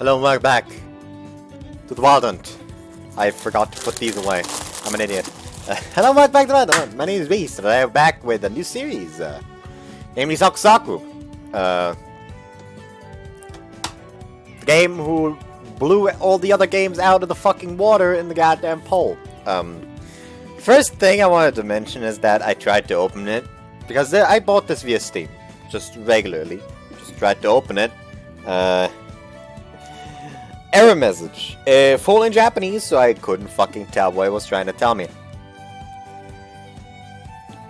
Hello and welcome back to the Wild Hunt. I forgot to put these away. I'm an idiot. Hello and welcome back to the Wild Hunt. My name is Beast, and I'm back with a new series, namely Saku Saku. The game who blew all the other games out of the fucking water in the goddamn poll. First thing I wanted to mention is that I tried to open it, because I bought this via Steam, just regularly. Just tried to open it. Error message. Full in Japanese, so I couldn't fucking tell what it was trying to tell me.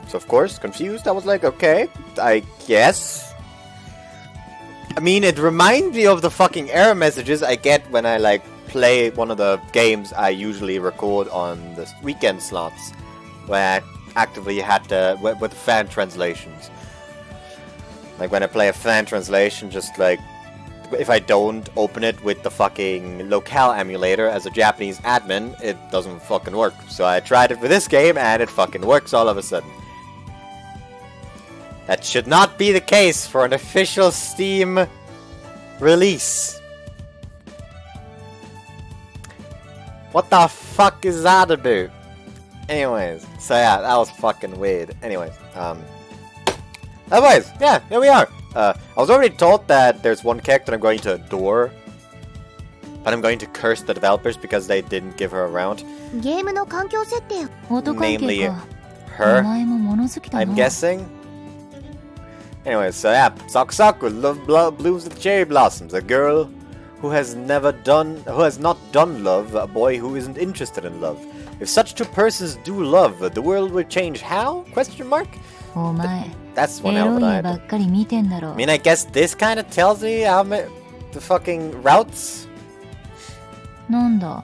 So of course, confused, I was like, okay, I guess. I mean, it reminds me of the fucking error messages I get when I, like, play one of the games I usually record on the weekend slots, where I actively had to, with fan translations. Like, when I play a fan translation, just, like, if I don't open it with the fucking locale emulator as a Japanese admin, it doesn't fucking work. So I tried it with this game, and it fucking works all of a sudden. That should not be the case for an official Steam release. What the fuck is that about? Anyways, so yeah, that was fucking weird. Anyways, yeah, here we are. I was already told that there's one character I'm going to adore, but I'm going to curse the developers because they didn't give her a round. Namely, her, I'm guessing. Anyways, so yeah, Saku Saku, love blooms with cherry blossoms. A girl who has not done love, a boy who isn't interested in love. If such two persons do love, the world will change. How? Question mark? That's one hell of an idea. I mean, I guess this kind of tells me how the fucking routes. Oh,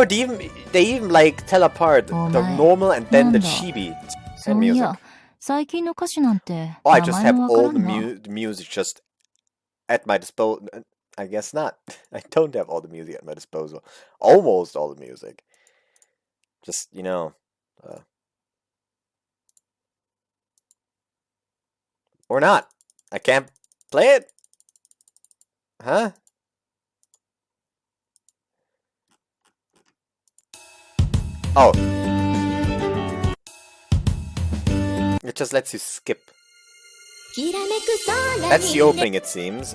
they even like tell apart the normal and then the chibi and music. Oh, I just have all the music just at my disposal. I guess not. I don't have all the music at my disposal. Almost all the music. Just, you know. Or not. I can't play it. Huh? Oh. It just lets you skip. That's the opening, it seems.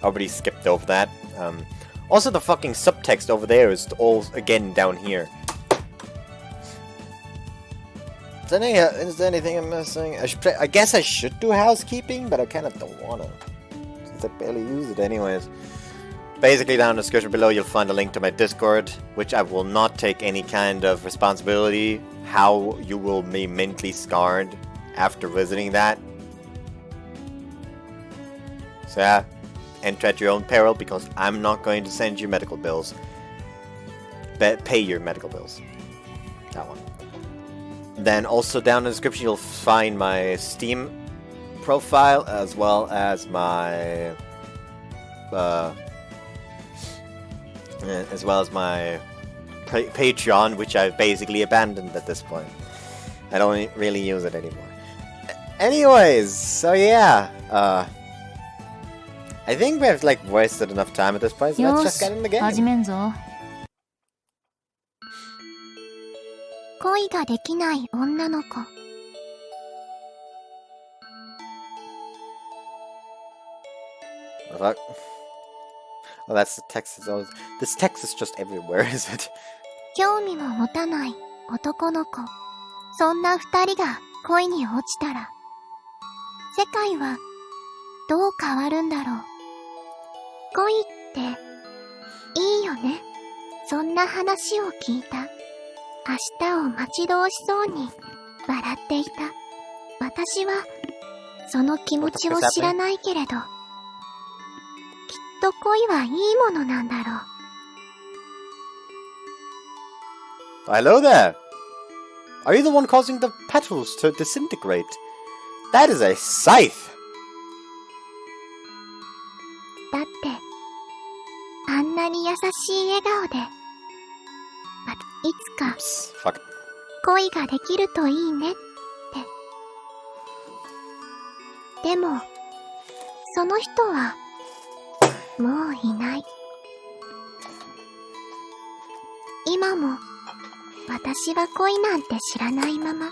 Already skipped over that. Also, the fucking subtext over there is all again down here. Is there anything I'm missing? I guess I should do housekeeping, but I kind of don't wanna, since I barely use it anyways. Basically, down in the description below, you'll find a link to my Discord, which I will not take any kind of responsibility how you will be mentally scarred after visiting that. So yeah, enter at your own peril, because I'm not going to send you medical bills. Pay your medical bills. That one. Then also down in the description you'll find my Steam profile as well as my Patreon, which I've basically abandoned at this point. I don't really use it anymore. Anyways, so yeah, I think we've like wasted enough time at this point, so let's just get in the game. What? Oh, that's the text. This text is just everywhere, is it? 興味も持たない男の子。そんな二人が恋に落ちたら、世界はどう変わるんだろう。恋っていいよね。そんな話を聞いた。明日を待ち遠しそうに笑っていた。私はその気持ちを知らないけれど、きっと恋はいいものなんだろう。Hello there! Are you the one causing the petals to disintegrate? That is a scythe! だって、あんなに優しい笑顔で、いつか恋ができるといいねって。でも、その人はもういない。今も私は恋なんて知らないまま、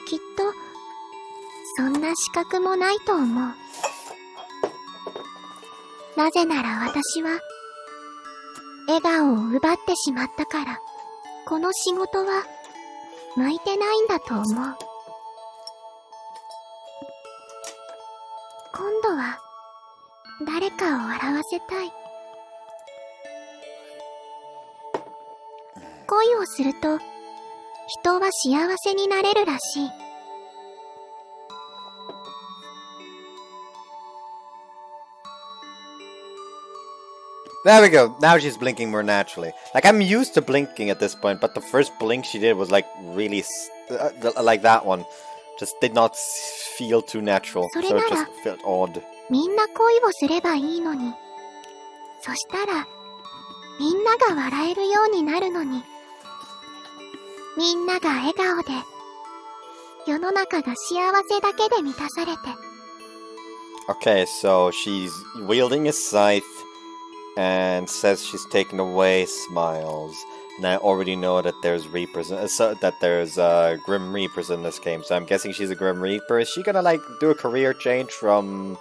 きっとそんな資格もないと思う。なぜなら私は笑顔を奪ってしまったから、この仕事は向いてないんだと思う。今度は誰かを笑わせたい。恋をすると人は幸せになれるらしい。There we go. Now she's blinking more naturally. Like, I'm used to blinking at this point, but the first blink she did was like really like that one. Just did not feel too natural. So it just felt odd. みんな恋をすればいいのに。そしたらみんなが笑えるようになるのに。みんなが笑顔で世の中が幸せだけで満たされて。Okay, so she's wielding a scythe and says she's taken away smiles. And I already know that there's reapers, that there's grim reapers in this game. So I'm guessing she's a grim reaper. Is she gonna like do a career change from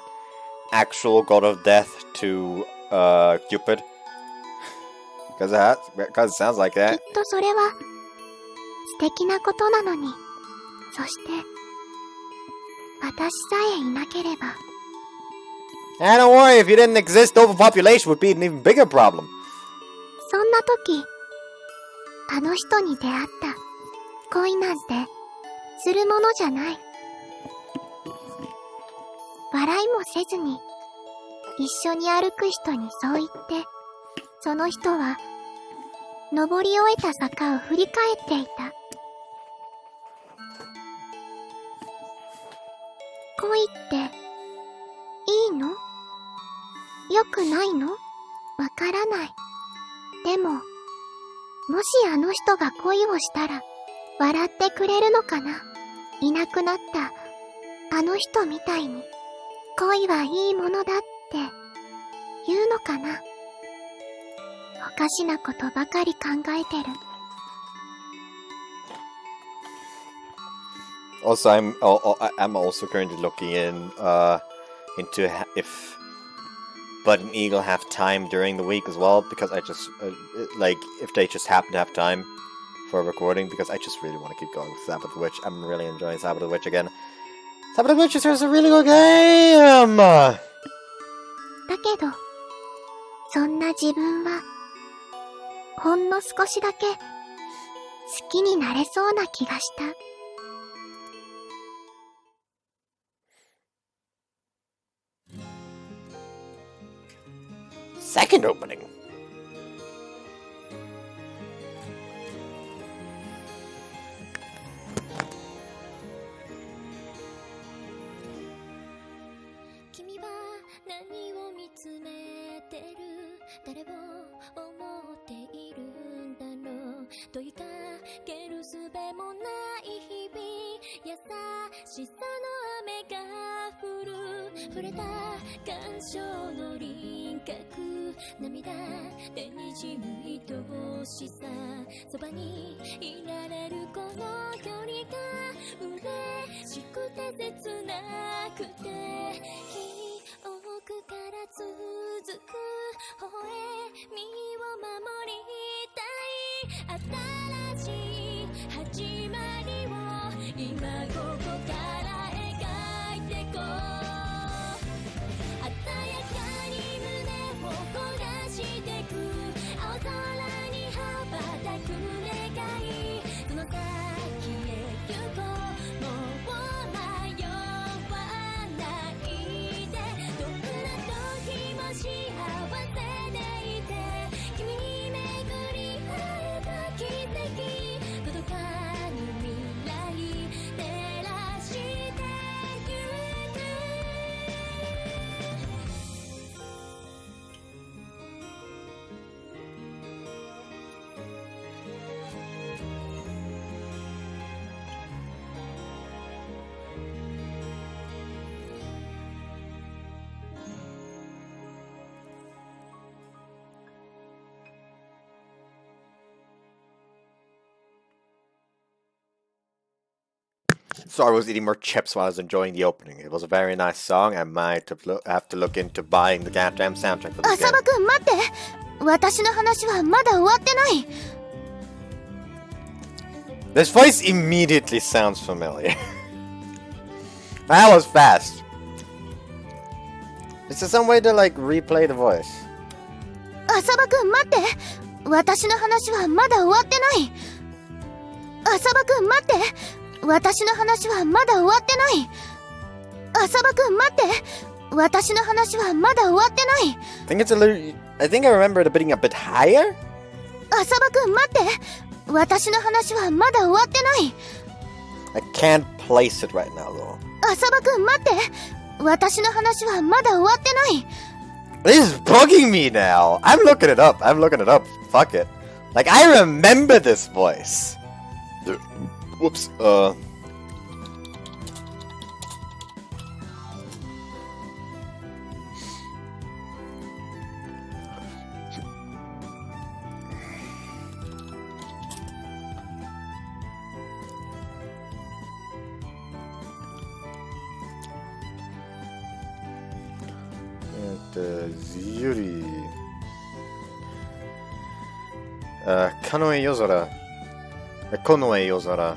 actual god of death to Cupid? Because it sounds like that. きっとそれは素敵なことなのに。そして私さえいなければ。And don't worry, if you didn't exist, overpopulation would be an even bigger problem. そんな時、あの人に出会った。恋なんてするものじゃない。笑いもせずに一緒に歩く人にそう言って、その人は登り終えた坂を振り返っていた。恋っていいの？良くないの？わからない。でも、もしあの人が恋をしたら笑ってくれるのかな？いなくなったあの人みたいに恋はいいものだって言うのかな？おかしなことばかり考えてる。Also, I'm also currently looking into if Bud and Eagle have time during the week as well, because I just like if they just happen to have time for recording, because I just really want to keep going with Sabbath Witch. I'm really enjoying Sabbath Witch again. Sabbath Witch is a really good game. だけど、そんな自分はほんの少しだけ好きになれそうな気がした。Second opening. So I was eating more chips while I was enjoying the opening. It was a very nice song. I might have to look into buying the goddamn soundtrack for this game. 浅場くん待って。私の話はまだ終わってない。This voice immediately sounds familiar. That was fast. Is there some way to like replay the voice? 浅場くん待って。私の話はまだ終わってない。浅場くん待って。私の話はまだ終わってない。浅場くん待って。私の話はまだ終わってない。I think I remember it being a bit higher? 浅場くん待って。私の話はまだ終わってない。I can't place it right now though. 浅場くん待って。私の話はまだ終わってない。This is bugging me now. I'm looking it up. Fuck it. Like, I remember this voice. Whoops. Yuri. Kanoe Yozora. Konoe Yozora.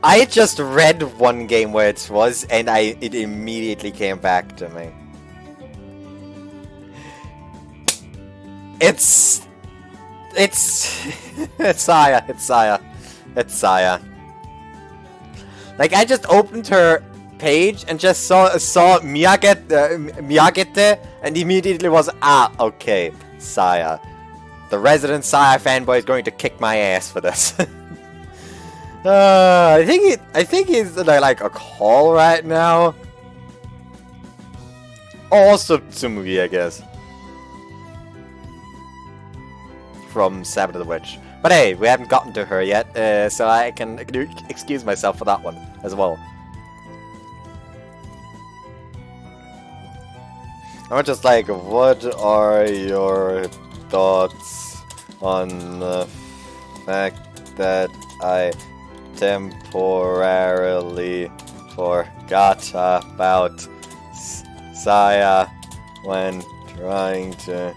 I just read one game where it was, and it immediately came back to me. It's Saya. It's Saya. Like, I just opened her page and just saw Miyagete, and immediately was, okay, Saya. The resident Saya fanboy is going to kick my ass for this. I think he's like a call right now. Also Tsumugi, I guess. From Sabbath of the Witch. But hey, we haven't gotten to her yet, so I can excuse myself for that one as well. I'm just like, what are your thoughts on the fact that I temporarily forgot about Saya when trying to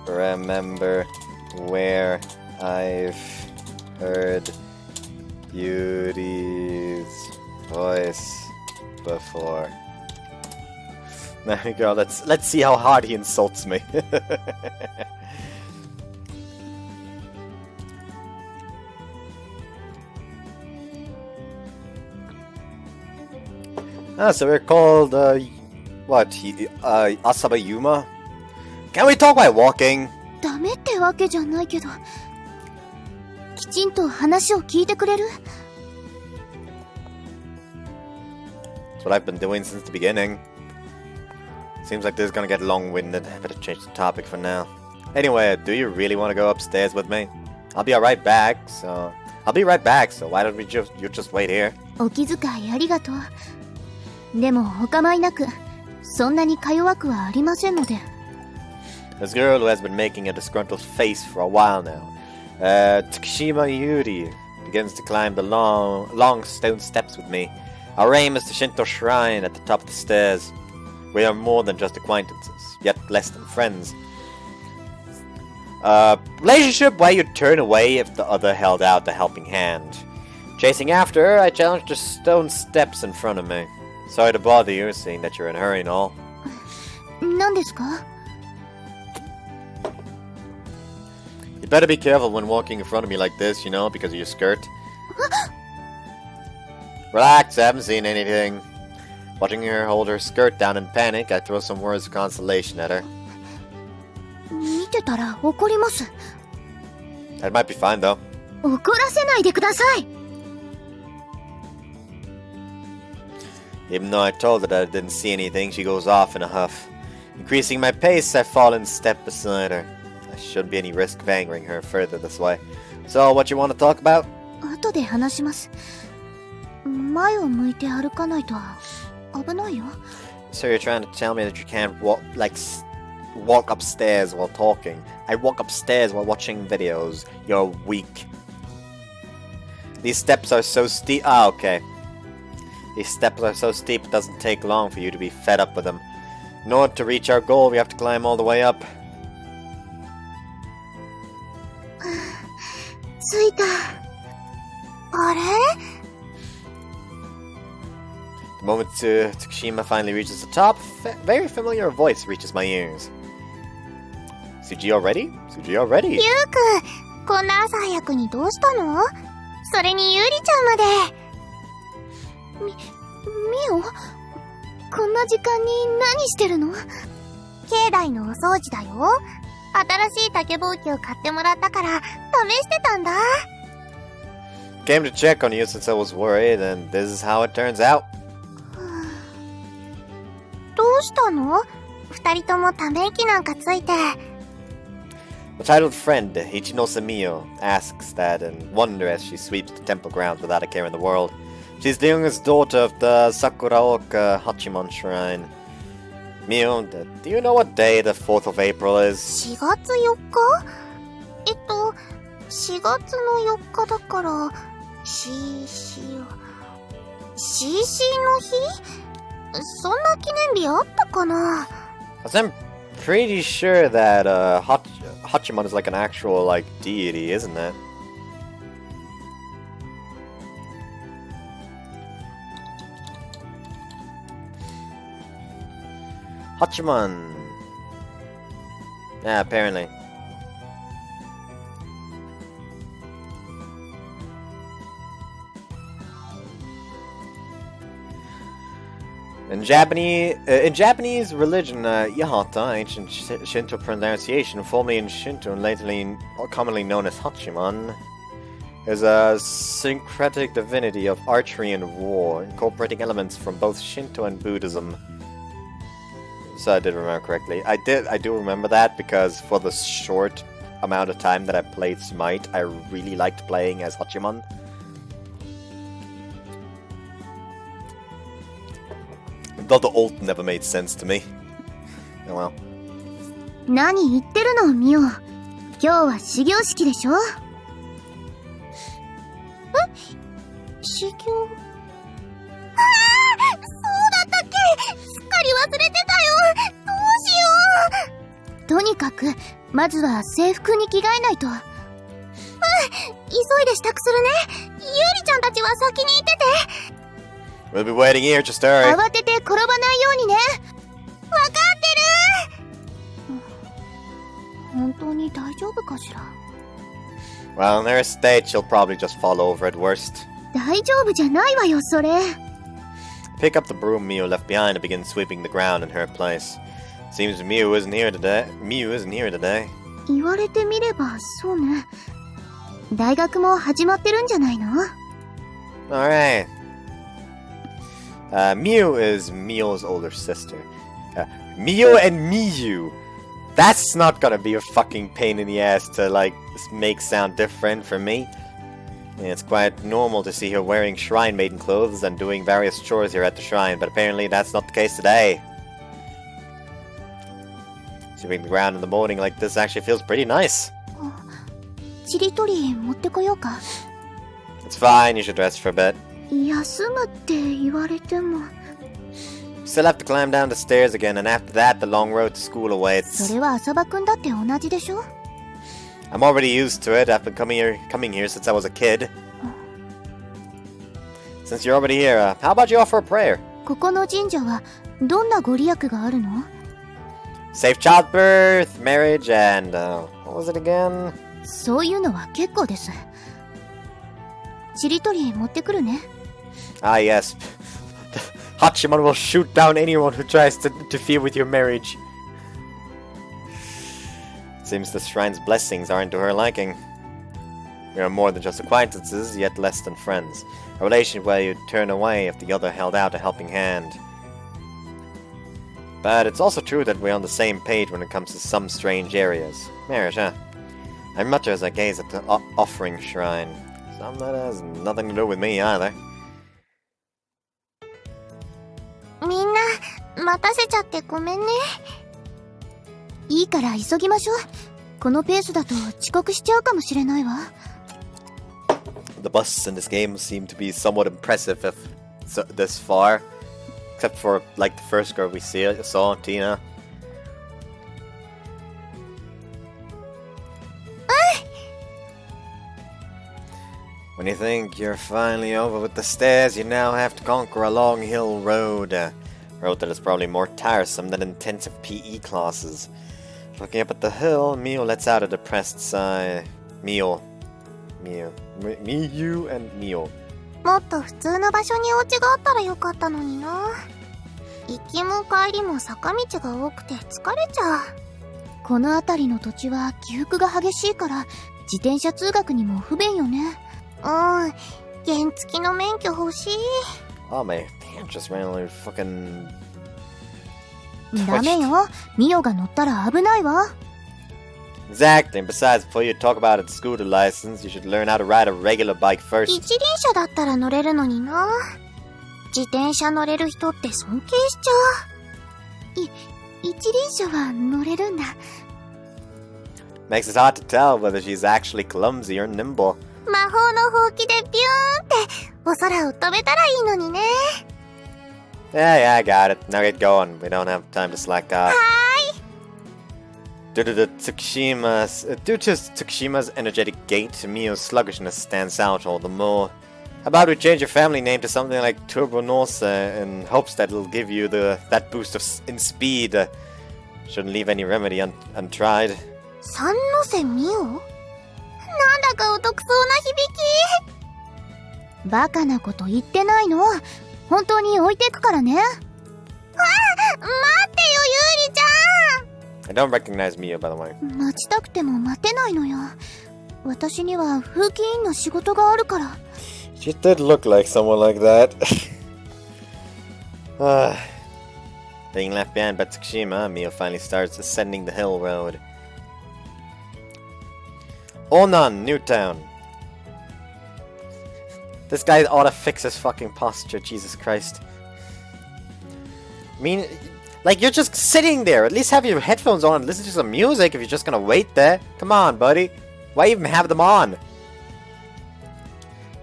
remember where I've heard Yuri's voice before. There we go. Let's see how hard he insults me. So we're called Asaba Yuma. Can we talk while walking? ダメってわけじゃないけど、きちんと話を聞いてくれる？ That's what I've been doing since the beginning. Seems like this is gonna get long-winded. Better change the topic for now. Anyway, do you really want to go upstairs with me? I'll be right back, so why don't you just wait here? お気遣いありがとう。でもお構いなく、そんなにか弱くはありませんので。This girl who has been making a disgruntled face for a while now, Takashima Yuri, begins to climb the long stone steps with me. Our aim is the Shinto shrine at the top of the stairs. We are more than just acquaintances, yet less than friends. Relationship where you turn away if the other held out a helping hand. Chasing after her, I challenged the stone steps in front of me. Sorry to bother you, seeing that you're in a hurry and all. 何ですか? You better be careful when walking in front of me like this, you know, because of your skirt. Relax, I haven't seen anything. Watching her hold her skirt down in panic, I throw some words of consolation at her. 見てたら怒ります。 That might be fine, though. 怒らせないでください。 Even though I told her that I didn't see anything, she goes off in a huff. Increasing my pace, I fall in step beside her. There shouldn't be any risk of angering her further this way. So, what you want to talk about? 後で話します。前を向いて歩かないと危ないよ。 So you're trying to tell me that you can't walk, like, walk upstairs while talking. I walk upstairs while watching videos. You're weak. These steps are so steep. Ah, okay. These steps are so steep it doesn't take long for you to be fed up with them. In order to reach our goal, we have to climb all the way up. 着いた。あれ？ The moment Tsukushima finally reaches the top, very familiar voice reaches my ears. Suji already? Suji already? ゆうくん、こんな朝早くにどうしたの？それにゆりちゃんまで。みお？こんな時間に何してるの？境内のお掃除だよ。新しい竹ぼうきを買ってもらったから試してたんだ。Came to check on you since I was worried, and this is how it turns out. どうしたの？二人ともため息なんかついて。The titled friend, Ichino Samio, asks that and wonder as she sweeps the temple grounds without a care in the world. She's the youngest daughter of the Sakuraoka Hachimon Shrine. Mio, do you know what day the 4th of April is? 4月4日4月の4日だから、CC の日？そんな記念日あったかな？ I'm pretty sure that Hachimon is like an actual like deity, isn't it? Hachimon. Yeah, apparently. In Japanese religion, Yahata, ancient Shinto pronunciation, formerly in Shinto and lately commonly known as Hachimon, is a syncretic divinity of archery and war, incorporating elements from both Shinto and Buddhism. So I did remember correctly. I do remember that because for the short amount of time that I played Smite, I really liked playing as Hachimon. Though the ult never made sense to me. Oh well. 何言ってるの、ミオ。今日は始業式でしょ？始業？そうだったっけ？すっかり忘れてたよ。どうしよう。とにかく、まずは制服に着替えないと。急いで支度するね。ゆりちゃんたちは先に行ってて。We'll be waiting here, just hurry. 慌てて転ばないようにね。わかってる。本当に大丈夫かしら。Well, in her state, she'll probably just fall over at worst. 大丈夫じゃないわよ、それ。Pick up the broom Miu left behind and begin sweeping the ground in her place. Seems Miu isn't here today. 言われてみれば、そうね。大学も始まってるんじゃないの？ Alright. Miu is Mio's older sister. Mio and Miyu. That's not gonna be a fucking pain in the ass to, like, make sound different for me. And it's quite normal to see her wearing shrine maiden clothes and doing various chores here at the shrine, but apparently that's not the case today. Sweeping the ground in the morning like this actually feels pretty nice. ちりとり持ってこようか。 It's fine, you should rest for a bit. 休むって言われても。 Still have to climb down the stairs again, and after that, the long road to school awaits. それは浅場くんだって同じでしょ？ I'm already used to it. I've been coming here since I was a kid. Since you're already here, how about you offer a prayer? ここの神社はどんなご利益があるの？ Safe childbirth, marriage, and what was it again? そういうのは結構です。ちりとり持ってくるね。Ah, yes. Hachimon will shoot down anyone who tries to interfere with your marriage. Seems the shrine's blessings aren't to her liking. We are more than just acquaintances, yet less than friends. A relation where you'd turn away if the other held out a helping hand. But it's also true that we're on the same page when it comes to some strange areas. Marriage, huh? I mutter as I gaze at the offering shrine. Some that has nothing to do with me either. みんな待たせちゃってごめんね。いいから急ぎましょう。このペースだと遅刻しちゃうかもしれないわ。The busts in this game seem to be somewhat impressive if this far. Except for, like, the first girl we saw, Tina. When you think you're finally over with the stairs, you now have to conquer a long hill road. A road that is probably more tiresome than intensive PE classes. Looking up at the hill, Mio lets out a depressed sigh. Mio and Mio. もっと普通の場所にお家があったらよかったのにな。行きも帰りも坂道が多くて疲れちゃう。この辺りの土地は起伏が激しいから自転車通学にも不便よね。原付きの免許欲しい。Oh, my hand just randomly fucking... ダメよ。ミオが乗ったら危ないわ。Exactly, and besides, before you talk about a scooter license, you should learn how to ride a regular bike first. 一輪車だったら乗れるのにな。自転車乗れる人って尊敬しちゃう。一輪車は乗れるんだ。Makes it hard to tell whether she's actually clumsy or nimble. 魔法のほうきでビューンってお空を飛べたらいいのにね。Yeah, I got it. Now get going. We don't have time to slack off. Due to Tsukushima's energetic gait, Mio's sluggishness stands out all the more. How about we change your family name to something like Turbo Norse in hopes that it'll give you that boost in speed. Shouldn't leave any remedy untried. 三ノ瀬ミオ？なんだかお得そうな響き。バカなこと言ってないの。本当に置いてくからね。待ってよ、ユーリちゃん。I don't recognize Mio, by the way. 待ちたくても待てないのよ。私には風紀委員の仕事があるから。She did look like someone like that. Being left behind by Tsukushima, Mio finally starts ascending the hill road. Onan, Newtown. This guy ought to fix his fucking posture, Jesus Christ. I mean, like, you're just sitting there. At least have your headphones on and listen to some music if you're just gonna wait there. Come on, buddy. Why even have them on?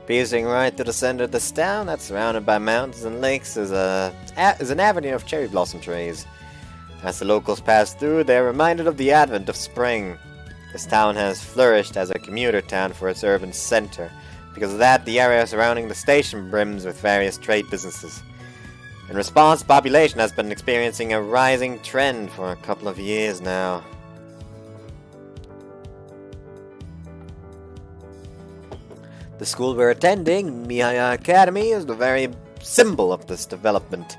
Piercing right through the center of this town that's surrounded by mountains and lakes is an avenue of cherry blossom trees. As the locals pass through, they're reminded of the advent of spring. This town has flourished as a commuter town for its urban center. Because of that, the area surrounding the station brims with various trade businesses. In response, the population has been experiencing a rising trend for a couple of years now. The school we're attending, Mihaya Academy, is the very symbol of this development.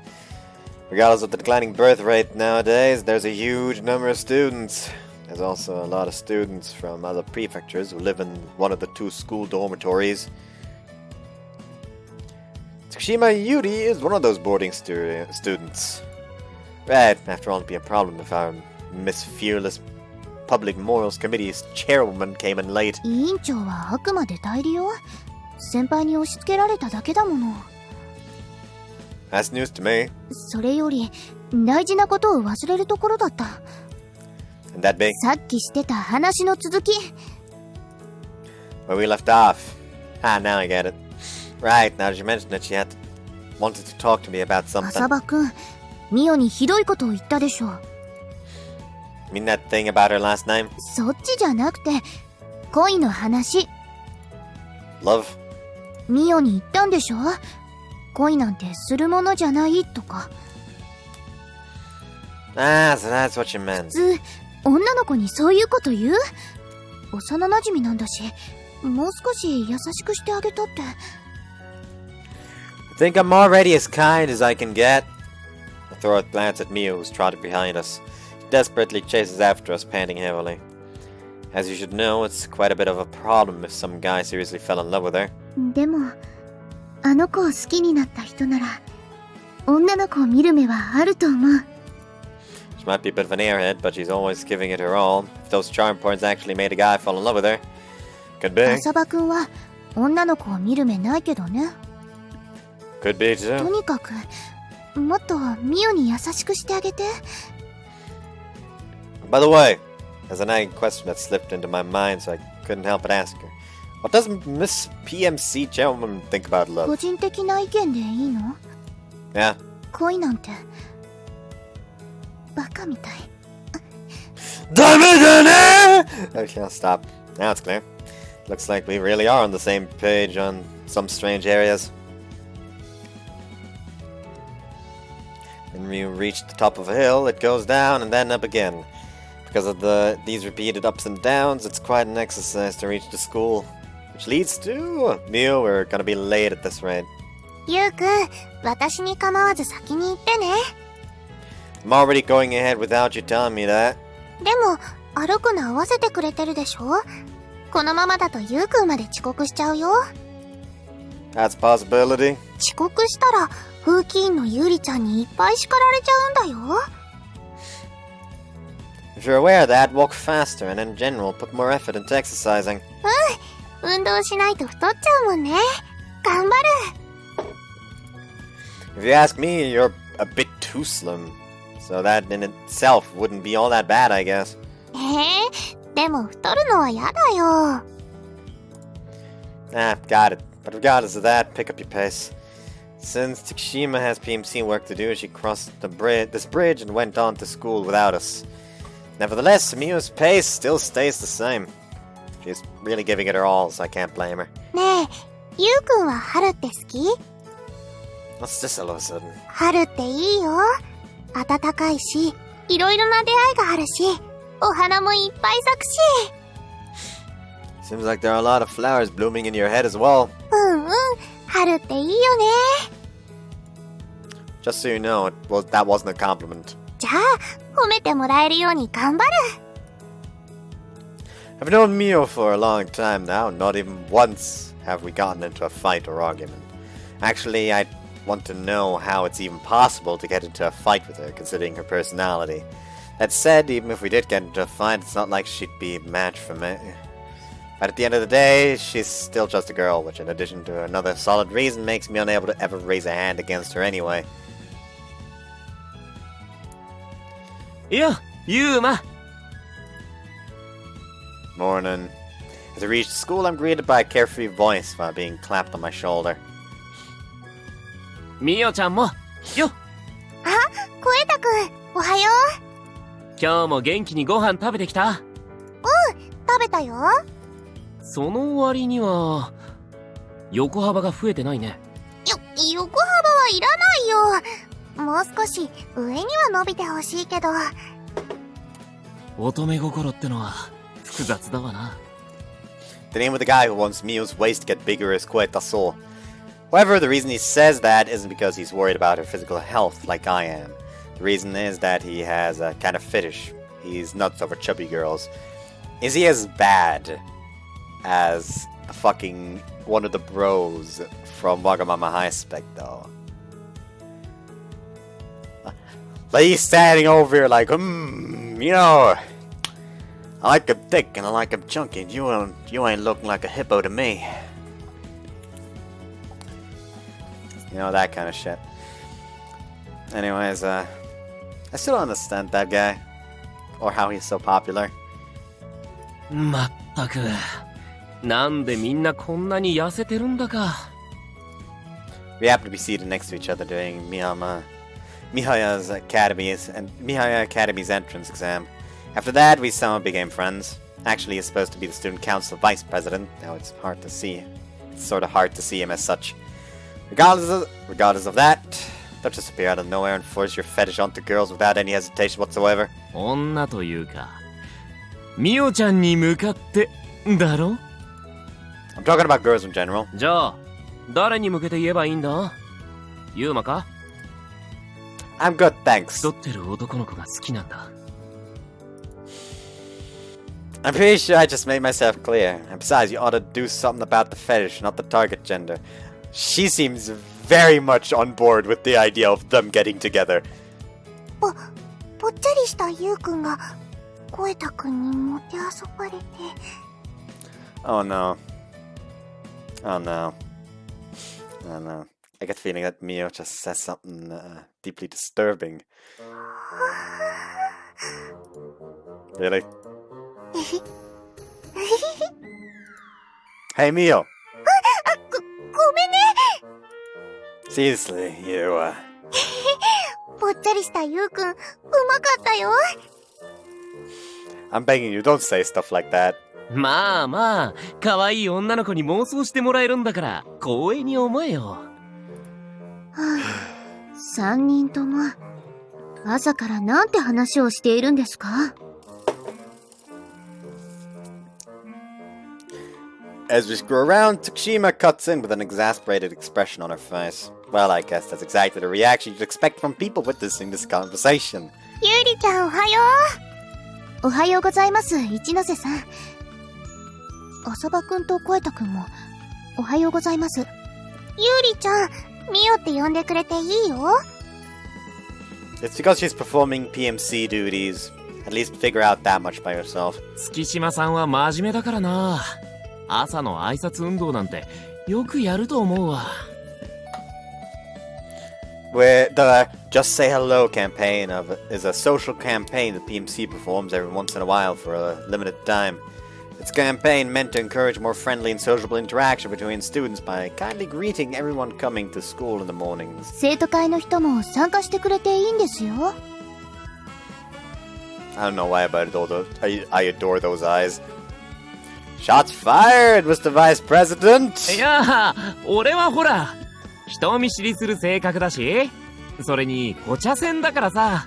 Regardless of the declining birth rate nowadays, there's a huge number of students. There's also a lot of students from other prefectures who live in one of the two school dormitories. Tsukushima Yuri is one of those boarding students. Right, after all, it'd be a problem if our Miss Fearless Public Morals Committee's chairwoman came in late. 委員長はあくまで代理よ。先輩に押し付けられただけだもの。That's news to me. それより大事なことを忘れるところだった。And that big? さっきしてた話の続き。Where we left off. Ah, now I get it. Right, now that you mentioned it, she wanted to talk to me about something. 浅場くん、ミオにひどいことを言ったでしょ。You mean that thing about her last name? そっちじゃなくて、恋の話。Love? ミオに言ったんでしょ？恋なんてするものじゃないとか。Ah, so that's what you meant. 普通、女の子にそういうこと言う？幼馴染なんだし、もう少し優しくしてあげたって。I think I'm already as kind as I can get. I throw a glance at Mio, who's trotted behind us. She desperately chases after us, panting heavily. As you should know, it's quite a bit of a problem if some guy seriously fell in love with her. でも、あの子を好きになった人なら、女の子を見る目はあると思う。She might be a bit of an airhead, but she's always giving it her all. If those charm points actually made a guy fall in love with her, could be. 浅場くんは女の子を見る目ないけどね。Could be と too. にかく、もっとミオに優しくしてあげて。By the way, there's a nagging question that slipped into my mind, so I couldn't help but ask her. What does Miss PMC gentleman think about love? 個人的な意見でいいの？ Yeah. 恋なんてバカみたい。Okay, I'll stop. Now it's clear. Looks like we really are on the same page on some strange areas. When we reach the top of a hill, it goes down and then up again. Because of these repeated ups and downs, it's quite an exercise to reach the school. Which leads to... Mio, we're gonna be late at this rate. ゆうくん、私に構わず先に行ってね。I'm already going ahead without you telling me that. でも、歩くの合わせてくれてるでしょ？このままだとゆうくんまで遅刻しちゃうよ。That's a possibility. 遅刻したら、風紀委員のゆうりちゃんにいっぱい叱られちゃうんだよ。If you're aware of that, walk faster and in general put more effort into exercising. 運動しないと太っちゃうもんね。頑張る。If you ask me, you're a bit too slim. So that in itself wouldn't be all that bad, I guess. でも太るのは嫌だよ。Got it. But regardless of that, pick up your pace. Since Tsukushima has PMC work to do, she crossed this bridge and went on to school without us. Nevertheless, Mio's pace still stays the same. She's really giving it her all, so I can't blame her. ねえ、ゆうくんは春って好き？ What's this all of a sudden? 春っていいよ。暖かいし、いろいろな出会いがあるし、お花もいっぱい咲くし。 Seems like there are a lot of flowers blooming in your head as well. 春っていいよね。 Just so you know, that wasn't a compliment. じゃあ、褒めてもらえるように頑張る。I've known Mio for a long time now. Not even once have we gotten into a fight or argument. Actually, I want to know how it's even possible to get into a fight with her, considering her personality. That said, even if we did get into a fight, it's not like she'd be a match for me. But at the end of the day, she's still just a girl, which in addition to another solid reason makes me unable to ever raise a hand against her anyway. Yeah, Yuma! Morning. As I reach school, I'm greeted by a carefree voice while being clapped on my shoulder. みおちゃんもよっ。小枝くん、おはよう。今日も元気にご飯食べてきた？食べたよ。その割には横幅が増えてないね。横幅はいらないよ。もう少し上には伸びてほしいけど。乙女心ってのは複雑だわな。The name of the guy who wants Mio's waist to get bigger is Koeta So. However, the reason he says that isn't because he's worried about her physical health like I am. The reason is that he has a kind of fetish. He's nuts over chubby girls. Is he as bad as fucking one of the bros from Wagamama High Spec though? Like he's standing over here like, you know, I like him thick and I like him chunky. You ain't looking like a hippo to me. You know, that kind of shit. Anyways, I still don't understand that guy. Or how he's so popular. まったく、なんでみんなこんなに痩せてるんだか。We happen to be seated next to each other during Mihaya Academy's entrance exam. After that, we somehow became friends. Actually, he's supposed to be the student council vice president. Now it's hard to see. It's sort of hard to see him as such. Regardless of that, don't just appear out of nowhere and force your fetish onto girls without any hesitation whatsoever. 女というか、みおちゃんに向かってだろ？ I'm talking about girls in general. じゃあ、誰に向けて言えばいいんだ？ユーマか？ I'm good, thanks. 太ってる男の子が好きなんだ。I'm pretty sure I just made myself clear. And besides, you ought to do something about the fetish, not the target gender. She seems very much on board with the idea of them getting together. ぽっちゃりしたゆうくんが小枝くんにもてあそばれて。 Oh no. Oh no. Oh no. I get the feeling that Mio just says something deeply disturbing. Really? Hey, Mio. ごめんね。 Seriously, you, ぽっちゃりしたゆうくん、うまかったよ。 I'm begging you, don't say stuff like that. まあまあ、可愛い女の子に妄想してもらえるんだから、光栄に思えよ。3人とも、朝からなんて話をしているんですか？ As we screw around, Tsushima cuts in with an exasperated expression on her face. Well, I guess that's exactly the reaction you'd expect from people witnessing this conversation. ゆりちゃんおはよう。おはようございます、一ノ瀬さん。浅葉くんと声太くんも、おはようございます。ゆりちゃん、ミオって呼んでくれていいよ。 It's because she's performing PMC duties. At least figure out that much by yourself. 月島さんは真面目だからな。朝の挨拶運動なんてよくやると思うわ。Where the Just Say Hello campaign is a social campaign that PMC performs every once in a while for a limited time. It's a campaign meant to encourage more friendly and sociable interaction between students by kindly greeting everyone coming to school in the mornings. 生徒会の人も参加してくれていいんですよ。 I don't know why, but I adore those eyes. Shots fired, Mr. Vice President! いや俺はほら、人見知りする性格だし、それにお茶筅だからさ。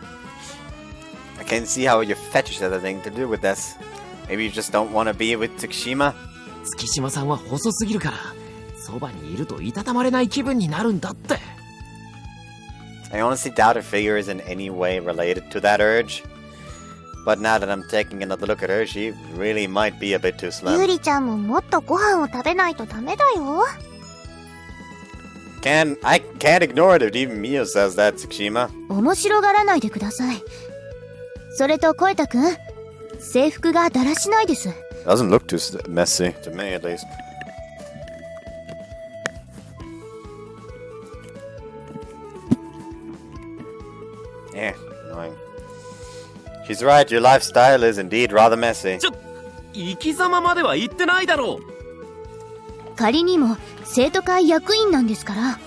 I can see how your fetish has anything to do with this. Maybe you just don't want to be with Tsushima? 月島さんは細すぎるから、そばにいるといたたまれない気分になるんだって。I honestly doubt her figure is in any way related to that urge. But now that I'm taking another look at her, she really might be a bit too ゆ slim. りちゃんももっとご飯を食べないとダメだよ。 I can't ignore it if even Mio says that, Tsushima. 面白がらないでください。それと声太くん、制服がだらしないです。 Doesn't look too messy, to me at least. Annoying. She's right, your lifestyle is indeed rather messy. 生き様までは言ってないだろう。仮にも生徒会役員なんですから。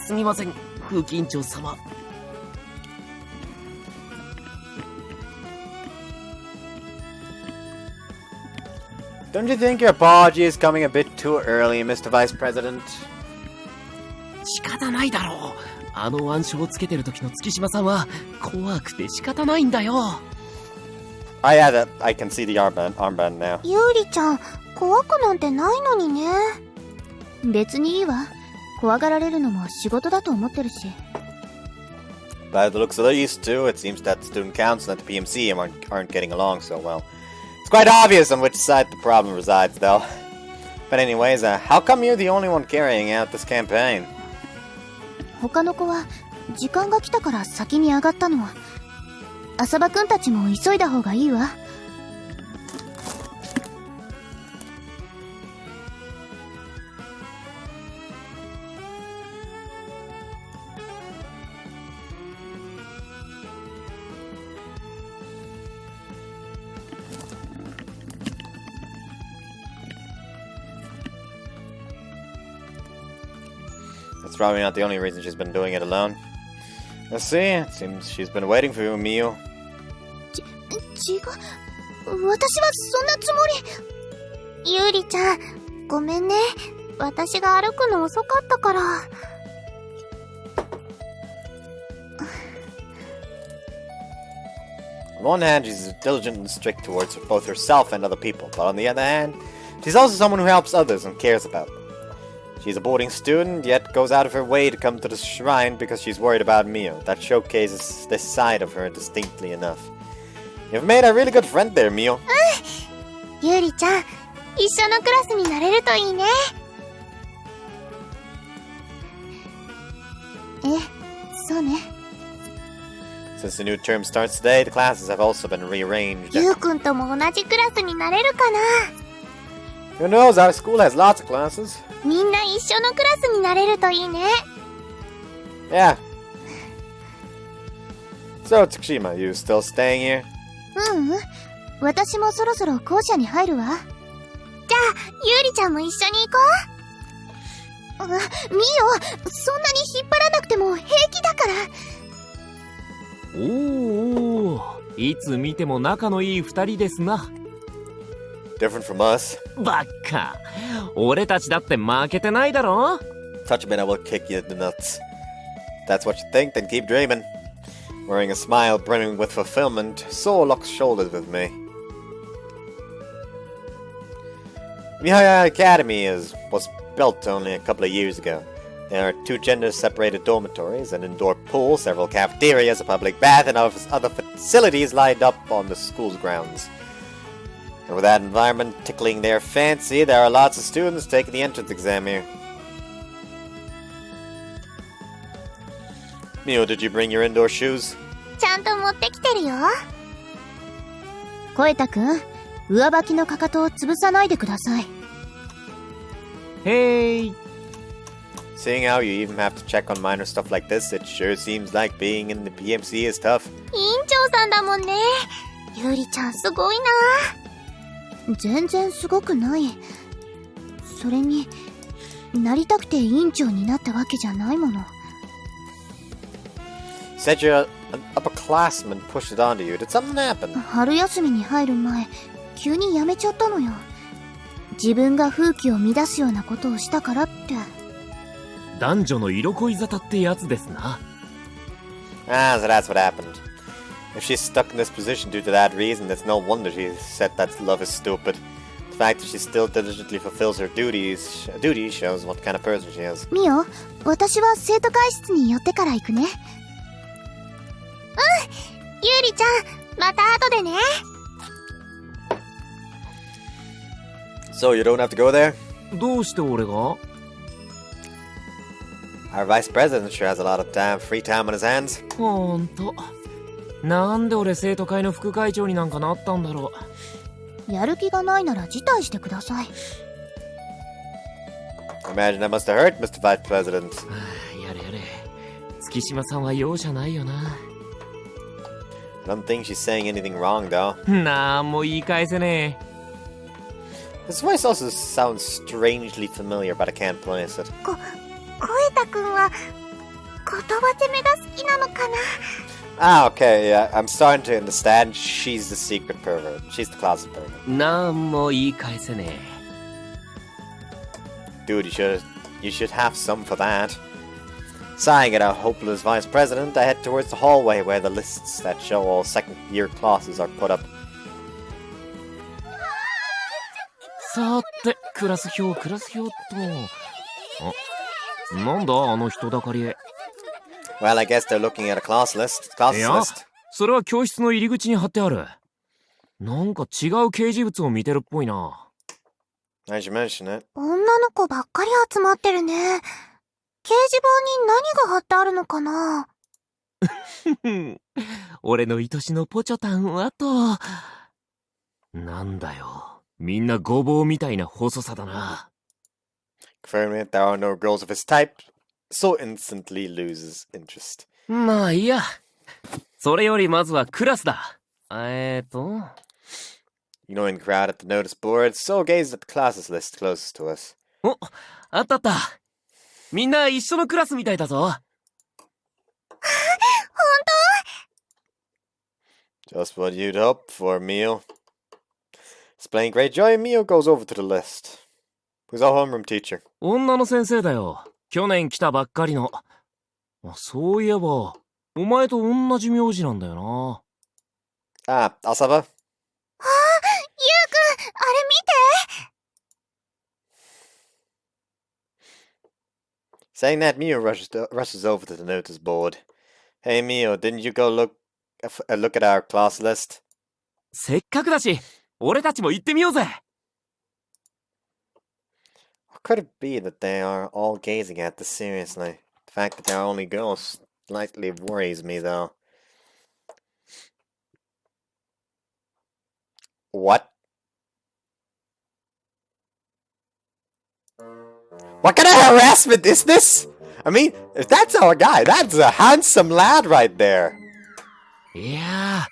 すみません、副緊張様。Don't you think your apology is coming a bit too early, Mr. Vice President? 仕方ないだろう。あの腕章をつけてる時の月島さんは怖くて仕方ないんだよ。I can see the armband now. ゆりちゃん、怖くなんてないのにね。別にいいわ。怖がられるのも仕事だと思ってるし。By the looks of these two, it seems that the student council and the PMC aren't getting along so well. It's quite obvious on which side the problem resides, though. But anyways, how come you're the only one carrying out this campaign? 他の子は時間が来たから先に上がったの。浅葉くんたちも急いだ方がいいわ。That's probably not the only reason she's been doing it alone. Let's see, it seems she's been waiting for you, Miu. 違う。私はそんなつもり。ゆりちゃん、ごめんね。私が歩くの遅かったから。On one hand, she's diligent and strict towards both herself and other people, but on the other hand, she's also someone who helps others and cares about them. She's a boarding student, yet goes out of her way to come to the shrine because she's worried about Mio. That showcases this side of her distinctly enough. You've made a really good friend there, Mio. ゆりちゃん、一緒のクラスになれるといいね。そうね。Since the new term starts today, the classes have also been rearranged. ゆうくんとも同じクラスになれるかな。 Who knows, our school has lots of classes. みんな一緒のクラスになれるといいね。Yeah. So, Tsushima, you still staying here? 私もそろそろ校舎に入るわ。じゃあ、ゆうりちゃんも一緒に行こう。ミオ、そんなに引っ張らなくても平気だから。おー、いつ見ても仲のいい二人ですな。Different from us. ばっか。俺たちだって負けてないだろ。 Touch a bit, I will kick you in the nuts. If that's what you think, then keep dreaming. Wearing a smile brimming with fulfillment, Soul locks shoulders with me. Mihaya Academy was built only a couple of years ago. There are 2 gender-separated dormitories, an indoor pool, several cafeterias, a public bath, and other facilities lined up on the school's grounds. And with that environment tickling their fancy, there are lots of students taking the entrance exam here. Mio, did you bring your indoor shoes? ちゃんと持ってきてるよ。声太くん、上履きのかかとを潰さないでください。Hey. Seeing how you even have to check on minor stuff like this, it sure seems like being in the PMC is tough. 委員長さんだもんね。ゆうりちゃんすごいな。全然すごくない。それに、なりたくて委員長になったわけじゃないもの。Said you're an upperclassman pushed it onto you. Did something happen? 春休みに入る前、急に辞めちゃったのよ。自分が風紀を乱すようなことをしたからって。男女の色恋沙汰ってやつですな。Ah, so that's what happened. If she's stuck in this position due to that reason, it's no wonder she said that love is stupid. The fact that she still diligently fulfills her duties shows what kind of person she is. ミオ、私は生徒会室に寄ってから行くね。ゆうりちゃん、また後でね。So, you don't have to go there? どうして俺が？ Our vice president sure has a lot of free time on his hands. ほんと。なんで俺生徒会の副会長になんかなったんだろう。やる気がないなら辞退してください。Imagine that must have hurt, Mr. Vice President. やれやれ。月島さんは容赦ないよな。I don't think she's saying anything wrong, though. なんも言い返せねえ。His voice also sounds strangely familiar, but I can't place it. 声太くんは言葉攻めが好きなのかな。Ah, okay, yeah, I'm starting to understand. She's the secret pervert. She's the closet pervert. なんも言い返せねえ。Dude, you should have some for that. Sighing at our hopeless vice president, I head towards the hallway where the lists that show all second-year classes are put up. さて、クラス表っと。あ、なんだあの人だかり。Well, I guess they're looking at a class list. いや、それは教室の入り口に貼ってある。なんか違う掲示物を見てるっぽいな。As you mention it. 女の子ばっかり集まってるね。掲示板に何が貼ってあるのかな。俺の愛しのポチョタンはと。なんだよ。みんなごぼうみたいな細さだな。Confirming that there are no girls of his type, so instantly loses interest. まあいいや。それよりまずはクラスだ。Ignoring the crowd at the notice board, so gazed at the classes list closest to us. お、あったあった。みんな一緒のクラスみたいだぞ。本当? Just what you'd hope for, Mio. Displaying great joy, Mio goes over to the list. Who's our homeroom teacher? 女の先生だよ。去年来たばっかりの。そういえば、お前と同じ名字なんだよな。Ah, Asaba? ゆうくん、あれ見て。Saying that, Mio rushes over to the notice board. Hey, Mio, didn't you go look at our class list? せっかくだし、俺たちも行ってみようぜ。Or could it be that they are all gazing at this seriously? The fact that there are only girls slightly worries me, though. What? What kind of harassment is this? I mean, if that's our guy, that's a handsome lad right there. いや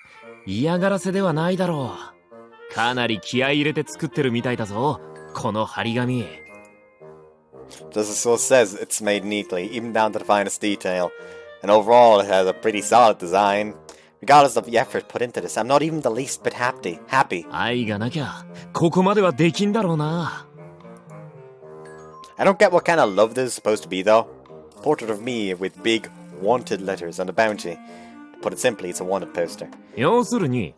ー、嫌がらせではないだろう。かなり気合い入れて作ってるみたいだぞ、この張り紙。Just as so says, it's made neatly, even down to the finest detail. And overall, it has a pretty solid design. Regardless of the effort put into this, I'm not even the least bit happy. 愛がなきゃ、ここまではできんだろうな。I don't get what kind of love this is supposed to be, though. Portrait of me with big, wanted letters on the bounty. To put it simply, it's a wanted poster. 要するに、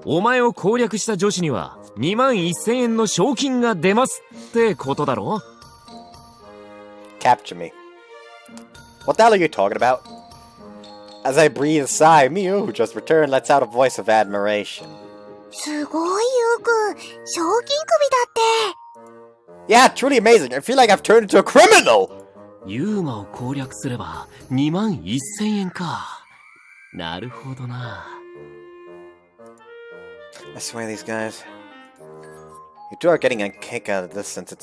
お前を攻略した女子には21,000円の賞金が出ますってことだろ？ Capture me. What the hell are you talking about? As I breathe a sigh, Miu, who just returned, lets out a voice of admiration. すごいユウくん、賞金首だって。 Yeah, truly amazing. I feel like I've turned into a criminal! ユーマを攻略すれば21,000円か。なるほどな。I swear these guys. You two are getting a kick out of this since it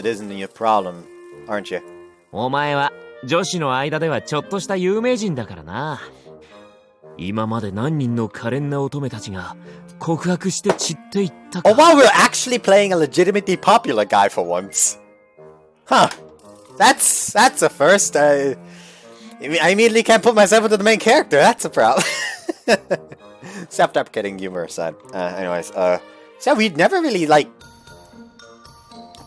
isn't your problem, aren't you? お前は女子の間ではちょっとした有名人だからな。今まで何人の可憐な乙女たちが告白して散っていったか。Oh wow, we're actually playing a legitimately popular guy for once. Huh. That's a first. I immediately can't put myself into the main character. That's a problem. Self-deprecating humor aside. Anyways, so we'd never really, like,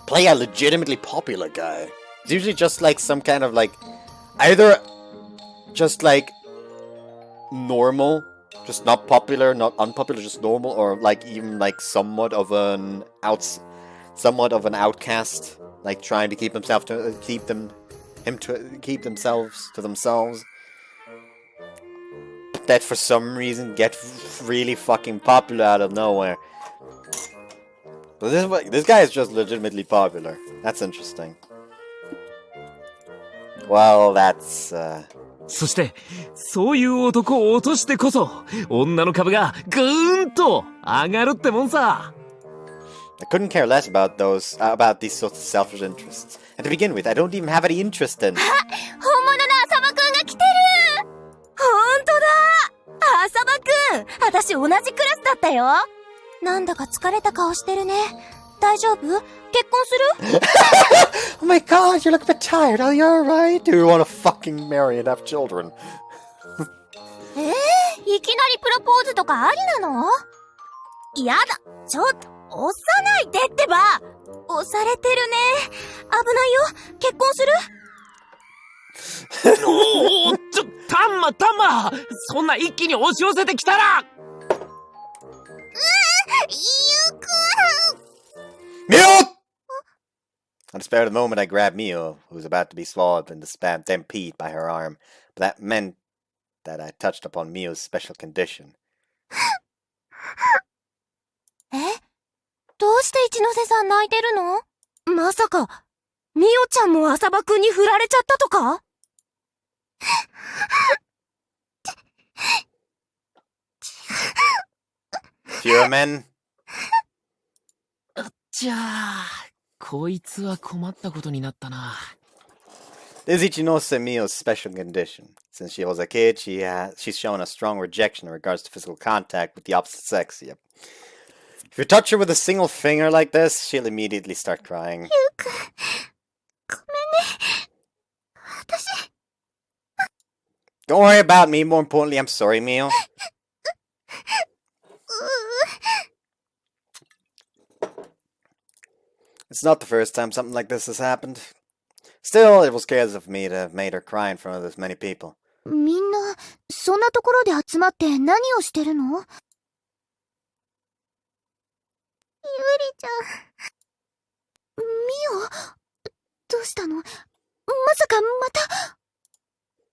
play a legitimately popular guy. It's usually just, like, some kind of, like, either just, like, normal, just not popular, not unpopular, just normal, or, like, even, like, somewhat of an outcast, like, trying to keep themselves to keep themselves to themselves. That for some reason get really fucking popular out of nowhere. But this guy is just legitimately popular. That's interesting. Well, that's, そして、そういう男を落としてこそ、女の株がぐーんと上がるってもんさ。I couldn't care less about these sorts of selfish interests. And to begin with, I don't even have any interest in. 本物の浅場くんが来てる。ほんとだ。浅場くん、私同じクラスだったよ。なんだか疲れた顔してるね。大丈夫？結婚する？ Oh my god, you look a bit tired. Are you alright? Do you want to fucking marry and have children? いきなりプロポーズとかありなの？やだ、ちょっと、押さないでってば。押されてるね。危ないよ。結婚する？おお、タンマ、そんな一気に押し寄せてきたら。ゆうくん。Mio! On the spur of the moment, I grabbed Mio, who was about to be swallowed and stampeded by her arm. But that meant that I touched upon Mio's special condition. どうして一ノ瀬さん泣いてるの？まさか、ミオちゃんも浅場くんに振られちゃったとか？Fewer men. じゃあ、こいつは困ったことになったな。This is Ichinose Mio's special condition. Since she was a kid, she's shown a strong rejection in regards to physical contact with the opposite sex. Yep. If you touch her with a single finger like this, she'll immediately start crying. ゆうくん、ごめんね。私。Don't worry about me. More importantly, I'm sorry, Mio. It's not the first time something like this has happened. Still, it was careless of me to have made her cry in front of this many people. みんな、そんなところで集まって何をしてるの？ゆりちゃん。ミオ？どうしたの？まさかまた。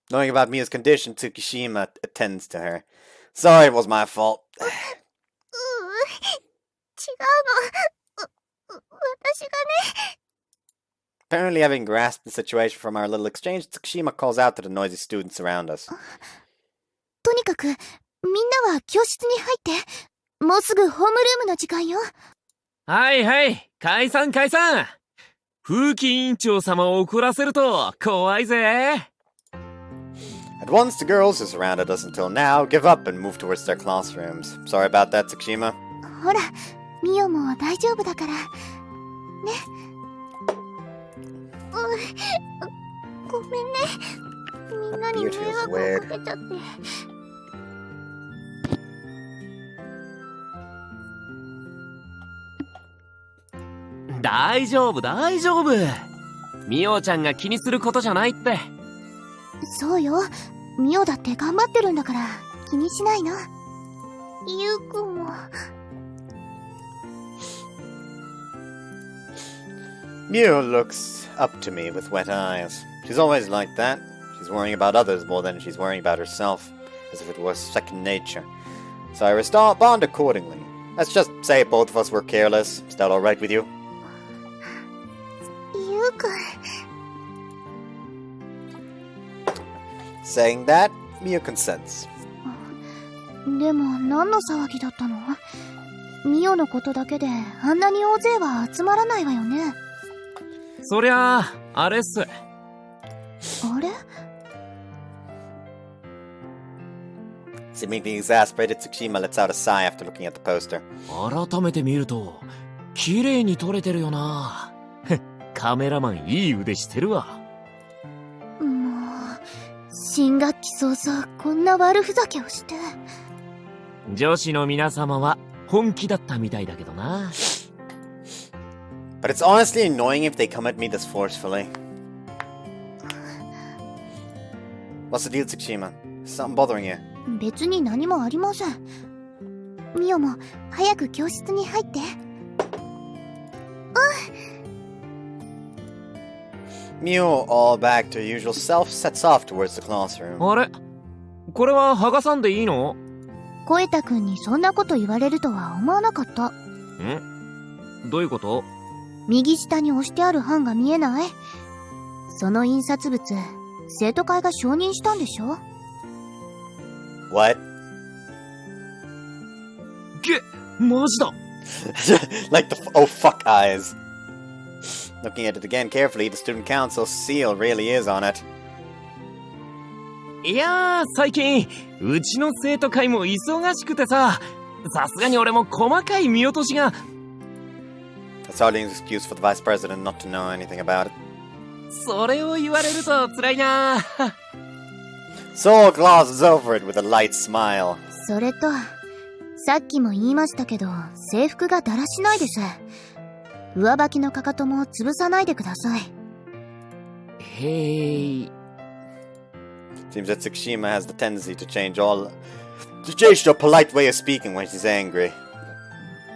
Knowing about Mia's condition, Tsukishima attends to her. Sorry, it was my fault. 違うの。私がね。Apparently, having grasped the situation from our little exchange, Tsukishima calls out to the noisy students around us. とにかく、みんなは教室に入って。もうすぐホームルームの時間よ。はいはい、解散。風紀委員長様を怒らせると怖いぜ。I But once the girls who surrounded us until now give up and move towards their classrooms. Sorry about that, Tsukushima. ほら、ミオも大丈夫だから。ね。ごめんね。みんなに迷惑をかけちゃって。大丈夫大丈夫。ミオちゃんが気にすることじゃないって。そうよ。ミオだって頑張ってるんだから気にしないの。ユウくんも。Mew looks up to me with wet eyes. She's always like that. She's worrying about others more than she's worrying about herself, as if it was second nature. So I respond accordingly. Let's just say both of us were careless. Is that alright with you? ユウくん。Saying that, Mew consents. でも何の騒ぎだったの？ミオのことだけであんなに大勢は集まらないわよね。そりゃあ、あれっす。あれ？ Seemingly exasperated, Tsukushima lets out a sigh after looking at the poster. 改めて見ると、綺麗に撮れてるよな。カメラマンいい腕してるわ。もう、新学期早々こんな悪ふざけをして。女子の皆様は本気だったみたいだけどな。But it's honestly annoying if they come at me this forcefully. What's the deal, Tsukushima? Is something bothering you? 別に何もありません。ミオも早く教室に入って。Mew, all back to her usual self, sets off towards the classroom. あれ？これは剥がさんでいいの？コエタくんにそんなこと言われるとは思わなかった。ん？どういうこと？右下に押してある版が見えない？その印刷物、生徒会が承認したんでしょ？ What? マジだ。Like the oh fuck eyes. Looking at it again carefully, the student council seal really is on it. いやー、最近うちの生徒会も忙しくてさ、さすがに俺も細かい見落としが。That's hardly an excuse for the vice president not to know anything about it. それを言われると辛いな。Soul glosses over it with a light smile. それと、さっきも言いましたけど、制服がだらしないです。上履きのかかとも潰さないでください。へい。Seems that Tsukushima has the tendency to change to a polite way of speaking when she's angry.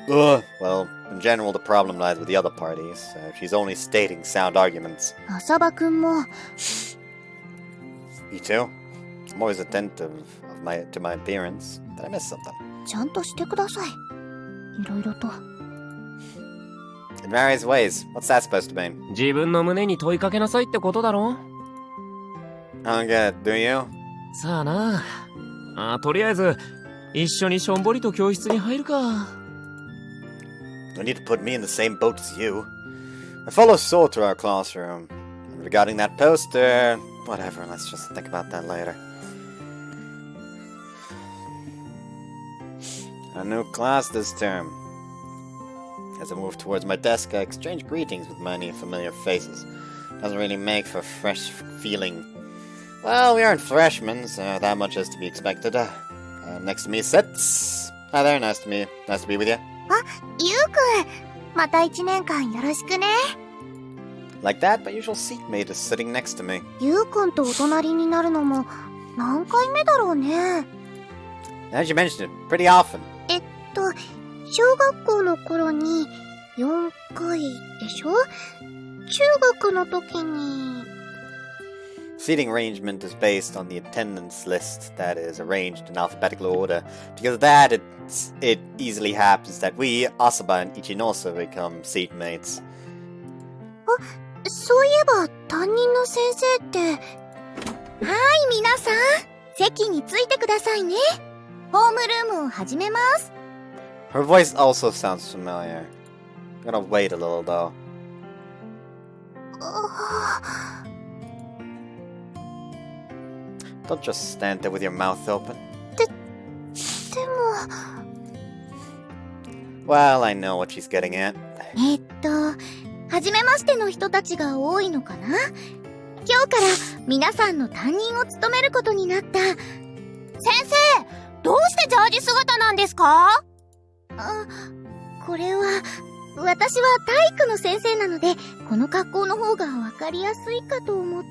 Well, in general, the problem lies with the other parties. She's only stating sound arguments. 浅場くんも。Me too. I'm always attentive to my appearance. Did I miss something? ちゃんとしてください。いろいろと。In various ways. What's that supposed to mean? 自分の胸に問いかけなさいってことだろ。I don't get it, do you? さあな。とりあえず一緒にしょんぼりと教室に入るか。No need to put me in the same boat as you. I follow Soul to our classroom. And regarding that poster, whatever, let's just think about that later. A new class this term. As I move towards my desk, I exchange greetings with many familiar faces. Doesn't really make for a fresh feeling. Well, we aren't freshmen, so that much is to be expected. Next to me sits... Hi there, nice to be with you. あ、ユウくん、また1年間よろしくね。Like that, my usual seatmate is sitting next to me. ユウくんとお隣になるのも何回目だろうね。As you mentioned it, pretty often. 小学校の頃に4回でしょ？中学の時に。Seating arrangement is based on the attendance list that is arranged in alphabetical order. Because of that, it easily happens that we, Asaba and Ichinosa, become seatmates. あ、そういえば担任の先生って。はい、皆さん、席についてくださいね。ホームルームを始めます。Her voice also sounds familiar. I'm gonna wait a little though. Don't just stand there with your mouth open. でも、 Well, I know what she's getting at. 初めましての人たちが多いのかな？今日から皆さんの担任を務めることになった。先生、どうしてジャージ姿なんですか？これは、私は体育の先生なので、この格好の方がわかりやすいかと思って。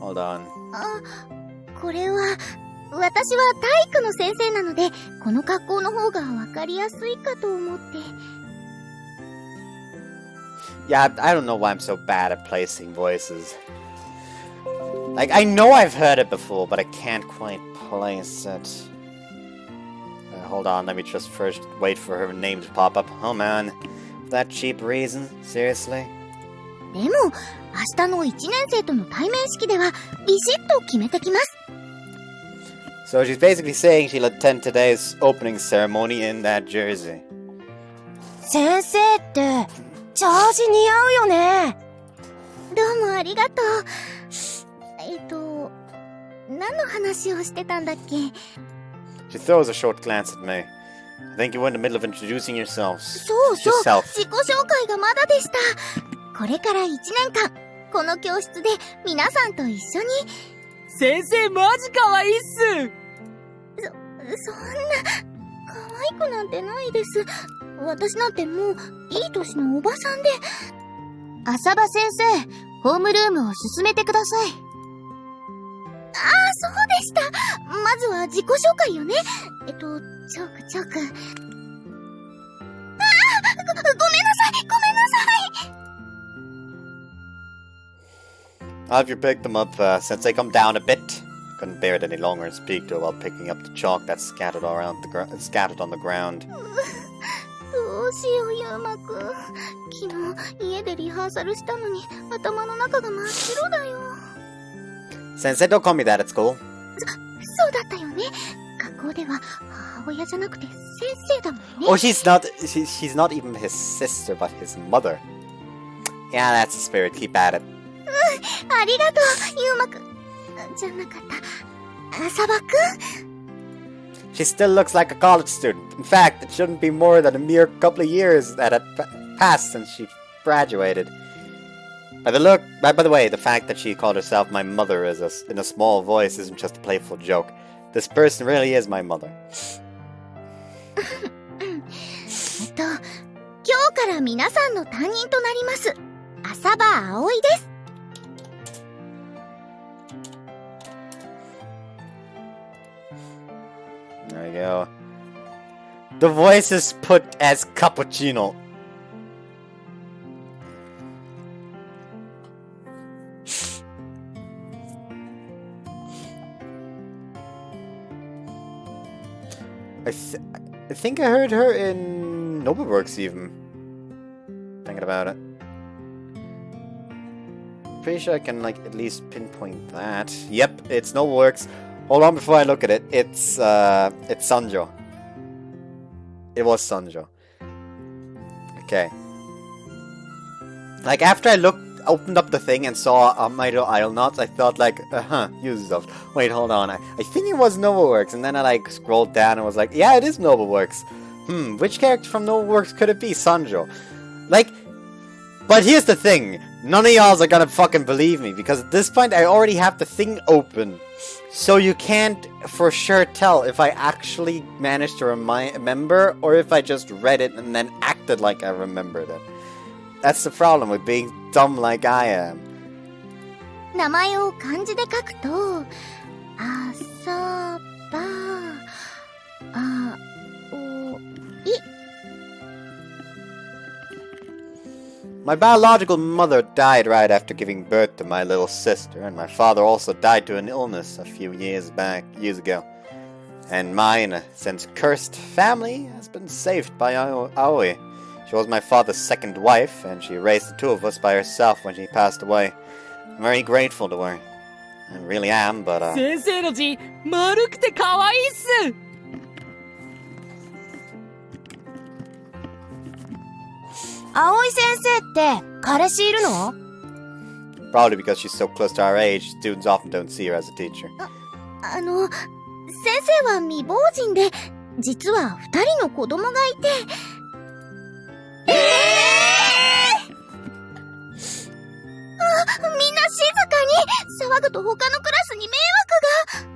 Hold on. これは、私は体育の先生なので、この格好の方がわかりやすいかと思って。Yeah, I don't know why I'm so bad at placing voices. Like, I know I've heard it before, but I can't quite place it. Hold on, let me just first wait for her name to pop up. Oh man, that cheap reason? Seriously? でも、明日の1年生との対面式では、ビシッと決めてきます。So she's basically saying she'll attend today's opening ceremony in that jersey. 先生って、ジャージ似合うよね。どうもありがとう。何の話をしてたんだっけ？ She throws a short glance at me. I think you were in the middle of introducing yourself. そうそう、自己紹介がまだでした。これから1年間、この教室で皆さんと一緒に。先生マジ可愛いっす。そんな、可愛くなんてないです。私なんてもう、いい年のおばさんで。浅場先生、ホームルームを進めてください。そうでした。まずは自己紹介よね。チョーク。ごめんなさい、ごめんなさい。After you picked them up, since they come down a bit, couldn't bear it any longer and speak to her while picking up the chalk that's scattered on the ground. どうしよう、ゆうまくん。昨日、家でリハーサルしたのに、頭の中が真っ白だよ。Sensei, don't call me that at school. そうだったよね。学校では、母親じゃなくて、先生だもんね。Oh, she's not even his sister, but his mother. Yeah, that's the spirit. Keep at it. ありがとう、ゆうまくん。じゃなかった。浅場くん？ She still looks like a college student. In fact, it shouldn't be more than a mere couple of years that had passed since she graduated. By the way, the fact that she called herself my mother in a small voice isn't just a playful joke. This person really is my mother. 今日から皆さんの担任となります。浅場葵です。There you go. The voice is put as cappuccino. I think I heard her in Nobleworks even. Thinking about it. Pretty sure I can at least pinpoint that. Yep, it's Nobleworks. Hold on before I look at it. It's Sanjo. It was Sanjo. Okay. After I opened up the thing and saw Amaido Isle I thought Ubisoft. Wait, hold on. I think it was Nobleworks, and then I scrolled down and was like, yeah, it is Nobleworks. Which character from Nobleworks could it be? Sanjo. But here's the thing. None of y'all are gonna fucking believe me, because at this point I already have the thing open. So you can't for sure tell if I actually managed to remember or if I just read it and then acted like I remembered it. That's the problem with being dumb like I am. 名前を漢字で書くと、浅場葵。 My biological mother died right after giving birth to my little sister, and my father also died to an illness a few years ago. And mine, since cursed family, has been saved by Aoi. She was my father's second wife, and she raised the two of us by herself when she passed away. I'm very grateful to her. I really am, but 先生の字丸くて可愛いっす。葵先生って彼氏いるの？ Probably because she's so close to our age, students often don't see her as a teacher. 先生は未亡人で、実は2人の子供がいて。みんな静かに。騒ぐと他のクラスに迷惑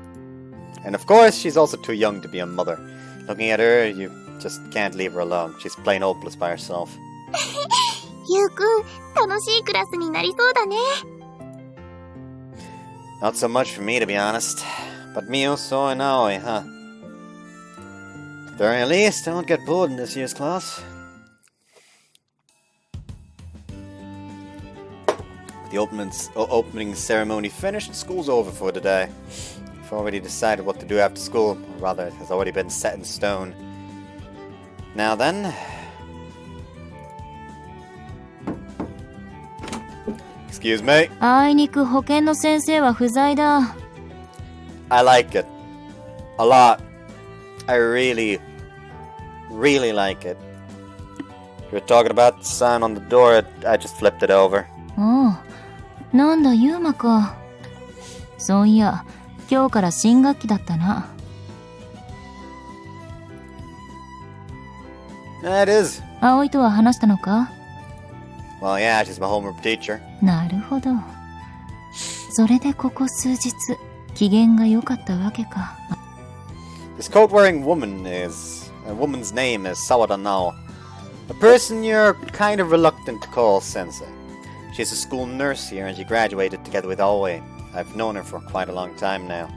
が。 And of course, she's also too young to be a mother. Looking at her, you just can't leave her alone. She's plain hopeless by herself. ゆうくん、楽しいクラスになりそうだね。Not so much for me, to be honest. But Mio, so and Aoi, huh? At the very least, don't get bored in this year's class. The opening ceremony finished, school's over for today. We've already decided what to do after school, or rather, it has already been set in stone. Now then... Excuse me. あいにく保健の先生は不在だ。I like it. A lot. I really, really like it. You were talking about the sign on the door, I just flipped it over. おう、なんだユーマか。そういや、今日から新学期だったな。It is. 葵とは話したのか？ Well, yeah, she's my homeroom teacher. なるほど。それでここ数日、機嫌が良かったわけか。This coat-wearing woman's name is Sawada Nao. A person you're kind of reluctant to call sensei. She's a school nurse here and she graduated together with Aoi. I've known her for quite a long time now.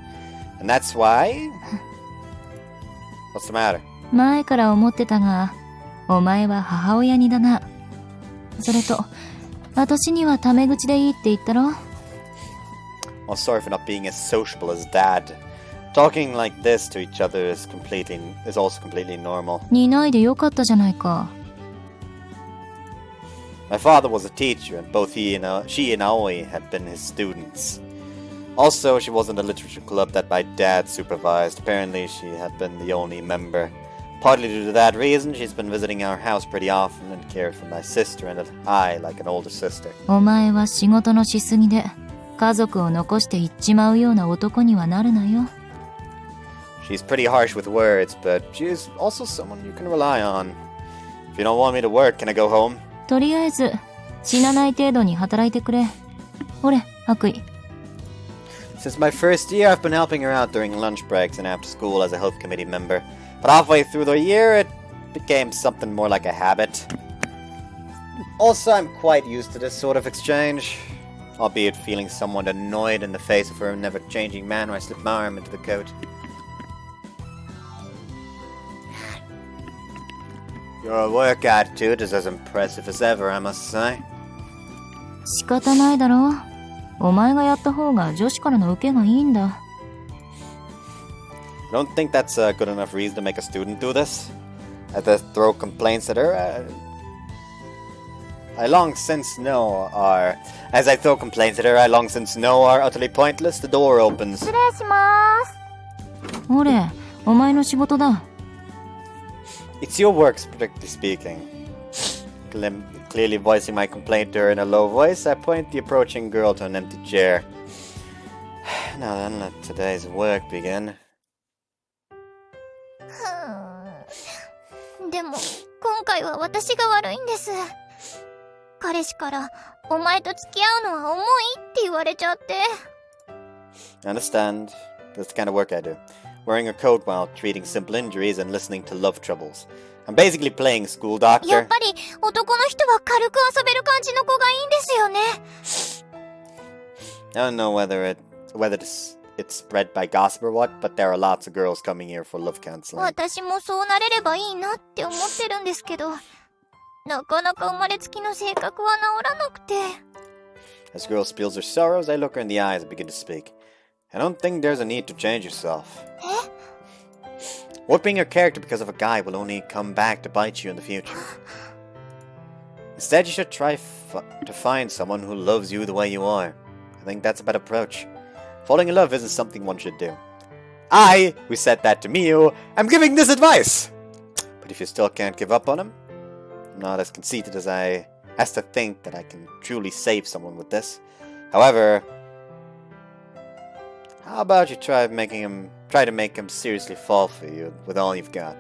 And that's why... What's the matter? 前から思ってたが、お前は母親にだな。それと、私にはタメ口でいいって言ったろ？ Well, sorry for not being as sociable as Dad. Talking like this to each other is also completely normal. 似ないでよかったじゃないか。My father was a teacher, and both she and Aoi had been his students. Also, she wasn't a literature club that my dad supervised. Apparently, she had been the only member. Partly due to that reason, she's been visiting our house pretty often and cared for my sister and I like an older sister. お前は仕事のしすぎで、家族を残して行っちまうような男にはなるなよ。She's pretty harsh with words, but she's also someone you can rely on. If you don't want me to work, can I go home? とりあえず、死なない程度に働いてくれ。ほれ、悪意。Since my first year, I've been helping her out during lunch breaks and after school as a health committee member. But halfway through the year, it became something more like a habit. Also, I'm quite used to this sort of exchange. Albeit feeling somewhat annoyed in the face of her never-changing manner, I slipped my arm into the coat. Your work attitude is as impressive as ever, I must say. 仕方ないだろ。お前がやった方が女子からの受けがいいんだ。I don't think that's a good enough reason to make a student do this. I have to throw complaints at her. I long since know are... As I throw complaints at her, I long since know are utterly pointless. The door opens. 失礼します。ほれ、お前の仕事だ。It's your work, strictly speaking. Clearly voicing my complaint to her in a low voice, I point the approaching girl to an empty chair. Now then, let today's work begin. でも、今回は私が悪いんです。彼氏から、お前と付き合うのは重いって言われちゃって。I understand. That's the kind of work I do. Wearing a coat while treating simple injuries and listening to love troubles. I'm basically playing school doctor. やっぱり、男の人は軽く遊べる感じの子がいいんですよね。I don't know whether it's spread by gossip or what, but there are lots of girls coming here for love counseling. 私もそうなれればいいなって思ってるんですけど、なかなか生まれつきの性格は治らなくて。As the girl spills her sorrows, I look her in the eyes and begin to speak. I don't think there's a need to change yourself. え？ Warping your character because of a guy will only come back to bite you in the future. Instead, you should try to find someone who loves you the way you are. I think that's a better approach. Falling in love isn't something one should do. I, who said that to Miu, am giving this advice! But if you still can't give up on him, I'm not as conceited as to think that I can truly save someone with this. However, how about you try to make him seriously fall for you with all you've got?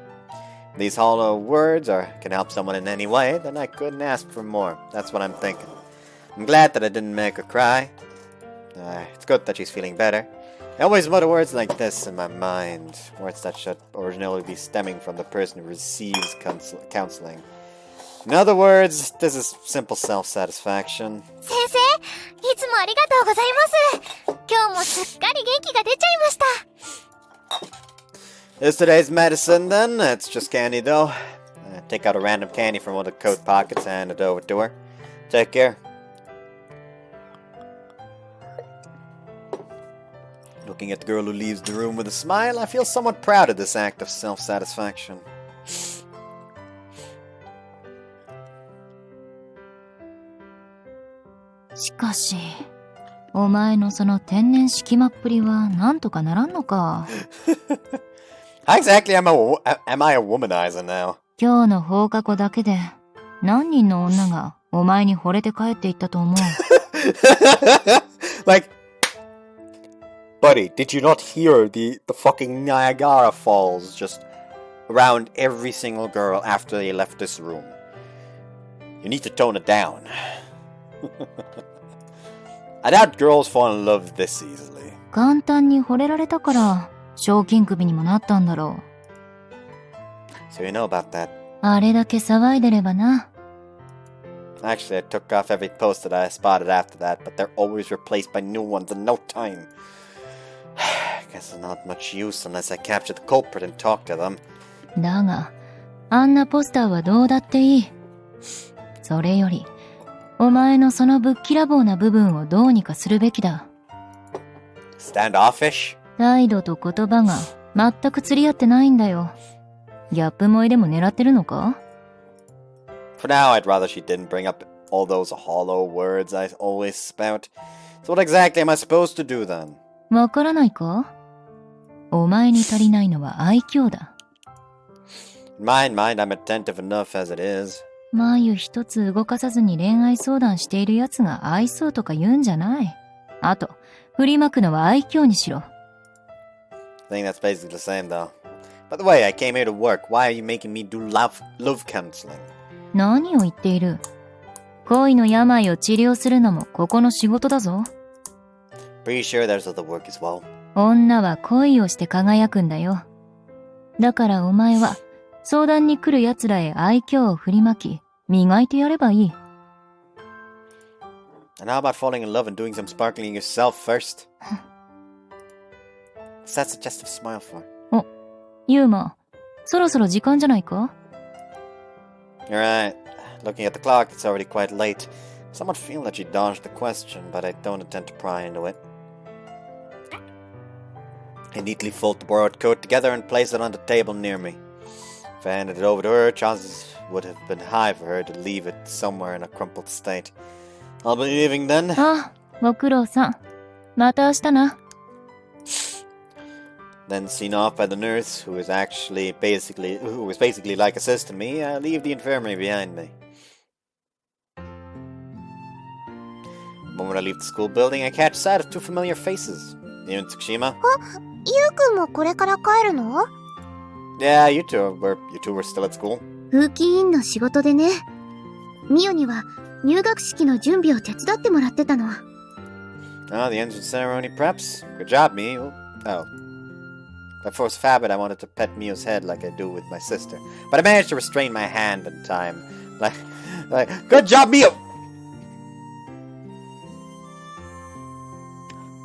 If these hollow words can help someone in any way, then I couldn't ask for more. That's what I'm thinking. I'm glad that I didn't make her cry. It's good that she's feeling better. I always mutter words like this in my mind. Words that should originally be stemming from the person who receives counseling. In other words, this is simple self-satisfaction. 先生、いつもありがとうございます。今日もすっかり元気が出ちゃいました。Yesterday's medicine, then. It's just candy, though. Take out a random candy from one of the coat pockets and hand it over to her. Take care. Looking at the girl who leaves the room with a smile, I feel somewhat proud of this act of self-satisfaction. しかし、お前のその天然色魔っぷりはなんとかならんのか。How exactly am I a womanizer now? 今日の放課後だけで何人の女がお前に惚れて帰っていったと思う。Like, buddy, did you not hear the fucking Niagara Falls just around every single girl after they left this room? You need to tone it down. I doubt girls fall in love this easily. 簡単に惚れられたから賞金首にもなったんだろう。 So you know about that. あれだけ騒いでればな。 Actually, I took off every post that I spotted after that, but they're always replaced by new ones in no time. I guess it's not much use unless I capture the culprit and talk to them. だが、あんなポスターはどうだっていい。それより、お前のそのぶっきらぼうな部分をどうにかするべきだ。Standoffish? 態度と言葉が全く釣り合ってないんだよ。ギャップ萌えでも狙ってるのか？ For now, I'd rather she didn't bring up all those hollow words I always spout. So what exactly am I supposed to do then? わからないか？お前に足りないのは愛嬌だ。Mind, I'm attentive enough as it is. 眉一つ動かさずに恋愛相談しているやつが愛想とか言うんじゃない。あと、振りまくのは愛嬌にしろ。I think that's basically the same though. By the way, I came here to work. Why are you making me do love counseling? 何を言っている？恋の病を治療するのもここの仕事だぞ。Pretty sure there's other work as well. 女は恋をして輝くんだよ。だからお前は相談に来る奴らへ愛嬌を振りまき、磨いてやればいい。And how about falling in love and doing some sparkling yourself first? What's that suggestive smile for? お、ユーマ、そろそろ時間じゃないか？ You're right. Looking at the clock, it's already quite late. Somewhat feel that you dodged the question, but I don't intend to pry into it. I neatly fold the borrowed coat together and place it on the table near me. If I handed it over to her, chances would have been high for her to leave it somewhere in a crumpled state. I'll be leaving then. あ、ご苦労さん。また明日な。Then seen off by the nurse, who was basically like a sister to me, I leave the infirmary behind me. The moment I leave the school building, I catch sight of two familiar faces. You and Tsukushima? ゆうくんもこれから帰るの？ Yeah, you two were still at school. 風紀委員の仕事でね。ミオには入学式の準備を手伝ってもらってたの。Oh, the entrance ceremony preps? Good job, Mio. Oh. By force of habit, I wanted to pet Mio's head like I do with my sister. But I managed to restrain my hand in time. Like, good job, Mio!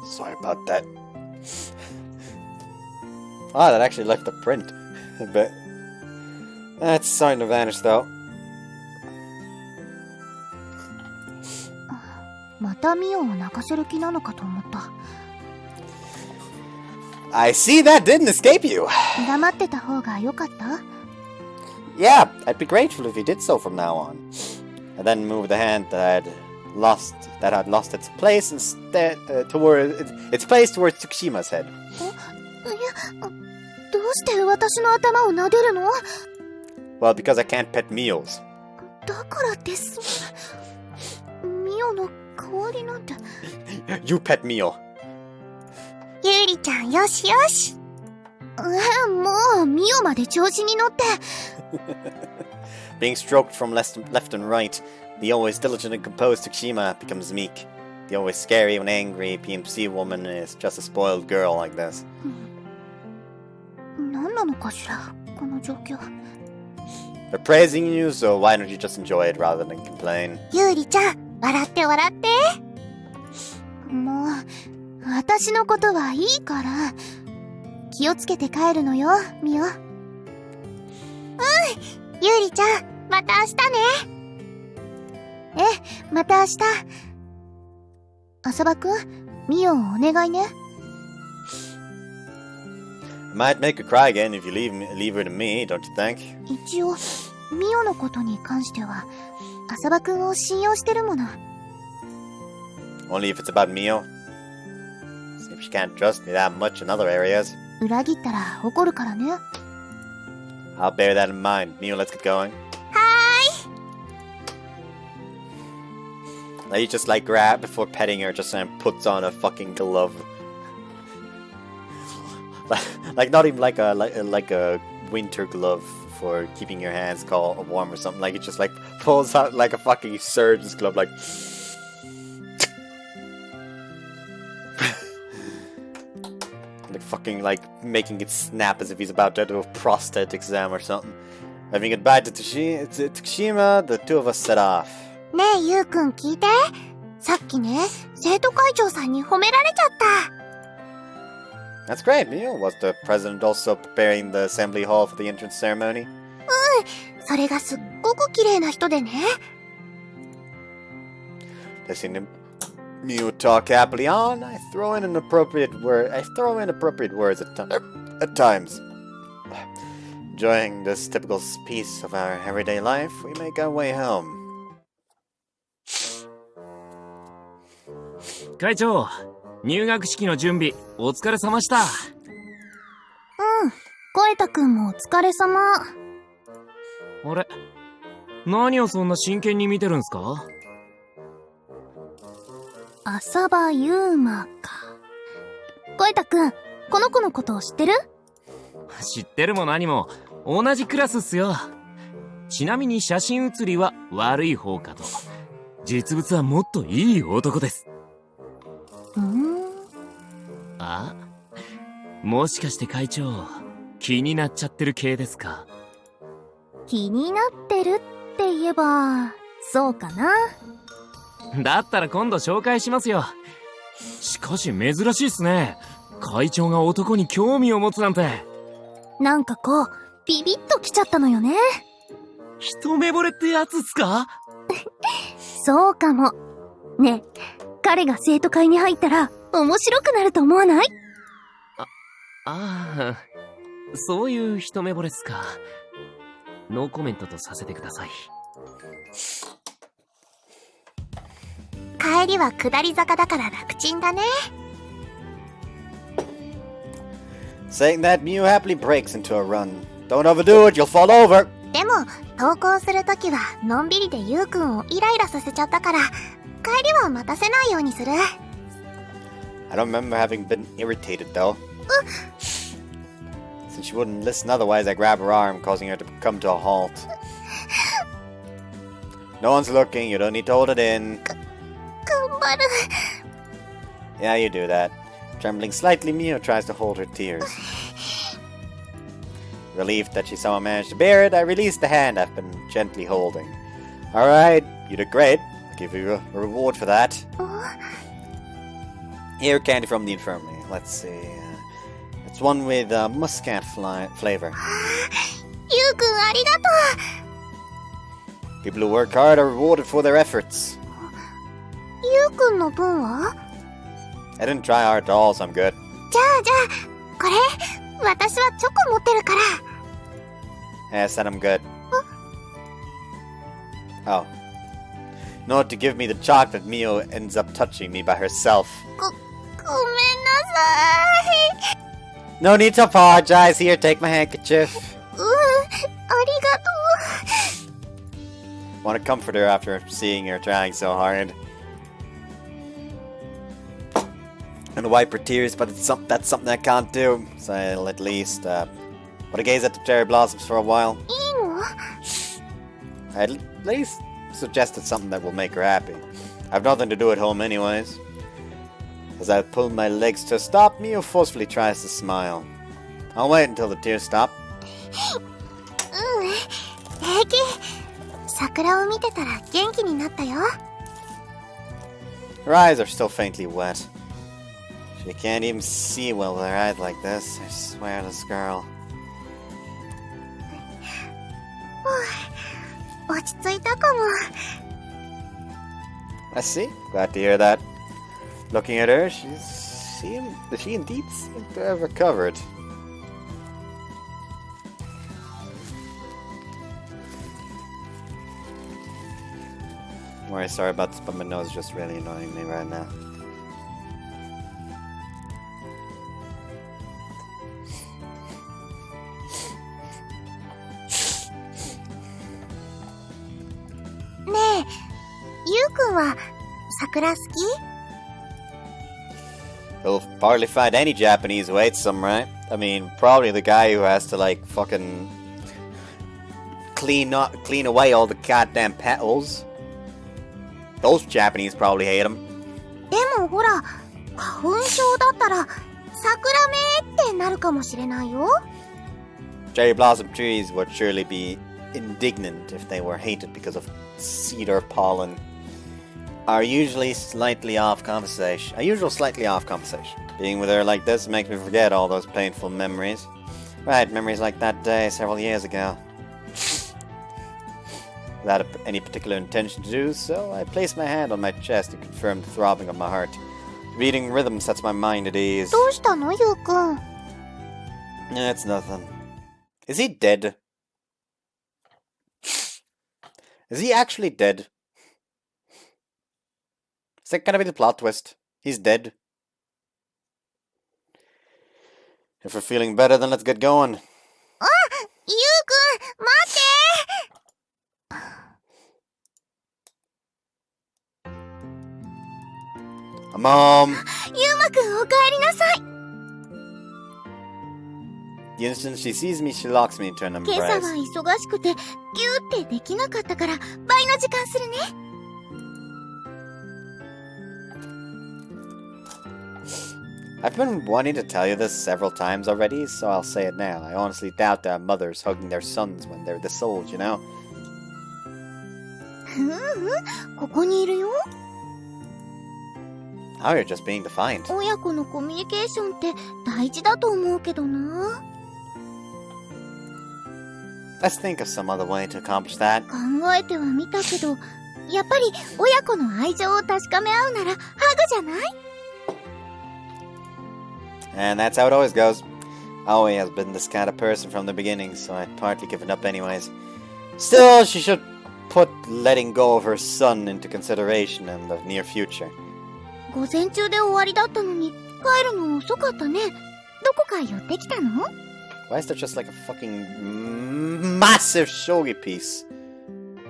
Sorry about that. Ah, that actually left a print. But that's starting to vanish, though. またミオを泣かせる気なのかと思った。I see that didn't escape you. 黙ってた方が良かった？ Yeah, I'd be grateful if you did so from now on. I then moved the hand that had lost its place instead towards Tsukushima's head. どうして私の頭を撫でるの？ Well, because I can't pet Mio's. だからってミオの代わりなんて。You pet Mio. ゆりちゃんよしよし。もうミオまで調子に乗って。Being stroked from left and right, the always diligent and composed Takeshima becomes meek. The always scary and angry PMC woman is just a spoiled girl like this. 何なのかしらこの状況。They're praising you, so why don't you just enjoy it rather than complain? ゆりちゃん、笑って笑って。もう、私のことはいいから。気をつけて帰るのよ、ミオ。ゆりちゃん、また明日ね。また明日。浅葉くん、ミオをお願いね。I might make her cry again if you leave her to me, don't you think? 一応、ミオのことに関しては、浅葉くんを信用してるもの。Only if it's about Mio. See if she can't trust me that much in other areas. 裏切ったら怒るからね。I'll bear that in mind. Mio, let's get going. Now you just like grab before petting her, just puts on a fucking glove. like not even like a winter glove for keeping your hands cold, warm or something. Like it just like pulls out like a fucking surgeon's glove, like. Like fucking like making it snap as if he's about to do a prostate exam or something. Having goodbye to Takeshima, the two of us set off. ねえ、ゆうくん聞いて。さっきね、生徒会長さんに褒められちゃった。That's great, Mio. Was the president also preparing the assembly hall for the entrance ceremony? それがすっごく綺麗な人でね。Listening to Mio talk happily on, I throw in appropriate words at times. Enjoying this typical piece of our everyday life, we make our way home. 会長、入学式の準備お疲れ様した。声田くんもお疲れ様。あれ、何をそんな真剣に見てるんすか？浅場優馬か。声田くん、この子のことを知ってる？知ってるも何も、同じクラスっすよ。ちなみに写真写りは悪い方かと。実物はもっといい男です。あ？もしかして会長、気になっちゃってる系ですか？気になってるって言えば、そうかな。だったら今度紹介しますよ。しかし珍しいっすね。会長が男に興味を持つなんて。なんかこう、ビビッときちゃったのよね。一目惚れってやつっすか？そうかも。ねえ、彼が生徒会に入ったら面白くなると思わない？ああ、そういう一目惚れっすか。ノーコメントとさせてください。帰りは下り坂だから楽ちんだね。Saying that, Mio happily breaks into a run. Don't overdo it, you'll fall over. でも、登校するときはのんびりでゆうくんをイライラさせちゃったから、帰りは待たせないようにする。I don't remember having been irritated though. Since she wouldn't listen otherwise, I grab her arm, causing her to come to a halt. No one's looking, you don't need to hold it in. 頑張る。Yeah, you do that. Trembling slightly, Mio tries to hold her tears. Relieved that she somehow managed to bear it, I release the hand I've been gently holding. Alright, you did great. I'll give you a reward for that. Here, candy from the infirmary. Let's see. It's one with muscat flavor. ゆうくんありがとう。 People who work hard are rewarded for their efforts. ゆうくんの分は？ I didn't try hard at all, so I'm good. じゃあ、これ、私はチョコ持ってるから。Yes, then I'm good. Oh. No, to give me the chocolate, Mio ends up touching me by herself. ごめんなさい。 No need to apologize. Here, take my handkerchief. ありがとWant to comfort her after seeing her trying so hard. and wipe her tears, but that's something I can't do. So I'll at least put a gaze at the cherry blossoms for a while. いいの？ I'd at least suggested something that will make her happy. I've nothing to do at home anyways. As I pull my legs to stop, Mio forcefully tries to smile. I'll wait until the tears stop. うん、平気。桜を見てたら元気になったよ。 Her eyes are still faintly wet. She can't even see well with her eyes like this. I swear, this girl. 落ち着いたかも。 I see. Glad to hear that. Looking at her, she indeed seems to have recovered. I'm very sorry about this, but my nose is just really annoying me right now. Ne, ゆうくんは桜好き？ You'll hardly find any Japanese who hates them, right? I mean, probably the guy who has to, like, fucking clean away all the goddamn petals. Those Japanese probably hate them. でもほら、花粉症だったら桜めってなるかもしれないよ。 Cherry blossom trees would surely be indignant if they were hated because of cedar pollen. Our usual slightly off conversation. Being with her like this makes me forget all those painful memories. Right, memories like that day several years ago. Without any particular intention to do so, I place my hand on my chest to confirm the throbbing of my heart. The beating rhythm sets my mind at ease. どうしたの、ゆうくん？ It's nothing. Is he dead? Is he actually dead? Is that gonna be the plot twist? He's dead. If we're feeling better, then let's get going. あ、ゆうくん、待って！ Mom! ゆうまくん、おかえりなさい。 The instant she sees me, she locks me into an 今朝 embrace. は忙しくてギューってできなかったから倍の時間するね。 I've been wanting to tell you this several times already, so I'll say it now. I honestly doubt there are mothers hugging their sons when they're this old, you know? うんうん、ここにいるよ。 Now you're just being defiant. 親子のコミュニケーションって大事だと思うけどな。 Let's think of some other way to accomplish that. 考えてはみたけど、やっぱり親子の愛情を確かめ合うならハグじゃない？ And that's how it always goes. Aoi has been this kind of person from the beginning, so I'd partly given up anyways. Still, she should put letting go of her son into consideration in the near future. 午前中で終わりだったのに帰るの遅かったね。どこか寄ってきたの？ Why is there just like a fucking massive shogi piece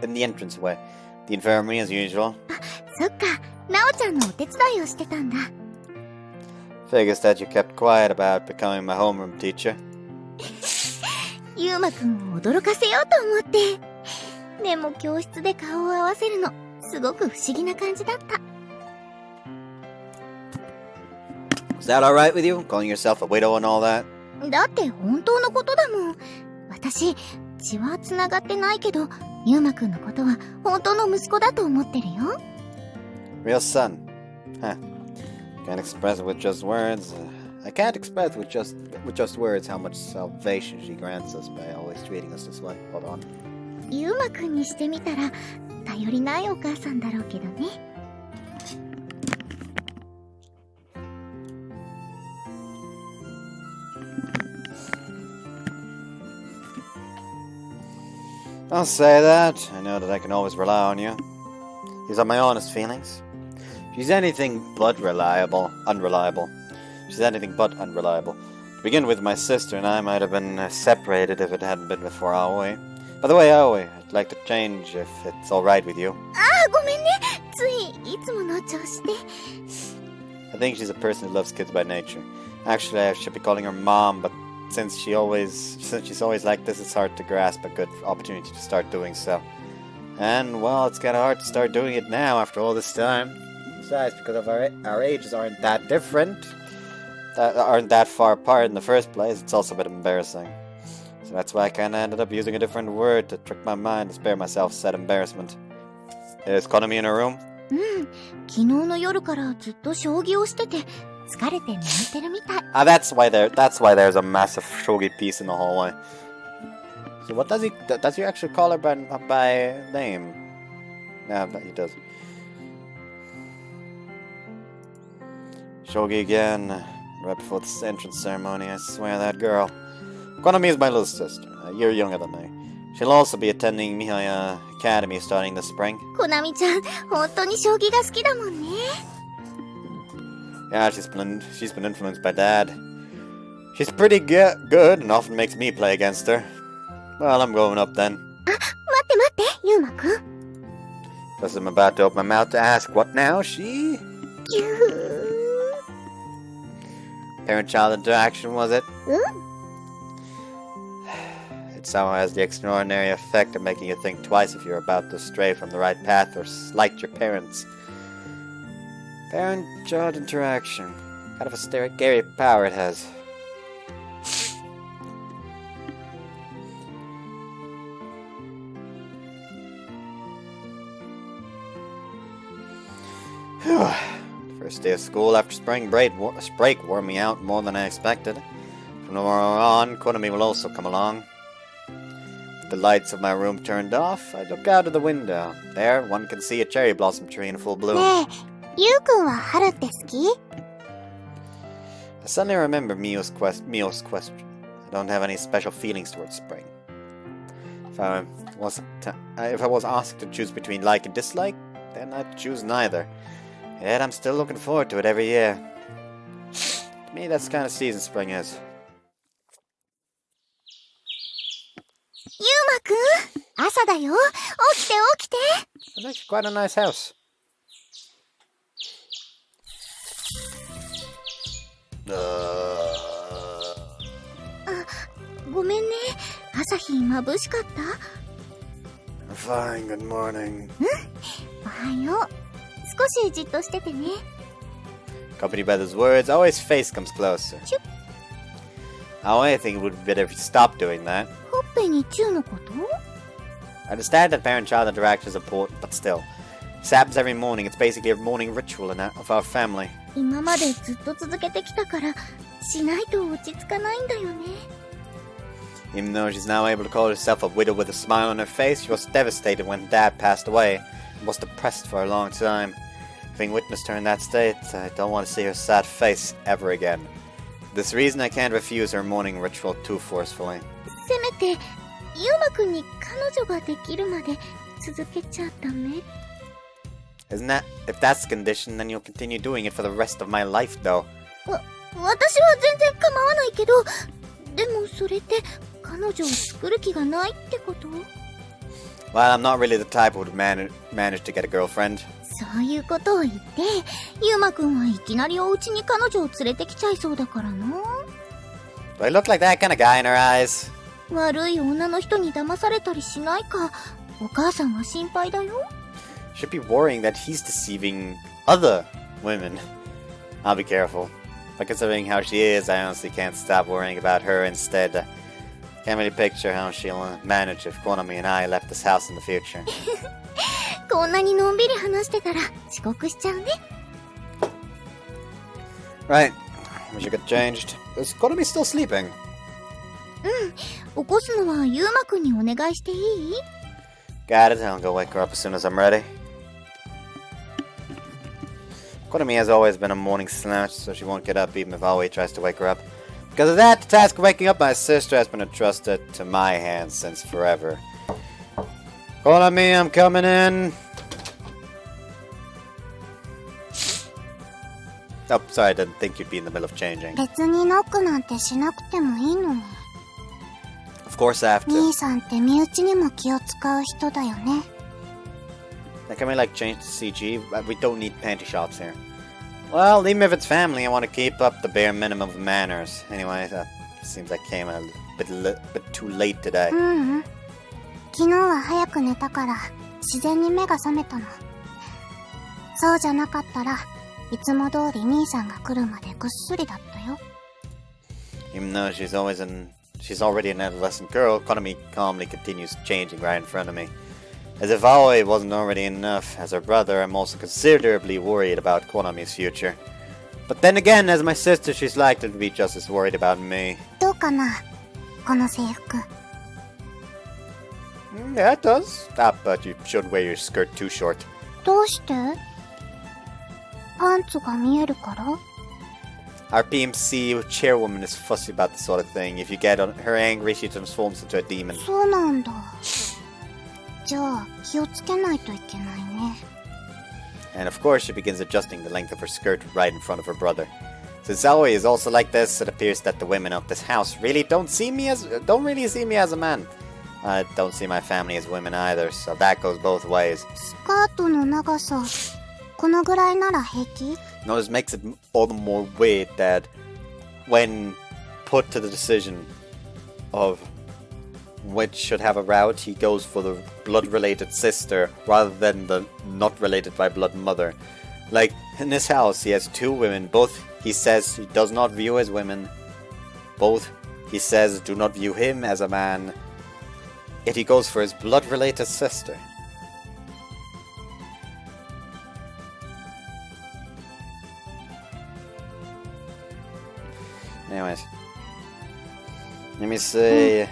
in the entranceway? The infirmary as usual. そっか、なおちゃんのお手伝いをしてたんだ。 Figures that you kept quiet about becoming my homeroom teacher. ゆうまくんを驚かせようと思って。でも教室で顔を合わせるの、すごく不思議な感じだった。 Is that alright with you? Calling yourself a widow and all that? だって本当のことだもん。私、血は繋がってないけど、ゆうまくんのことは本当の息子だと思ってるよ。 Real son. Huh. Can't express it with just words. I can't express with just words how much salvation she grants us by always treating us this way. Hold on. ゆうまくんにしてみたら、頼りないお母さんだろうけどね。 I'll say that. I know that I can always rely on you. These are my honest feelings. She's anything but unreliable. She's anything but unreliable. To begin with, my sister and I might have been separated if it hadn't been for Aoi. By the way, Aoi, I'd like to change if it's alright with you. ああ、ごめんね。つい、いつもの調子で。I think she's a person who loves kids by nature. Actually, I should be calling her mom, but since she's always like this, it's hard to grasp a good opportunity to start doing so. And, well, it's kinda hard to start doing it now after all this time. Besides, because of our ages aren't that different, that aren't that far apart in the first place, it's also a bit embarrassing. So that's why I kinda ended up using a different word to trick my mind and spare myself said embarrassment. Is Konami in her room? 昨日の夜からずっと将棋をしてて疲れて寝てるみたい。Ah, that's why there's a massive shogi piece in the hallway. So what does he actually call her by name? Yeah, but he does. Shogi again, right before this entrance ceremony. I swear that girl. Konami is my little sister, a year younger than me. She'll also be attending Mihaya Academy starting this spring. コナミちゃん、本当に将棋が好きだもんね。Yeah, she's been influenced by Dad. She's pretty good and often makes me play against her. Well, I'm going up then. 待って、ユウマくん。Just I'm about to open my mouth to ask, what now, she? Parent-child interaction, was it? It somehow has the extraordinary effect of making you think twice if you're about to stray from the right path or slight your parents. Parent-child interaction. Kind of a scary power it has. First day of school after spring break wore me out more than I expected. From tomorrow on, Konami will also come along. With the lights of my room turned off, I look out of the window. There, one can see a cherry blossom tree in full bloom. ねえ、ユウくんは春って好き？ I suddenly remember Mio's question. I don't have any special feelings towards spring. If I was asked to choose between like and dislike, then I'd choose neither. Yet I'm still looking forward to it every year. To me, that's the kind of season spring is. ユウマくん、朝だよ。起きて。 It's actually quite a nice house. ごめんね。朝日眩しかった？ Fine, good morning. おはよう。少しじっとしててね。 Accompanied by those words, Aoi's face comes closer. Chup. Aoi, I think it would be better if you stopped doing that. ほっぺにチューのこと？ I understand that parent-child interaction is important, but still. This happens every morning. It's basically a morning ritual of our family. 今までずっと続けてきたから、しないと落ち着かないんだよね。 Even though she's now able to call herself a widow with a smile on her face, she was devastated when Dad passed away and was depressed for a long time. Having witnessed her in that state, I don't want to see her sad face ever again. For this reason, I can't refuse her morning ritual too forcefully. せめて、ユウマくんに彼女ができるまで続けちゃダメ？ If that's the condition, then you'll continue doing it for the rest of my life, though. 私は全然構わないけど、でもそれって彼女を作る気がないってこと？ Well, I'm not really the type who would manage to get a girlfriend. そういうことを言って、ユウマくんはいきなりお家に彼女を連れてきちゃいそうだからな。 Do I look like that kind of guy in her eyes? 悪い女の人に騙されたりしないか、お母さんは心配だよ。 Should be worrying that he's deceiving other women. I'll be careful. But considering how she is, I honestly can't stop worrying about her instead. Can't really picture how she'll manage if Konami and I left this house in the future. こんなにのんびり話してたら遅刻しちゃうね。 Right. We should get changed. Is Konami still sleeping? 起こすのはユウマくんにお願いしていい？ Got it. I'll go wake her up as soon as I'm ready. Konami has always been a morning slouch, so she won't get up even if Aoi tries to wake her up. Because of that, the task of waking up my sister has been entrusted to my hands since forever. Konami, I'm coming in. Oh, sorry, I didn't think you'd be in the middle of changing. 別にノックなんてしなくてもいいのに。 Of course I have to. 兄さんって身内にも気を使う人だよね。 Can we like change the CG? We don't need panty shots here. Well, even if it's family, I want to keep up the bare minimum of manners. Anyway, that seems like came a bit too late today. 昨日は早く寝たから自然に目が覚めたの。そうじゃなかったらいつも通り兄さんが来るまでぐっすりだったよ。 Even though she's already an adolescent girl, Konami calmly continues changing right in front of me. As if Aoi wasn't already enough, as her brother, I'm also considerably worried about Konami's future. But then again, as my sister, she's likely to be just as worried about me. どうかなこの制服。Yeah, it does. Ah, but you shouldn't wear your skirt too short. どうして？パンツが見えるから？ Our PMC chairwoman is fussy about this sort of thing. If you get her angry, she transforms into a demon. そうなんだ。じゃあ気をつけないといけないね。 And of course, she begins adjusting the length of her skirt right in front of her brother. Since Aoi is also like this, it appears that the women of this house really don't really see me as a man. I don't see my family as women either, so that goes both ways. スカートの長さこのぐらいなら平気？ You know, this makes it all the more weird that when put to the decision of which should have a route, he goes for the blood-related sister rather than the not-related by blood mother. Like, in this house, he has two women. Both, he says, he does not view as women. Both, he says, do not view him as a man. Yet he goes for his blood-related sister. Anyways. Let me see.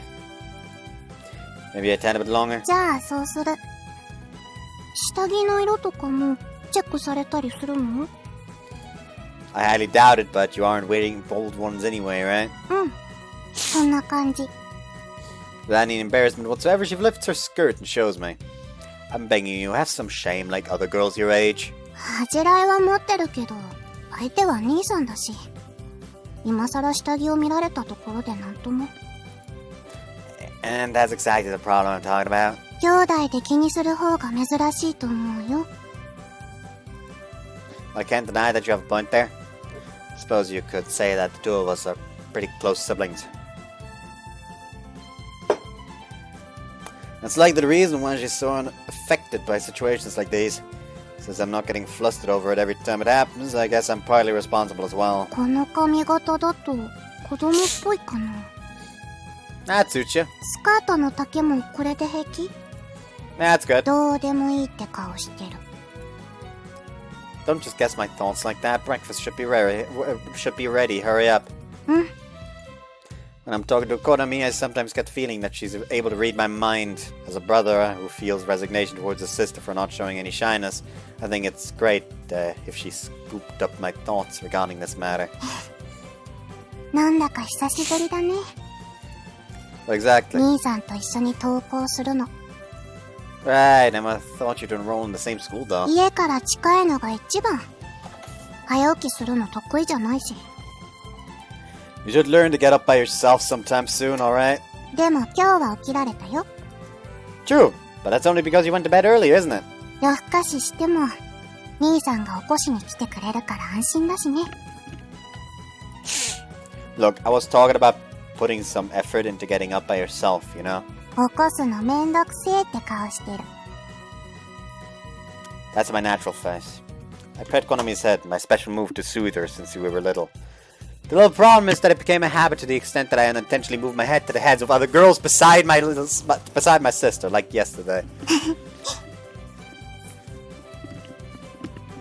Maybe I tan a bit longer. じゃあそうする。下着の色とかもチェックされたりするの？ I highly doubt it, but you aren't wearing bold ones anyway, right? うん。そんな感じ。 Without any embarrassment whatsoever, she lifts her skirt and shows me. I'm begging you, have some shame like other girls your age. 恥じらいは持ってるけど、相手は兄さんだし。今さら下着を見られたところでなんとも。 And that's exactly the problem I'm talking about. 兄弟で気にする方が珍しいと思うよ。 I can't deny that you have a point there. Suppose you could say that the two of us are pretty close siblings. That's likely the reason why she's so unaffected by situations like these. Since I'm not getting flustered over it every time it happens, I guess I'm partly responsible as well. この髪型だと子供っぽいかな。 That suits you. スカートの丈もこれで平気？ That's good. どうでもいいって顔してる。 Don't just guess my thoughts like that. Breakfast should be ready. Hurry up. うん。 When I'm talking to Konami, I sometimes get the feeling that she's able to read my mind. As a brother who feels resignation towards his sister for not showing any shyness, I think it's great if she scooped up my thoughts regarding this matter. なんだか久しぶりだね。 Exactly. 兄さんと一緒に登校するの。 Right, Emma. Thought you'd enroll in the same school, though. 家から近いのが一番。早起きするの得意じゃないし。 You should learn to get up by yourself sometime soon, alright? でも今日は起きられたよ。 True, but that's only because you went to bed earlier, isn't it? 夜更かししても、兄さんが起こしに来てくれるから安心だしね。 Look, I was talking about putting some effort into getting up by yourself, you know? 起こすのめんどくせえって顔してる。 That's my natural face. I pet Konami's head, my special move to soothe her since we were little. The little problem is that it became a habit to the extent that I unintentionally moved my head to the heads of other girls beside my sister, like yesterday.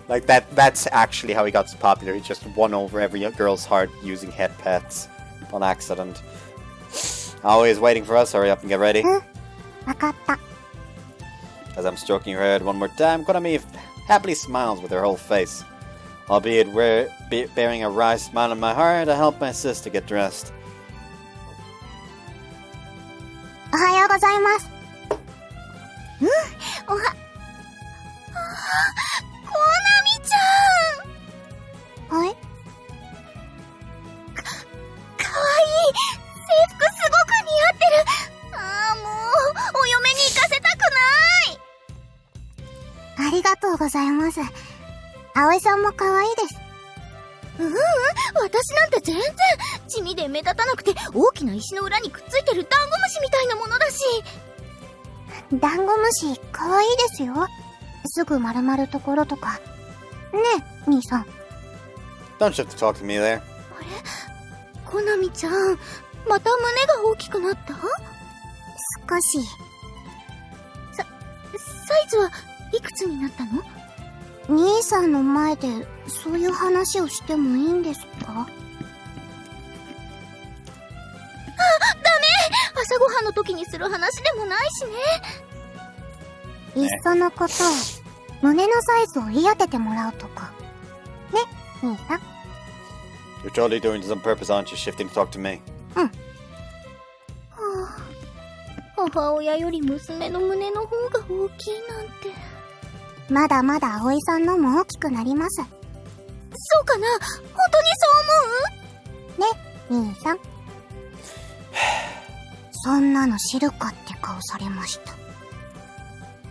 Like that's actually how he got so popular. He just won over every girl's heart using head pets on accident. Always waiting for us, hurry up and get ready. わかった。 As I'm stroking her head one more time, Konami happily smiles with her whole face. Albeit bearing a wry smile on my heart, I help my sister get dressed. おはようございます。コナミちゃん。はい？かわいい。制服すごく似合ってる。ああ、もうお嫁に行かせたくない。ありがとうございます。葵さんも可愛いです。私なんて全然地味で目立たなくて大きな石の裏にくっついてるダンゴムシみたいなものだし。ダンゴムシかわいいですよ。すぐ丸まるところとか。ねえ、兄さん。 Don't you have to talk to me there. あれ、コナミちゃん、また胸が大きくなった？少し。サイズはいくつになったの？兄さんの前でそういう話をしてもいいんですか？あ、ダメ！朝ごはんの時にする話でもないしね。いっそのこと、胸のサイズを言い当ててもらうとか。ね、兄さん。You're totally doing this on purpose, aren't you? Shifting to talk to me. 母親より娘の胸の方が大きいなんて。まだまだ葵さんのも大きくなります。そうかな？本当にそう思う？ね、兄さん。そんなの知るかって顔されました。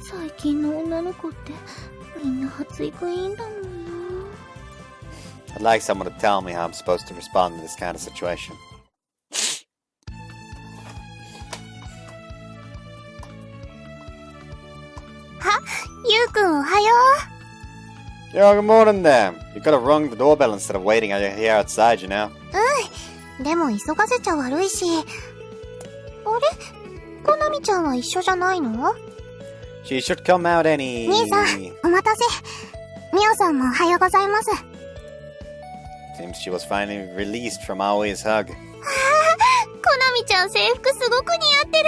最近の女の子ってみんな発育いいんだもんな。 I'd like someone to tell me how I'm supposed to respond to this kind of situation. ゆうくんおはよう。 Yo, good morning there. You could have rung the doorbell instead of waiting here outside, you know. でも急がせちゃ悪いし。あれ？コナミちゃんは一緒じゃないの？ She should come out any... 兄さん、お待たせ。ミオさんもおはようございます。 Seems she was finally released from Aoi's hug. コナミちゃん制服すごく似合ってる。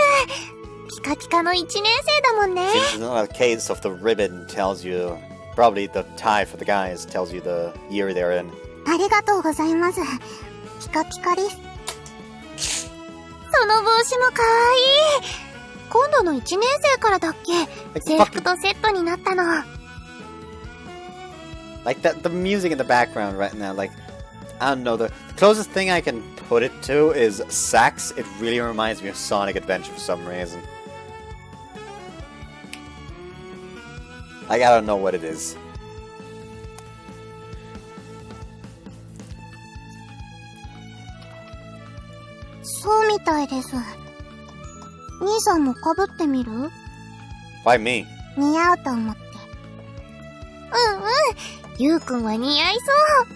ピカピカの1年生だもんね。 Seems not a case of the ribbon tells you... Probably the tie for the guys tells you the year they're in. ありがとうございます。ピカピカです。その帽子もかわいい。今度の1年生からだっけ？制服とセットになったの。 Like the music in the background right now, like... I don't know, the closest thing I can put it to is sax. It really reminds me of Sonic Adventure for some reason. Like, I don't know what it is. そうみたいです。兄さんも被ってみる？ Why me? 似合うと思って。ゆうくんは似合いそう。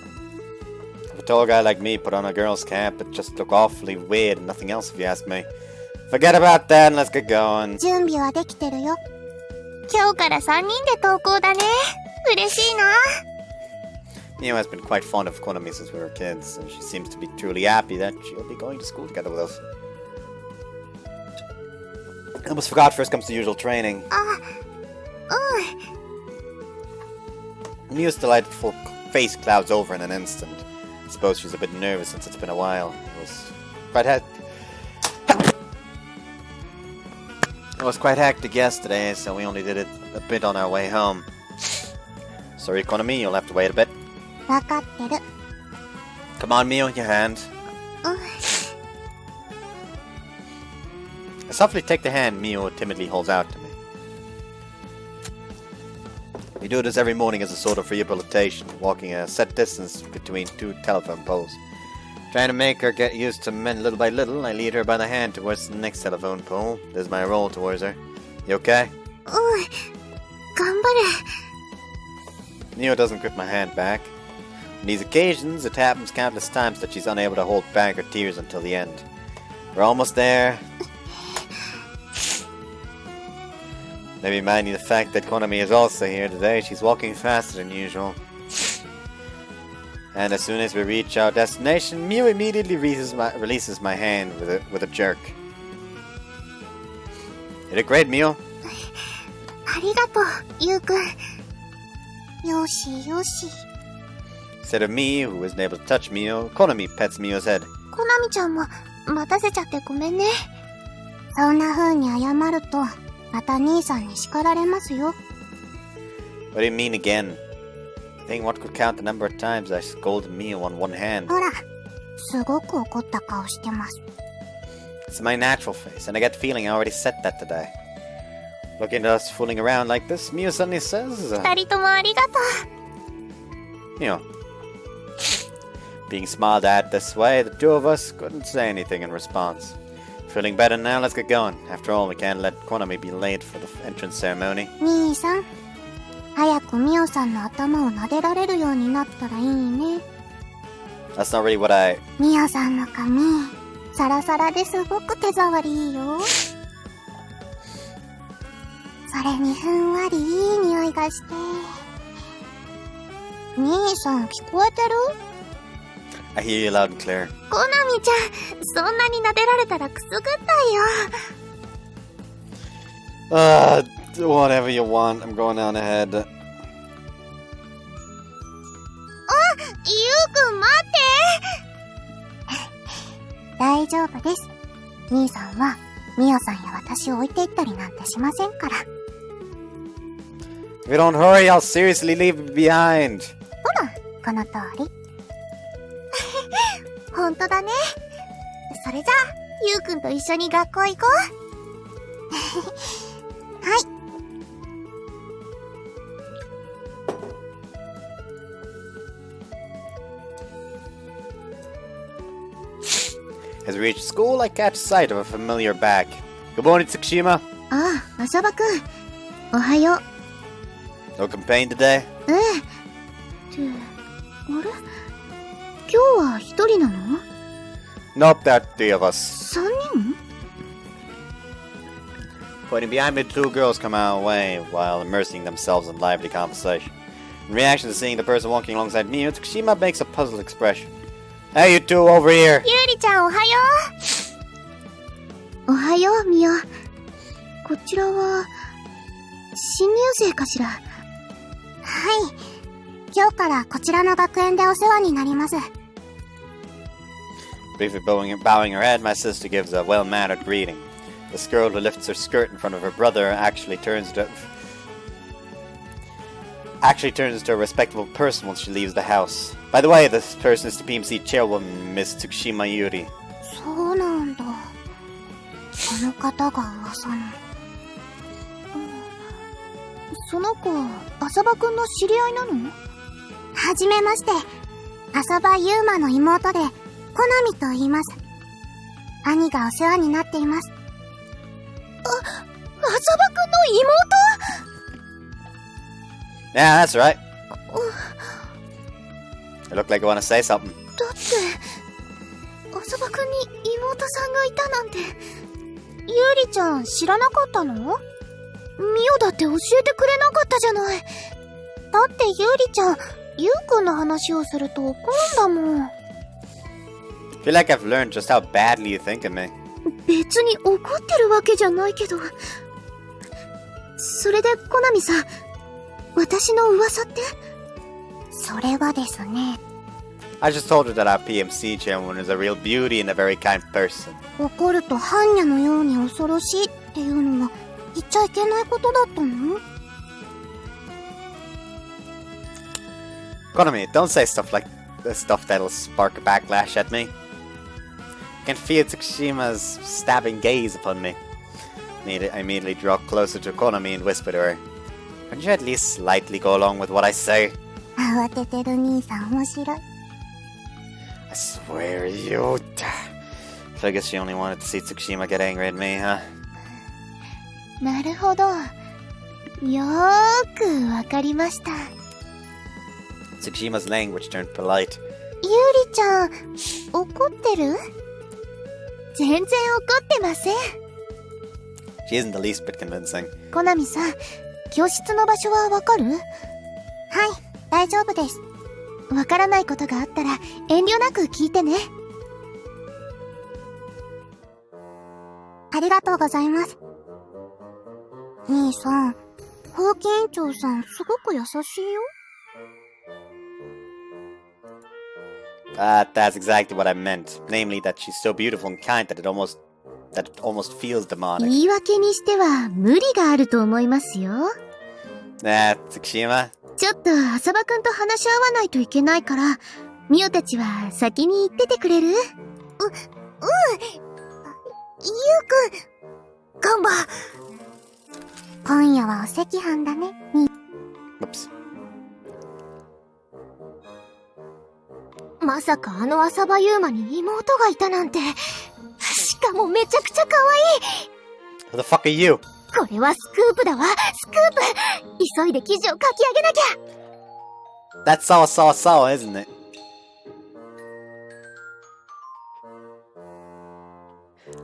If a tall guy like me put on a girl's cap, it'd just look awfully weird and nothing else if you ask me. Forget about that and let's get going. 準備はできてるよ。今日から3人で登校だね。嬉しいな。 Mio has been quite fond of Konami since we were kids, and she seems to be truly happy that she'll be going to school together with us. I almost forgot first comes the usual training. Mio's delightful face clouds over in an instant. I suppose she's a bit nervous since it's been a while. It was quite hectic yesterday, so we only did it a bit on our way home. Sorry, Konami, you'll have to wait a bit. わかってる。 Come on, Mio, your hand. I softly take the hand Mio timidly holds out to me. We do this every morning as a sort of rehabilitation, walking a set distance between two telephone poles. Trying to make her get used to men little by little, I lead her by the hand towards the next telephone pole. There's my roll towards her. You okay? 頑張れ。 Mio doesn't grip my hand back. On these occasions, it happens countless times that she's unable to hold back her tears until the end. We're almost there. Maybe minding the fact that Konami is also here today, she's walking faster than usual. And as soon as we reach our destination, Mio immediately releases my hand with a jerk. You did great, Mio. ありがとう、ゆうくん。よしよし。 Instead of me, who isn't able to touch Mio, Konami pets Mio's head. コナミちゃんも待たせちゃってごめんね。そんな風に謝ると、また兄さんに叱られますよ。 What do you mean again? I think one could count the number of times I scolded Mio on one hand. ほら、すごく怒った顔してます。 It's my natural face, and I get the feeling I already said that today. Looking at us fooling around like this, Mio suddenly says... 二人ともありがとう。Mio. Being smiled at this way, the two of us couldn't say anything in response. Feeling better now, let's get going. After all, we can't let Konami be late for the entrance ceremony. 兄さん、早くミオさんの頭を撫でられるようになったらいいね。That's not really what I... ミオさんの髪、サラサラですごく手触りいいよ。それにふんわりいい匂いがして。兄さん聞こえてる？ I hear you loud and clear. コナミちゃん、そんなに撫でられたらくすぐったよ。Whatever you want, I'm going on ahead. ゆうくん待って大丈夫です。兄さんはミオさんや私を置いていったりなんてしませんから。 If you don't hurry, I'll seriously leave you behind. ほら、この通り。ほんとだね。それじゃあ、ゆうくんと一緒に学校行こう。はい。As we reach school, I catch sight of a familiar back. Good morning, Tsukushima. ああ、浅場くん。おはよう。 No campaign today? ええ。って、あれ？今日は一人なの？ Nope, there are three of us. 三人？ Pointing behind me, two girls come our way while immersing themselves in lively conversation. In reaction to seeing the person walking alongside me, Tsukushima makes a puzzled expression. Hey, you two, over here! ゆうりちゃんおはよう。おはよう、みお。こちらは、新入生かしら？はい。今日からこちらの学園でお世話になります。 Briefly bowing her head, my sister gives a well-mannered greeting. This girl who lifts her skirt in front of her brother actually turns into a respectable person once she leaves the house. By the way, this person is the PMC chairwoman, Miss Tsukushima Yuri. そうなんだ。この方が噂の。その子、浅場くんの知り合いなの？はじめまして。浅場優馬の妹で、コナミと言います。兄がお世話になっています。浅場くんの妹？ Yeah, that's right. You look like you want to say something. だって、浅場くんに妹さんがいたなんて、ゆうりちゃん知らなかったの？ミオだって教えてくれなかったじゃない。だってゆうりちゃん、ゆうくんの話をすると怒るんだもん。I feel like I've learned just how badly you think of me. 別に怒ってるわけじゃないけど。それでコナミさん、私の噂って？それはですね。I just told her that our PMC chairwoman is a real beauty and a very kind person. 怒ると般若のように恐ろしいっていうのは言っちゃいけないことだったのKonami, don't say stuff like the stuff that'll spark a backlash at me. I can feel Tsukushima's stabbing gaze upon me. I immediately draw closer to Konami and whisper to her, "Couldn't you at least slightly go along with what I say?" 慌ててる兄さん面白い。 I swear, you... So I guess she only wanted to see Tsukushima get angry at me, huh? なるほど。よーくわかりました。 Tsukushima's language turned polite. ゆうりちゃん、怒ってる？全然怒ってません。 She isn't the least bit convincing. コナミさん、教室の場所はわかる？はい、大丈夫です。わからないことがあったら遠慮なく聞いてね。ありがとうございます。兄さん、風紀委員長さんすごく優しいよ。That's exactly what I meant. Namely, that she's so beautiful and kind that it almost feels demonic. 言い訳にしては無理があると思いますよ。Tsukushima? ちょっと浅場くんと話し合わないといけないから、ミオたちは先に行っててくれる？ゆうくん、ガンバ。今夜はお赤飯だね。Oops. まさかあの浅場ユーマに妹がいたなんて。しかもめちゃくちゃ可愛い。 Who the fuck are you? これはスクープだわ、スクープ。急いで記事を書き上げなきゃ。 That's Saku Saku, isn't it?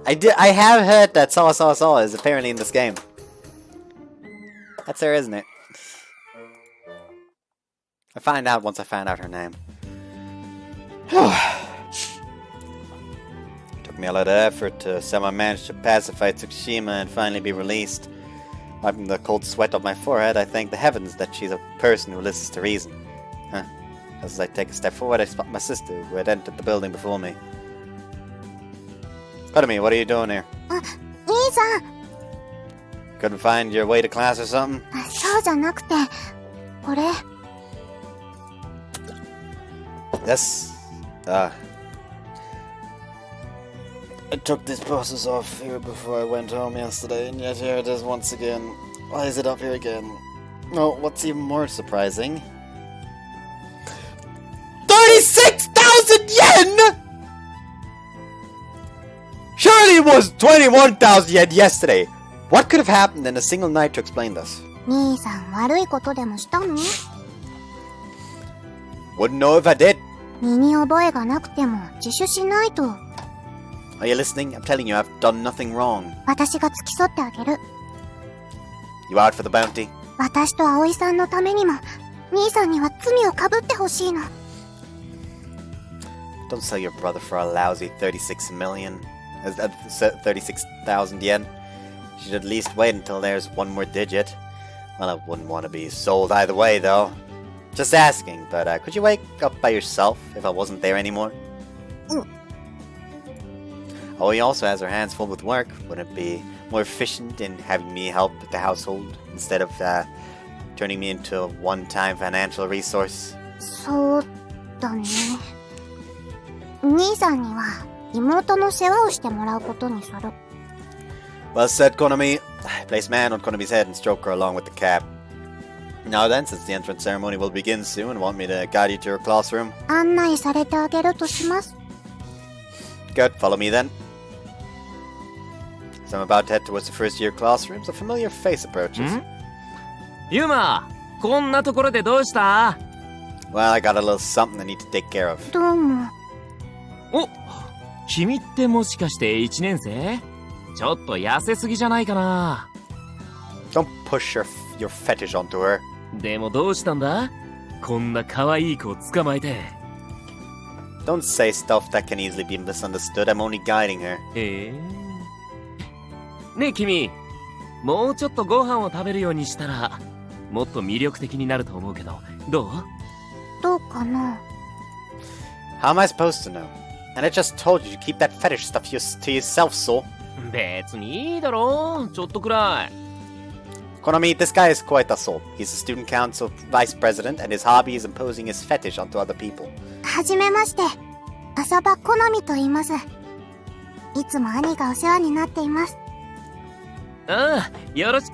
I have heard that Saku Saku is apparently in this game. That's her, isn't it? I find out once I find out her name. Took me a lot of effort to somehow manage to pacify Tsukushima and finally be released. Wiping the cold sweat off my forehead, I thank the heavens that she's a person who listens to reason. Huh. As I take a step forward, I spot my sister, who had entered the building before me. Kodami, what are you doing here? 兄さん。 Couldn't find your way to class or something? そうじゃなくて、これ。Yes. I took this process off here before I went home yesterday, and yet here it is once again. Why is it up here again? No, what's even more surprising? 36,000 yen! Surely it was 21,000 yen yesterday! What could have happened in a single night to explain this? 兄さん、悪いことでもしたの？ Wouldn't know if I did. 身に覚えがなくても自首しないと。 Are you listening? I'm telling you, I've done nothing wrong. 私が付き添ってあげる。 You out for the bounty? 私と葵さんのためにも、兄さんには罪をかぶってほしいの。 Don't sell your brother for a lousy 36,000 yen. You should at least wait until there's one more digit. Well, I wouldn't want to be sold either way, though. Just asking, but could you wake up by yourself if I wasn't there anymore? Oh, he also has her hands full with work. Wouldn't it be more efficient in having me help with the household instead of turning me into a one-time financial resource? そうだね。兄さんには妹の世話をしてもらうことにする。 Well said, Konami. I place my hand on Konami's head and stroke her along with the cap. Now then, since the entrance ceremony will begin soon, want me to guide you to your classroom? 案内されてあげるとします。 Good, follow me then. So I'm about to head towards the first year classrooms. A familiar face approaches. ユーマ、こんなところでどうした？ Well, I got a little something I need to take care of. どうも。お、君ってもしかして1年生？ちょっと痩せすぎじゃないかな。 Don't push your fetish onto her. でもどうしたんだ？こんな可愛い子を捕まえて。 Don't say stuff that can easily be misunderstood. I'm only guiding her. ねえ君、もうちょっとご飯を食べるようにしたらもっと魅力的になると思うけど、どう？どうかな。 How am I supposed to know? And I just told you to keep that fetish stuff to yourself, so. 別にいいだろう、ちょっとくらい。 Konami, this guy is quite a soul. He's a student council vice president, and his hobby is imposing his fetish onto other people. はじめまして。浅場好みと言います。いつも兄がお世話になっています。ああ、よろしく。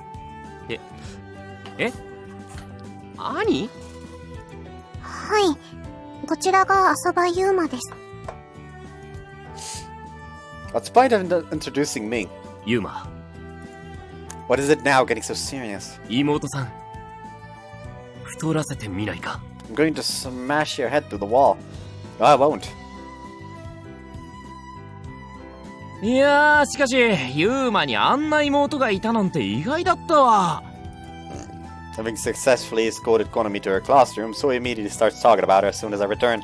兄？はい。こちらが浅場ユーマです。 What's the point of introducing me? ユーマ。 What is it now getting so serious? 妹さん。太らせてみないか。 I'm going to smash your head through the wall. No, I won't. いやー、しかし、ユーマにあんな妹がいたなんて意外だったわ。 Having successfully escorted Konami to her classroom, so he immediately starts talking about her as soon as I return.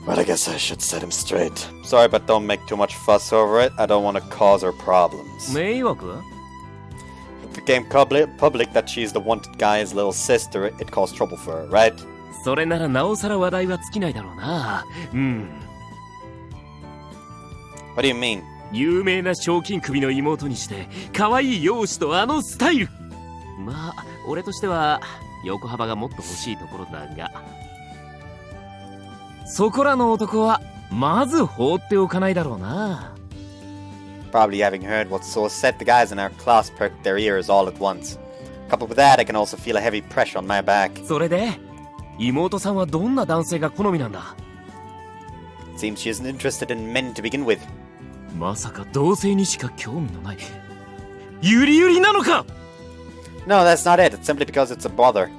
Well, I guess I should set him straight. Sorry, but don't make too much fuss over it. I don't want to cause her problems. 迷惑？ It became public that she's the wanted guy's little sister. It caused trouble for her, right? それならなおさら話題は尽きないだろうな。うん。 What do you mean? 有名な賞金首の妹にして可愛い容姿とあのスタイル。まあ俺としては横幅がもっと欲しいところだが、そこらの男はまず放っておかないだろうな。 Probably having heard what so said, the guys in our class perked their ears all at once. Coupled with that, I can also feel a heavy pressure on my back. それで妹さんはどんな男性が好みなんだ？ Seems she isn't interested in men to begin with. まさか同性にしか興味のないユリユリなのか。 No, that's not it. It's simply because it's a bother.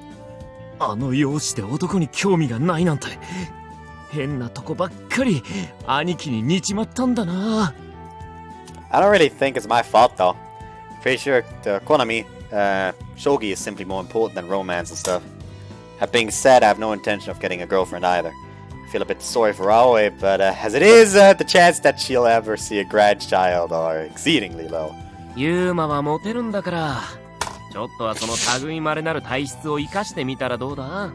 あの容姿で男に興味がないなんて変なとこばっかり兄貴に似ちまったんだな。 I don't really think it's my fault though. Pretty sure the Konami, shogi is simply more important than romance and stuff. That being said, I have no intention of getting a girlfriend either. I feel a bit sorry for Aoi, but as it is, the chance that she'll ever see a grandchild are exceedingly low. ユーマはモテるんだからちょっとはその類まれなる体質を生かしてみたらどうだ。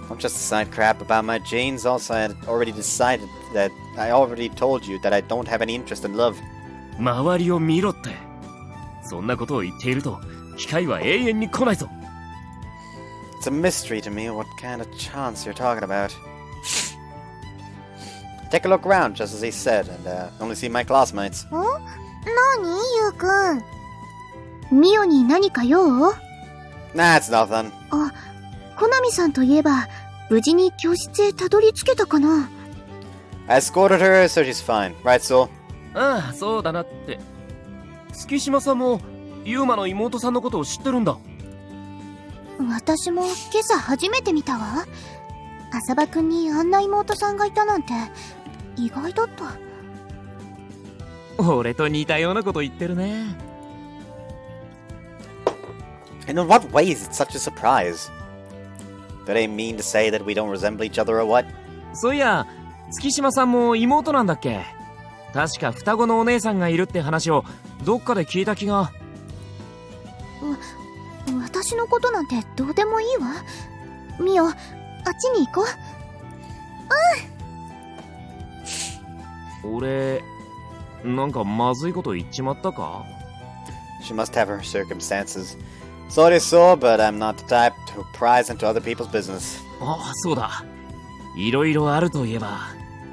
Don't just decide crap about my genes. Also, I had already decided that I already told you that I don't have any interest in love. 周りを見ろって。そんなことを言っていると機会は永遠に来ないぞ。 It's a mystery to me what kind of chance you're talking about. Take a look around, just as he said, and only see my classmates. なにゆうくん。ミオに何か用？ Nah, it's nothing. あ、コナミさんといえば、無事に教室へたどり着けたかな？ I escorted her, so she's fine. Right, Soul? ああ、そうだなって。月島さんもユーマの妹さんのことを知ってるんだ。私も今朝初めて見たわ。浅場くんにあんな妹さんがいたなんて意外だった。俺と似たようなこと言ってるね。 And in what way is it such a surprise? Do they mean to say that we don't resemble each other or what? そういや、月島さんも妹なんだっけ。確か双子のお姉さんがいるって話をどっかで聞いた気が。私のことなんてどうでもいいわ。ミオ、あっちに行こう。俺、なんかまずいこと言っちまったか？ She must have her circumstances. Sorry, so, but I'm not the type to pry into other people's business. ああ、そうだ。いろいろあるといえば、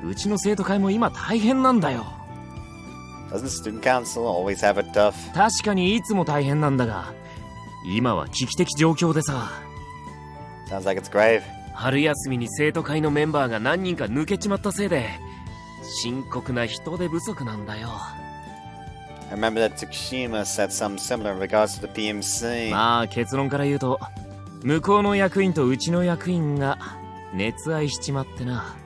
うちの生徒会も今大変なんだよ。Doesn't student council always have it tough? 確かにいつも大変なんだが、今は危機的状況でさ。Sounds like it's grave. 春休みに生徒会のメンバーが何人か抜けちまったせいで、深刻な人手不足なんだよ。I remember that Tsukushima said something similar in regards to the PMC. まあ結論から言うと、向こうの役員とうちの役員が熱愛しちまってな。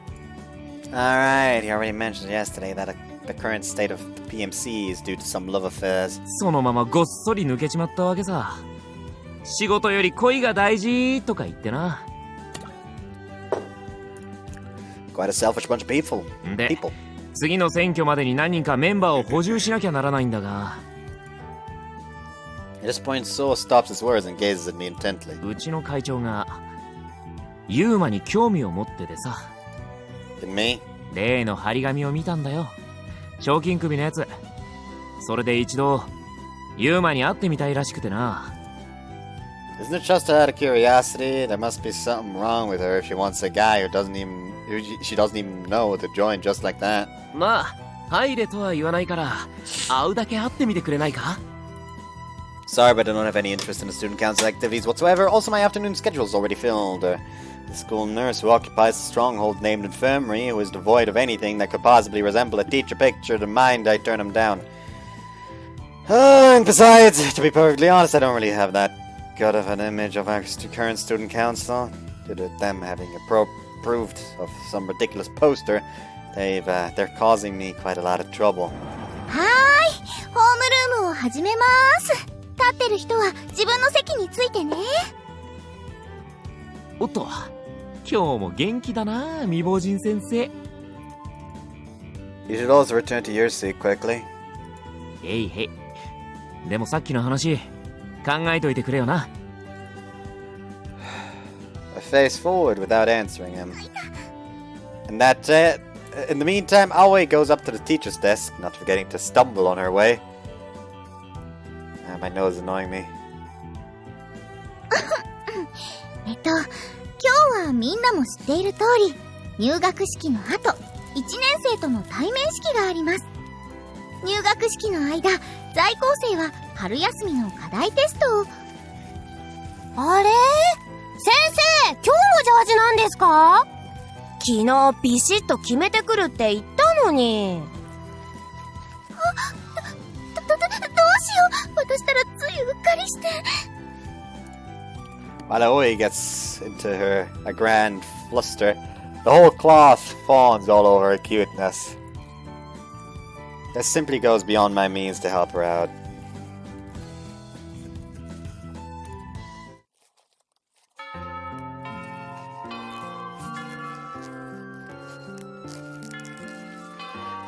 Alright, you already mentioned yesterday that the current state of the PMC is due to some love affairs. そのままごっそり抜けちまったわけさ。仕事より恋が大事とか言ってな。Quite a selfish bunch of people. で、次の選挙までに何人かメンバーを補充しなきゃならないんだが。At this point, Soul stops his words and gazes at me intently. うちの会長がユーマに興味を持っててさ。In me? 例の張り紙を見たんだよ。賞金首のやつ。それで一度ユーマに会ってみたいらしくてな。Isn't it just out of curiosity? There must be something wrong with her if she wants a guy she doesn't even know to join just like that. まあ入れとは言わないから会うだけ会ってみてくれないか？ Sorry, but I don't have any interest in the student council activities whatsoever. Also, my afternoon schedule is already filled. The school nurse who occupies the stronghold named Infirmary, who is devoid of anything that could possibly resemble a teacher pictured in mind, I turn him down. And besides, to be perfectly honest, I don't really have that good of an image of our current student council. Due to them having approved of some ridiculous poster, they're causing me quite a lot of trouble. はーい、ホームルームを始めます。立ってる人は自分の席についてね。おっと、今日も元気だな、未亡人先生。You should also return to your seat quickly. へいへい。でもさっきの話、考えといてくれよな。I face forward without answering him. And that's it. In the meantime, Aoi goes up to the teacher's desk, not forgetting to stumble on her way. My nose is annoying me. 今日はみんなも知っている通り、入学式の後、1年生との対面式があります。入学式の間、在校生は春休みの課題テストを。あれ？先生、今日もジャージなんですか？昨日ビシッと決めてくるって言ったのに。どうしよう。私たらついうっかりして。While Aoi gets into a grand fluster, the whole class fawns all over her cuteness. This simply goes beyond my means to help her out.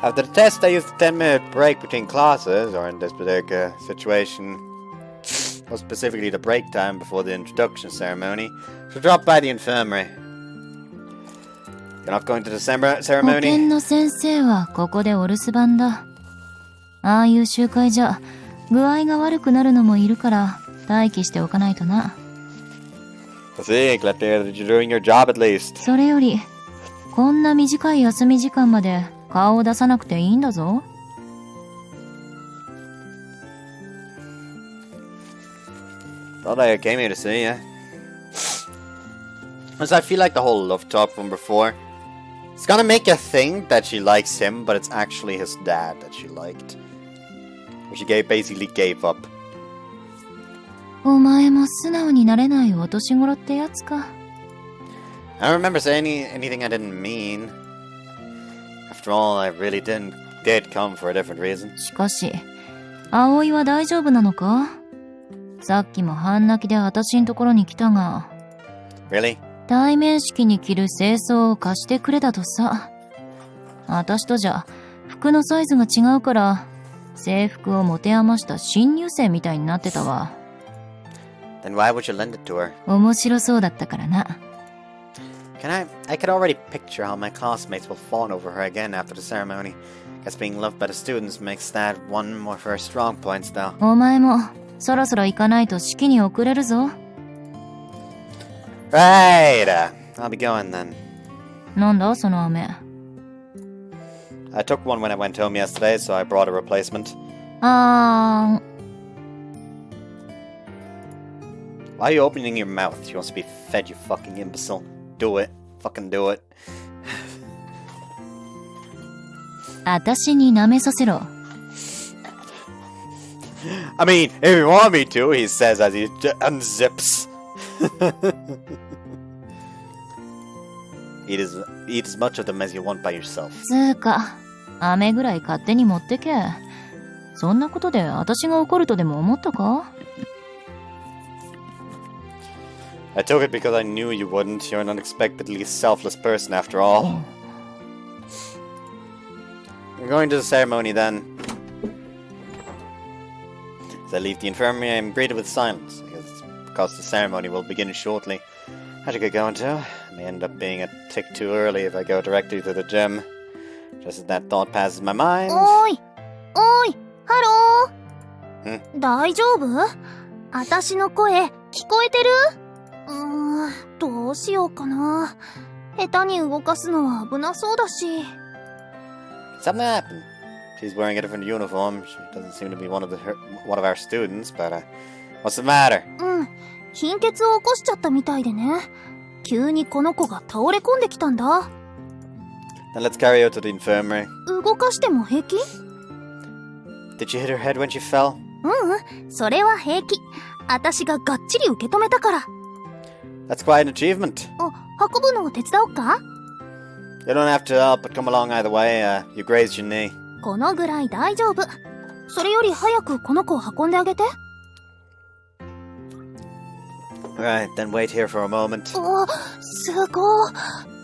After the test, I used a 10-minute break between classes, or in this particular situation, more specifically the break time before the introduction ceremony, to drop by the infirmary. You're not going to the 保 ceremony? 健の先生はここでお留守番だ。ああいう集会じゃ具合が悪くなるのもいるから待機しておかないとな。I see, glad to hear that you're doing your job at least. それよりこんな短い休み時間まで顔を出さなくていいんだぞ。Thought I came here to see you. As I feel like the whole love talk from before, it's gonna make you think that she likes him, but it's actually his dad that she liked. Or she basically gave up. お前も素直になれないお年頃ってやつか。I don't remember saying anything I didn't mean. After all, I really did come for a different reason. しかし葵は大丈夫なのか？さっきも半泣きで私んところに来たが。 Really? 対面式に着る清装を貸してくれだとさ。私とじゃ服のサイズが違うから制服を持て余した新入生みたいになってたわ。 Then why would you lend it to her? 面白そうだったからな。I could already picture how my classmates will fawn over her again after the ceremony. Guess being loved by the students makes that one more of her strong points, though. お前もそろそろ行かないと式に遅れるぞ。 Right, I'll be going then. なんだその飴。I took one when I went home yesterday, so I brought a replacement. Why are you opening your mouth? She wants to be fed, you fucking imbecile. Do it. Fucking do it. 私に舐めさせろ。I mean, if you want me to, he says as he unzips. Eat as much of them as you want by yourself. つーか、飴ぐらい勝手に持ってけ。そんなことで私が怒るとでも思ったか？ I took it because I knew you wouldn't. You're an unexpectedly selfless person after all. We're going to the ceremony then. As I leave the infirmary, I am greeted with silence, because the ceremony will begin shortly. I should get going too. I may end up being a tick too early if I go directly to the gym. Just as that thought passes my mind. おいハロー。ん？大丈夫？私の声聞こえてる？どうしようかな。下手に動かすのは危なそうだし。Something happened. She's wearing a different uniform. She doesn't seem to be one of our students, but what's the matter? 貧血を起こしちゃったみたいでね。急にこの子が倒れ込んできたんだ。Then let's carry her to the infirmary. 動かしても平気？ Did you hit her head when she fell? それは平気。私ががっちり受け止めたから。That's quite an achievement. 運ぶのを手伝おうか？ You don't have to help, but come along either way. You grazed your knee. このぐらい大丈夫。それより早くこの子を運んであげて。Right, then wait here for a moment. すごい。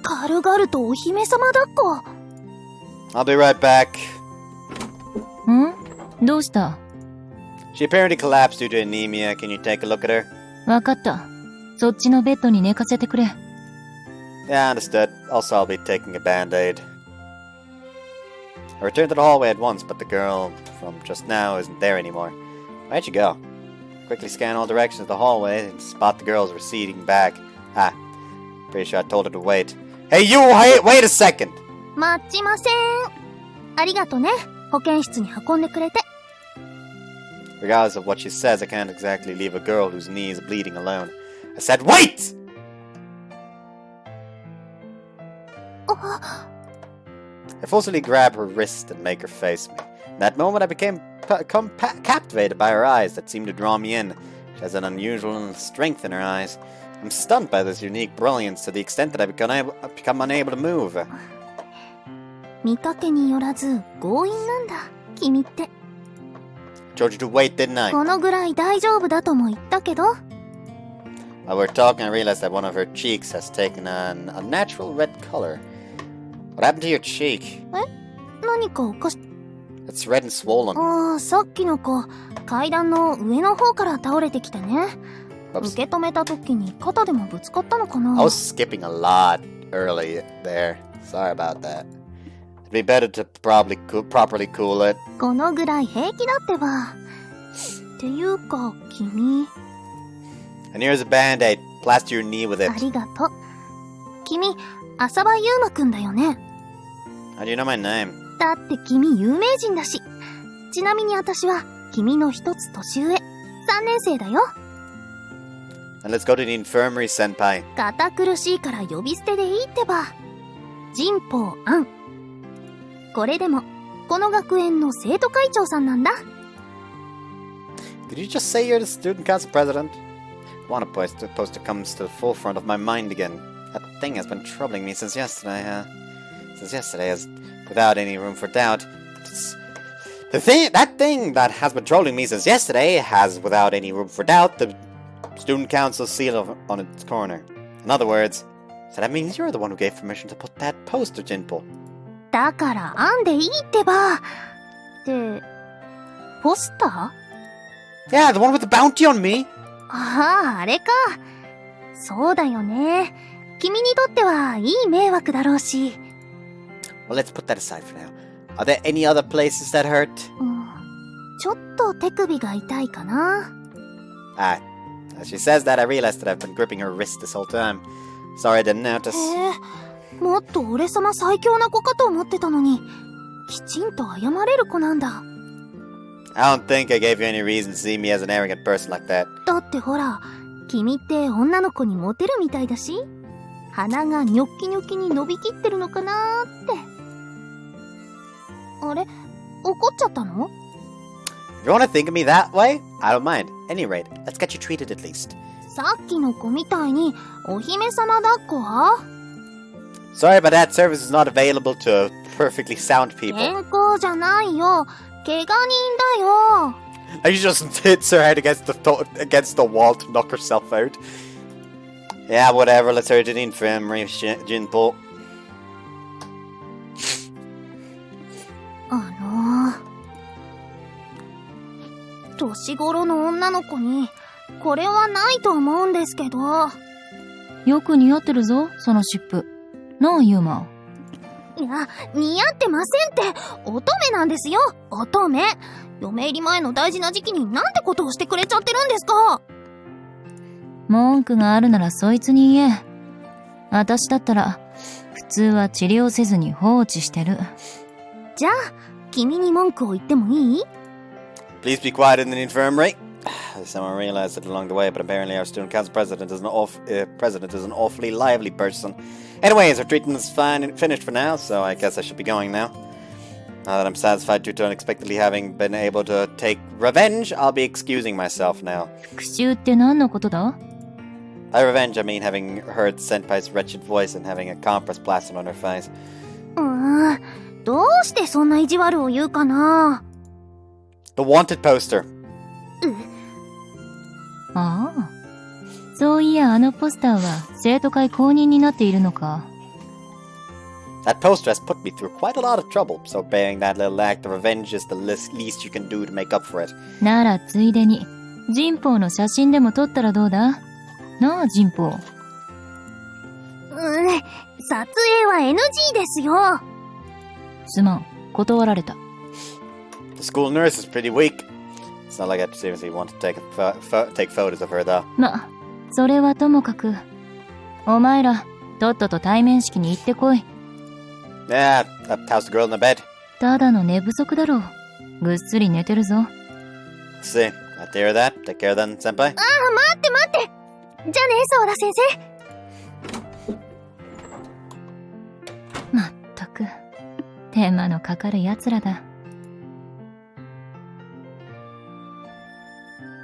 軽々とお姫様抱っこ。I'll be right back. どうした？ She apparently collapsed due to anemia. Can you take a look at her? わかった。そっちのベッドに寝かせてくれ。Yeah, understood. Also, I'll be taking a band-aid. I returned to the hallway at once, but the girl from just now isn't there anymore. Where'd she go? Quickly scan all directions of the hallway and spot the girl's receding back. Pretty sure I told her to wait. Hey, you! Wait a second! 待ちません。ありがとね。保健室に運んでくれて。Regardless of what she says, I can't exactly leave a girl whose knee is bleeding alone. I said, wait! I forcefully grab her wrist and make her face me. In that moment, I became captivated by her eyes that seemed to draw me in. She has an unusual strength in her eyes. I'm stunned by this unique brilliance to the extent that I become unable to move. 見かけによらず強引なんだ君って。 Told you to wait, didn't I? このぐらい大丈夫だとも言ったけど。 While we're talking, I realized that one of her cheeks has taken an unnatural red color. What happened to your cheek? 何かおかし。 It's red and swollen. ああ、さっきの子、階段の上の方から倒れてきてね。 Oops. 受け止めた時に肩でもぶつかったのか I な。 was skipping a lot early there. Sorry about that. It'd be better to properly cool it. このぐらい平気だってば。っていうか、君。 And here's a band-aid. Plaster your knee with it. ありがとう。君、浅場優馬くんだよね。 How do you know my name? だって君有名人だし。ちなみに私は君の一つ年上。3年生だよ。 And let's go to the infirmary, senpai. 堅苦しいから呼び捨てでいいってば。神保杏。これでも、この学園の生徒会長さんなんだ。 Did you just say you're the student council president? One poster comes to the forefront of my mind again. That thing has been troubling me since yesterday, as without any room for doubt. That thing that has been troubling me since yesterday has, without any room for doubt, the student council seal on its corner. In other words, so that means you're the one who gave permission to put that poster, Jinpo. だから編んでいいってば。って、ポスター？ Yeah, the one with the bounty on me. ああ、あれか。そうだよね。君にとってはいい迷惑だろうし。Well, let's put that aside for now. Are there any other places that hurt? ちょっと手首が痛いかな。Ah, as she says that, I realized that I've been gripping her wrist this whole time. Sorry I didn't notice. もっと俺様最強な子かと思ってたのに、きちんと謝れる子なんだ。I don't think I gave you any reason to see me as an arrogant person like that. だってほら、君って女の子にモテるみたいだし、鼻がニョッキニョキに伸びきってるのかなーって。あれ？怒っちゃったの？ If you want to think of me that way, I don't mind. Any rate, let's get you treated at least. さっきの子みたいにお姫様抱っこは？ Sorry, but that service is not available to perfectly sound people. 健康じゃないよ。怪我人だよ。 And she just hits her head against the wall to knock herself out. Yeah, whatever. Let's hurry to the infirmary, Jinpo. 年頃の女の子にこれはないと思うんですけど。よく似合ってるぞ、その湿布。なあ、ユーマ。いや、似合ってませんって。乙女なんですよ、乙女。嫁入り前の大事な時期になんてことをしてくれちゃってるんですか。文句があるならそいつに言え。私だったら、普通は治療せずに放置してる。じゃあ、君に文句を言ってもいい？ Please be quiet in the infirmary. Someone realized it along the way, but apparently our student council president is an awfully lively person. Anyways, our treatment is finished for now, so I guess I should be going now. Now that I'm satisfied due to unexpectedly having been able to take revenge, I'll be excusing myself now. 復讐って何のことだ？ By revenge, I mean having heard Senpai's wretched voice and having a compress plastered on her face. どうしてそんな意地悪を言うかな。 The wanted poster. ああ。そういや、あのポスターは生徒会公認になっているのか。That poster has put me through quite a lot of trouble, so bearing that little act of revenge is the least you can do to make up for it. ならついでに、ジンポウの写真でも撮ったらどうだ？なあ、ジンポウ。撮影は NG ですよ。すまん、断られた。The school nurse is pretty weak. It's not like I seriously want to take photos of her, though. ま、それはともかく。お前ら、とっとと対面式に行ってこい。Yeah, how's the girl in the bed? ただの寝不足だろう。ぐっすり寝てるぞ。See, glad to hear that. Take care then, senpai. 待って。じゃあね、ソーラ先生。まっ手間のかかる奴らだ。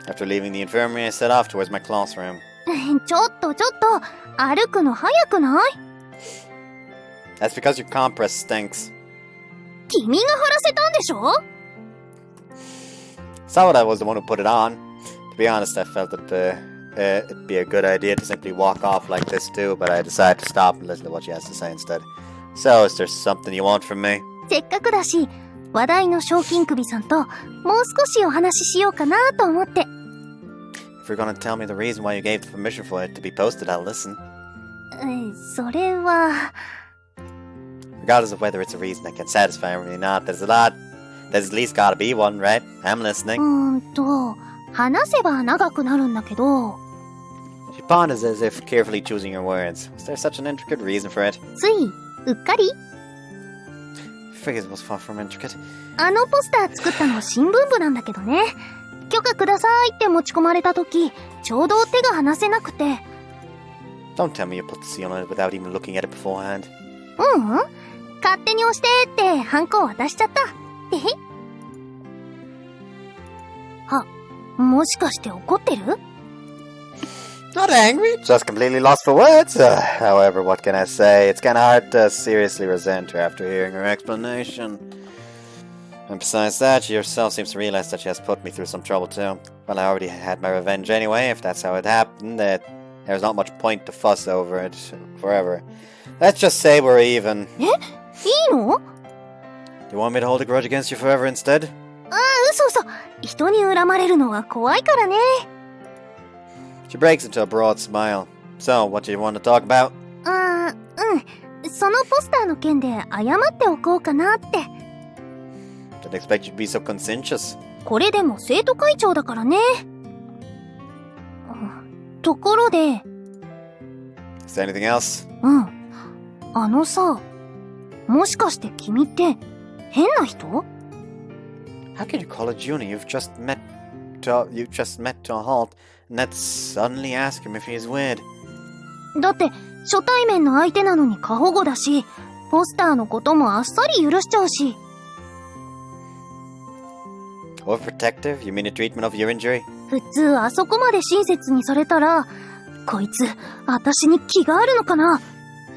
After leaving the infirmary, I set off towards my classroom. ちょっと、歩くの早くない？ That's because your compress stinks. 君が貼らせたんでしょ？ It's not what I was the one who put it on. To be honest, I felt that it'd be a good idea to simply walk off like this too, but I decided to stop and listen to what she has to say instead. So, is there something you want from me? せっかくだし、話題の賞金首さんともう少しお話ししようかなと思って。If you're gonna tell me the reason why you gave the permission for it to be posted, I'll listen. それは... Regardless of whether it's a reason that can satisfy me or not, there's at least gotta be one, right? I'm listening. 話せば長くnaるんだけど... She ponders as if carefully choosing her words. Was there such an intricate reason for it? ついうっかり? Figures was far from intricate. あのポスター作ったの新聞部なんだけどね。許可くださいって持ち込まれた時、ちょうど手が離せなくて。Don't tell me you put the seal on it without even looking at it beforehand. 勝手に押してってハンコを渡しちゃった。えへ。もしかして怒ってる? Not angry, just completely lost for words. However, what can I say? It's kinda hard to seriously resent her after hearing her explanation. And besides that, she herself seems to realize that she has put me through some trouble too. Well, I already had my revenge anyway, if that's how it happened, that there's not much point to fuss over it forever. Let's just say we're even. いいの? Do you want me to hold a grudge against you forever instead? 嘘。人に恨まれるのは怖いからね。She breaks into a broad smile. So, what do you want to talk about? そのポスターの件で謝っておこうかなって。Didn't expect you to be so conscientious. これでも生徒会長だからね。ところで。Is there anything else? あのさ、もしかして君って変な人? How can you call a junior you've just met to a halt and then suddenly ask him if he's weird? だって初対面の相手なのに過保護だし、ポスターのこともあっさり許しちゃうし。Overprotective? You mean the treatment of your injury? 普通あそこまで親切にされたら、こいつ私に気があるのかなっ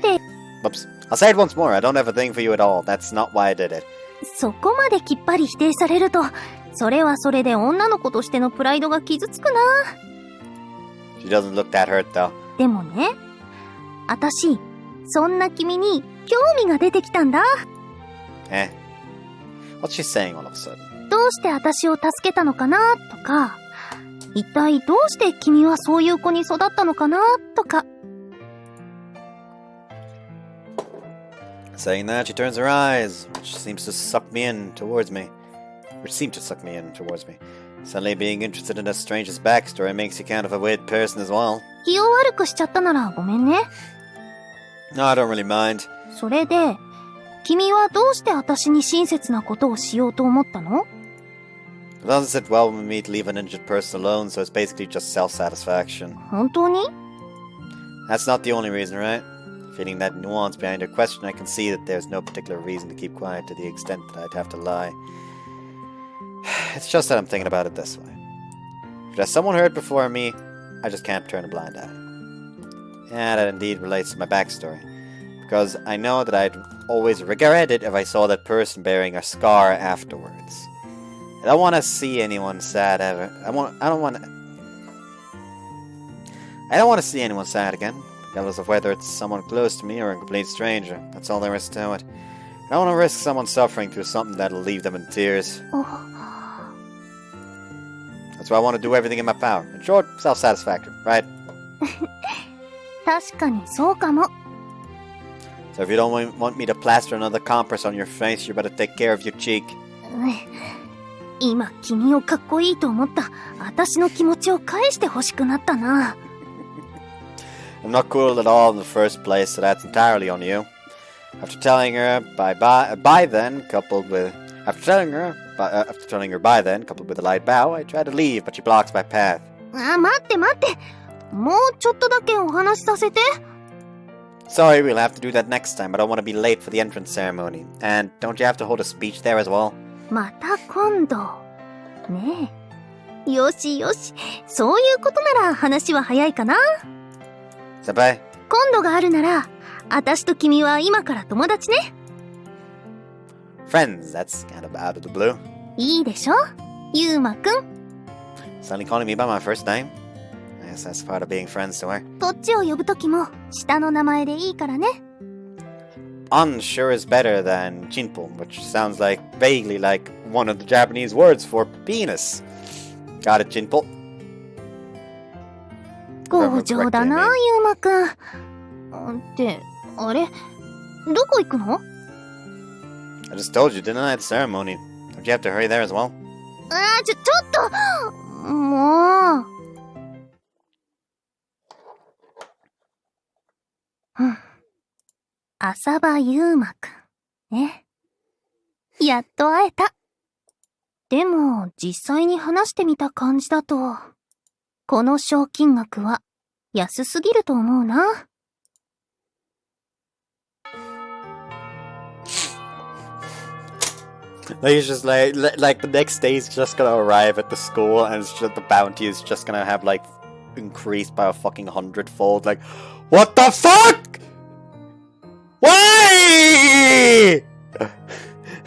て。Oops. I'll say it once more. I don't have a thing for you at all. That's not why I did it. そこまできっぱり否定されると、それはそれで女の子としてのプライドが傷つくな。She doesn't look that hurt though. でもね、私、そんな君に興味が出てきたんだ。What's she saying all of a sudden? どうして私を助けたのかなとか、一体どうして君はそういう子に育ったのかなとか。Saying that, she turns her eyes, which seemed to suck me in towards me. Suddenly being interested in a stranger's backstory makes you kind of a weird person as well. 気を悪くしちゃったならごめんね。No, I don't really mind. それで、君はどうして私に親切なことをしようと思ったの? It doesn't sit well with me to leave an injured person alone, so it's basically just self-satisfaction. 本当に? That's not the only reason, right? Feeling that nuance behind her question, I can see that there's no particular reason to keep quiet to the extent that I'd have to lie. It's just that I'm thinking about it this way. If there's someone hurt before me, I just can't turn a blind eye. And that indeed relates to my backstory. Because I know that I'd always regret it if I saw that person bearing a scar afterwards. I don't want to see anyone sad ever. I don't want to see anyone sad again. Regardless of whether it's someone close to me or a complete stranger. That's all there is to it. I don't want to risk someone suffering through something that'll leave them in tears. That's why I want to do everything in my power. In short, self-satisfaction, right? 確かにそうかも。 So if you don't want me to plaster another compress on your face, you better take care of your cheek. 今君をかっこいいと思った私の気持ちを返して欲しくなったな。I'm not cool at all in the first place, so that's entirely on you. After telling her bye then, coupled with a light bow, I try to leave, but she blocks my path. 待って。もうちょっとだけお話しさせて。Sorry, we'll have to do that next time. I don't want to be late for the entrance ceremony. And don't you have to hold a speech there as well? また今度。ねえ。よしよし。そういうことなら話は早いかな。Senpai? 今度があるなら、私と君は今から友達ね。Friends, that's kind of out of the blue. いいでしょゆうまくん。Suddenly calling me by my first name? I guess that's part of being friends to her. こっちを呼ぶときも、下の名前でいいからね。On sure is better than Jinpo, which sounds like vaguely like one of the Japanese words for penis. Got it, Jinpo. 強情だな、ゆうまくん。って、あれどこ行くの？ I just told you, didn't I, at the ceremony? Don't you have to hurry there as well? ちょっともう。浅場ゆうまくん。ね。やっと会えた。でも、実際に話してみた感じだと、この賞金額は安すぎると思うな。Like he's just like the next day he's just gonna arrive at the school and it's just, the bounty is just gonna have like increased by a fucking 100-fold. Like, what the fuck? Why?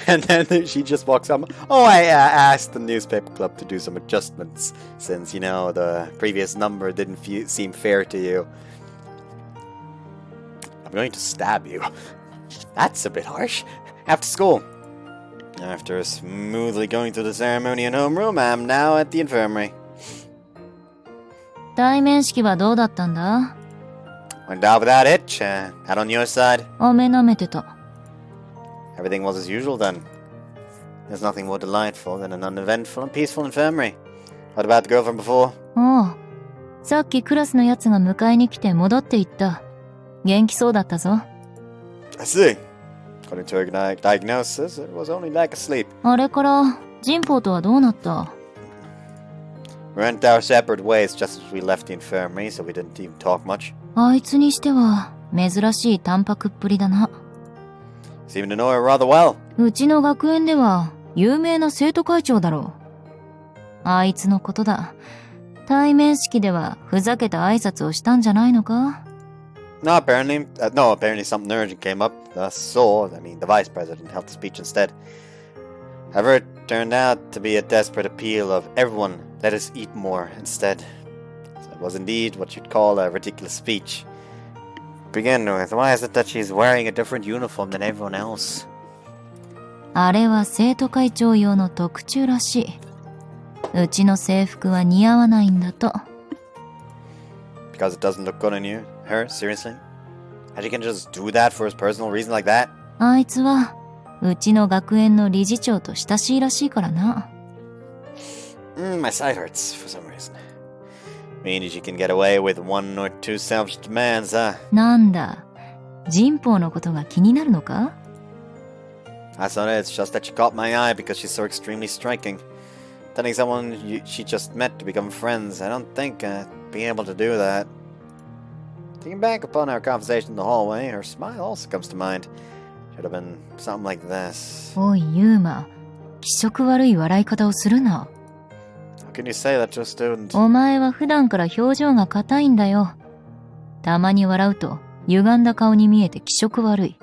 And then she just walks up. Oh, I asked the newspaper club to do some adjustments since, you know, the previous number didn't seem fair to you. I'm going to stab you. That's a bit harsh. After school. After smoothly going through the ceremony in homeroom, I'm now at the infirmary. 対面式はどうだったんだ？ Went out without hitch. Out on your side? おめなめてた。Everything was as usual then. There's nothing more delightful than an uneventful and peaceful infirmary. What about the girl from before? おう。さっきクラスのやつが迎えに来て戻っていった。元気そうだったぞ。I see. According to her diagnosis, it was only lack of sleep. あれから、ジンポーとはどうなった？ We went our separate ways just as we left the infirmary, so we didn't even talk much. あいつにしては、珍しい淡白っぷりだな。Seemed to know her rather well. うちの学園では、有名な生徒会長だろう。あいつのことだ。対面式では、ふざけた挨拶をしたんじゃないのか？ No, apparently something urgent came up. The vice president held the speech instead. However, it turned out to be a desperate appeal of everyone, let us eat more instead. So it was indeed what you'd call a ridiculous speech. To begin with, why is it that she's wearing a different uniform than everyone else? あれは生徒会長用の特注らしい。うちの制服は似合わないんだと。Because it doesn't look good on you? Her? Seriously? And she can just do that for his personal reason like that? あいつは、うちの学園の理事長と親しいらしいからな。My side hurts for some reason. Meaning she can get away with one or two selfish demands, huh? なんだ、人宝のことが気になるのか？ That's not it, it's just that she caught my eye because she's so extremely striking. Telling someone she just met to become friends, I don't think being able to do that. Thinking back upon our conversation in the hallway, her smile also comes to mind. Should have been something like this. おい、ユーマ、気色悪い笑い方をするな。How can you say that to a student? お前は普段から表情が硬いんだよ。たまに笑うと、歪んだ顔に見えて気色悪い。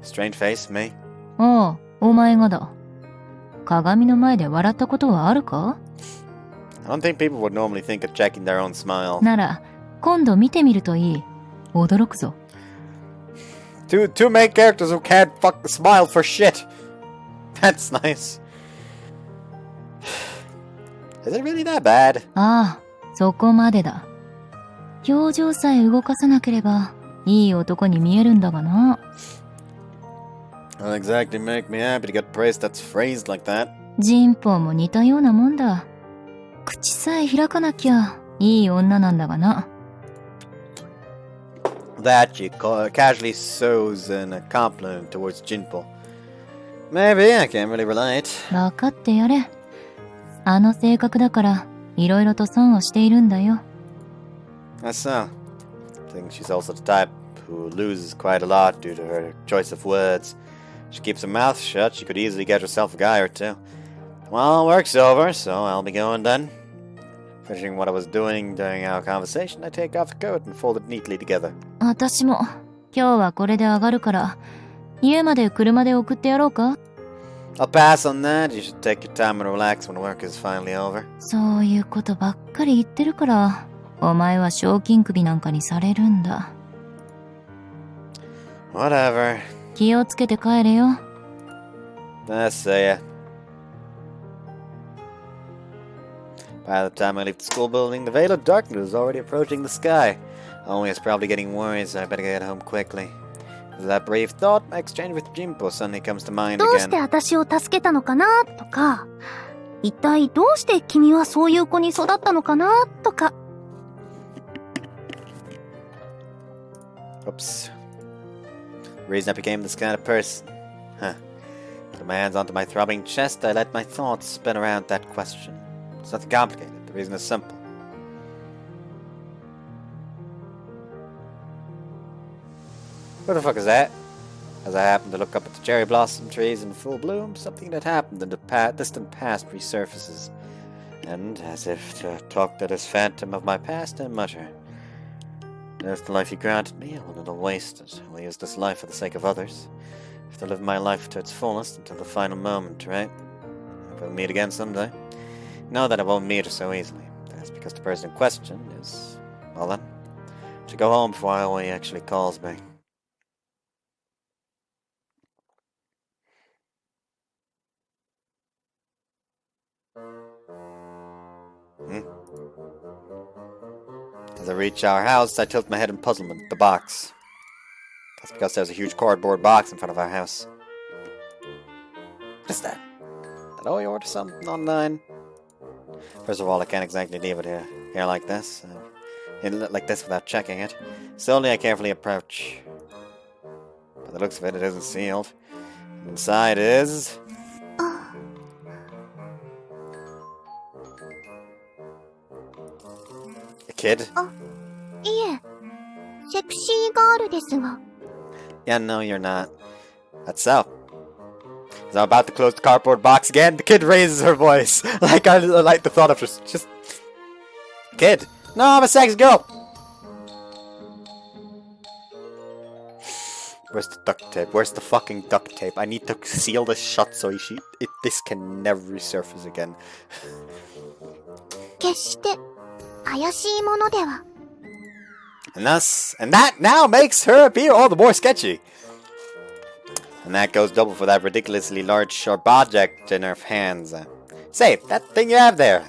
Strange face, me? ああ、お前がだ。鏡の前で笑ったことはあるか？ I don't think people would normally think of checking their own smile. なら、今度見てみるといい。驚くぞ。Two main characters who can't fuck the smile for shit. That's nice. Is it really that bad? ああ、そこまでだ。表情さえ動かさなければ、いい男に見えるんだがな。Doesn't exactly make me happy to get praise that's phrased like that. 人宝も似たようなもんだ。口さえ開かなきゃ、いい女なんだがな。That she casually sows in a compliment towards Jinpo. Maybe, I can't really relate. わかってやれ。あの性格だから、いろいろと損をしているんだよ。That's so. I think she's also the type who loses quite a lot due to her choice of words. She keeps her mouth shut, she could easily get herself a guy or two. Well, work's over, so I'll be going then. Finishing what I was doing during our conversation, I take off the coat and fold it neatly together. 私も今日はこれで上がるから家まで車で送ってやろうか？ I'll pass on that. You should take your time and relax when work is finally over. そういうことばっかり言ってるからお前は賞金首なんかにされるんだ。 Whatever. 気をつけて帰れよ。 See ya. By the time I leave the school building, the veil of darkness is already approaching the sky. Only is probably getting worried, so I better get home quickly. With that brief thought, my exchange with Jimpo suddenly comes to mind どうして again. 私を助けたのかなとか、一体どうして君はそういう子に育ったのかなとか。Oops. The reason I became this kind of person. Huh. Put my hands onto my throbbing chest, I let my thoughts spin around that question. It's nothing complicated. The reason is simple. What the fuck is that? As I happen to look up at the cherry blossom trees in full bloom, something that happened in the distant past resurfaces. And, as if to talk to this phantom of my past, I mutter, "There's the life you granted me, I will not waste it. I will use this life for the sake of others. I have to live my life to its fullest until the final moment, right? If we'll meet again someday. Know that I won't meet her so easily. That's because the person in question is... well then, I should go home before Aoi actually calls me." As I reach our house, I tilt my head in puzzlement at the box. That's because there's a huge cardboard box in front of our house. What is that? Did I order something online? First of all, I can't exactly leave it here like this. Like this without checking it. Slowly, I carefully approach. By the looks of it, it isn't sealed. Inside is... a kid? いえ、セクシーガールですが。 Yeah, no, you're not. That's so. As I'm about to close the cardboard box again, the kid raises her voice. I like the thought of just... Kid! No, I'm a sex girl! Where's the duct tape? Where's the fucking duct tape? I need to seal this shut so this can never resurface again. 決して怪しいものでは。 And that now makes her appear all the more sketchy. And that goes double for that ridiculously large sharp object in her hands. Say, that thing you have there.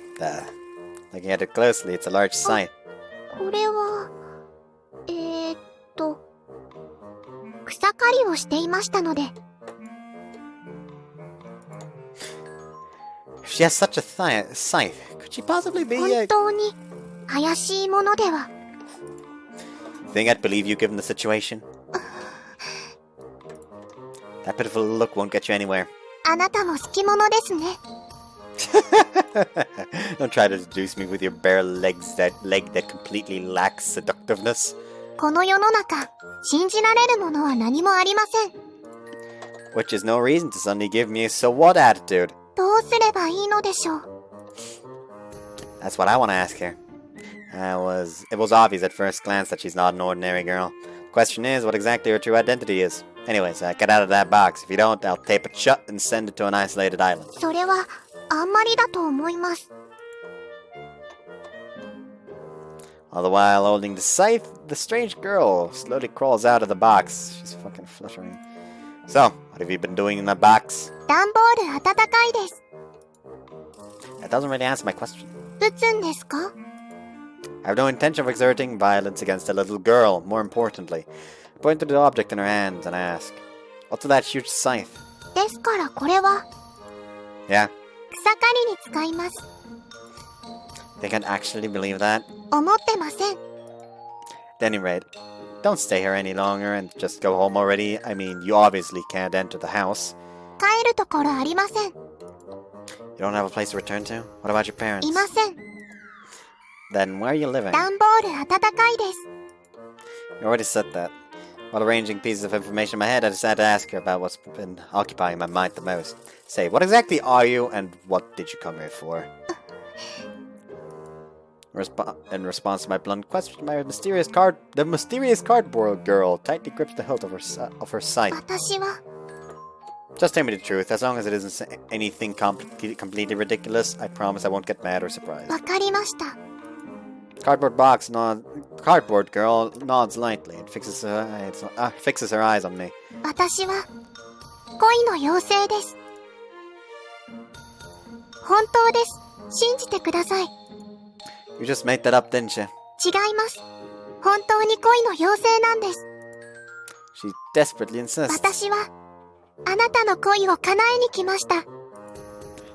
Looking at it closely, it's a large sign. これは、草刈りをしていましたので。 If she has such a scythe, could she possibly be 本当に怪しいものでは。 Think I'd believe you given the situation? That pitiful look won't get you anywhere. あなたも好き者ですね。 Don't try to seduce me with your bare legs that completely lacks seductiveness. この世の中、信じられるものは何もありません。 Which is no reason to suddenly give me a so what attitude. どうすればいいのでしょう。 That's what I want to ask her. It was obvious at first glance that she's not an ordinary girl. The question is what exactly her true identity is. Anyways, get out of that box. If you don't, I'll tape it shut and send it to an isolated island. それはあんまりだと思います。 All the while holding the scythe, the strange girl slowly crawls out of the box. She's fucking fluttering. So, what have you been doing in that box? 段ボール暖かいです。 That doesn't really answer my question. 撃つんですか？ I have no intention of exerting violence against a little girl. More importantly, I point to the object in her hands and ask, "What's that huge scythe?" ですからこれは Yeah? 草刈りに使います。 They can't actually believe that? 思ってません。 At any rate, don't stay here any longer and just go home already. I mean, you obviously can't enter the house. 帰るところありません。 You don't have a place to return to? What about your parents? いません。 Then where are you living? 段ボール暖かいです。 You already said that. While arranging pieces of information in my head, I decided to ask her about what's been occupying my mind the most. Say, what exactly are you, and what did you come here for? In response to my blunt question, the mysterious cardboard girl tightly grips the hilt of her scythe. 私は Just tell me the truth. As long as it isn't anything completely ridiculous, I promise I won't get mad or surprised. わかりました。 Cardboard girl nods lightly and fixes her eyes on me. 私は恋の妖精です。本当です。信じてください。 You just made that up, didn't you? 違います。本当に恋の妖精なんです。 She desperately insists. 私はあなたの恋を叶えに来ました。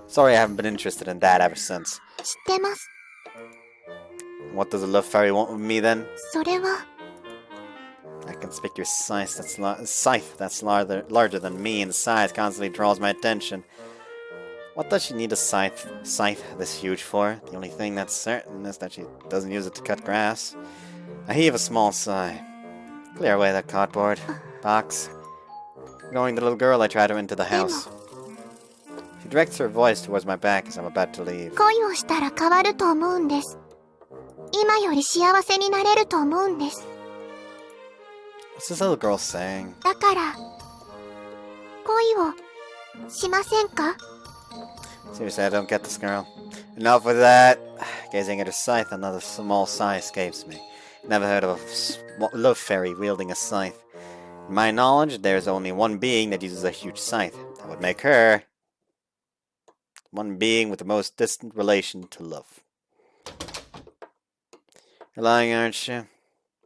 Sorry, I haven't been interested in that ever since. 知ってます。 What does a love fairy want with me then? それは A conspicuous scythe that's larger than me in size constantly draws my attention. What does she need a scythe this huge for? The only thing that's certain is that she doesn't use it to cut grass. I heave a small sigh. Clear away that cardboard box. Ignoring the little girl, I try to enter the house. She directs her voice towards my back as I'm about to leave. 恋をしたら変わると思うんです。今より幸せになれると思うんです。 What's this little girl saying? だから恋をしませんか？ Seriously, I don't get this girl. Enough with that. Gazing at her scythe, another small sigh escapes me. Never heard of a love fairy wielding a scythe. In my knowledge, there's only one being that uses a huge scythe. That would make her one being with the most distant relation to love. You're lying, aren't you?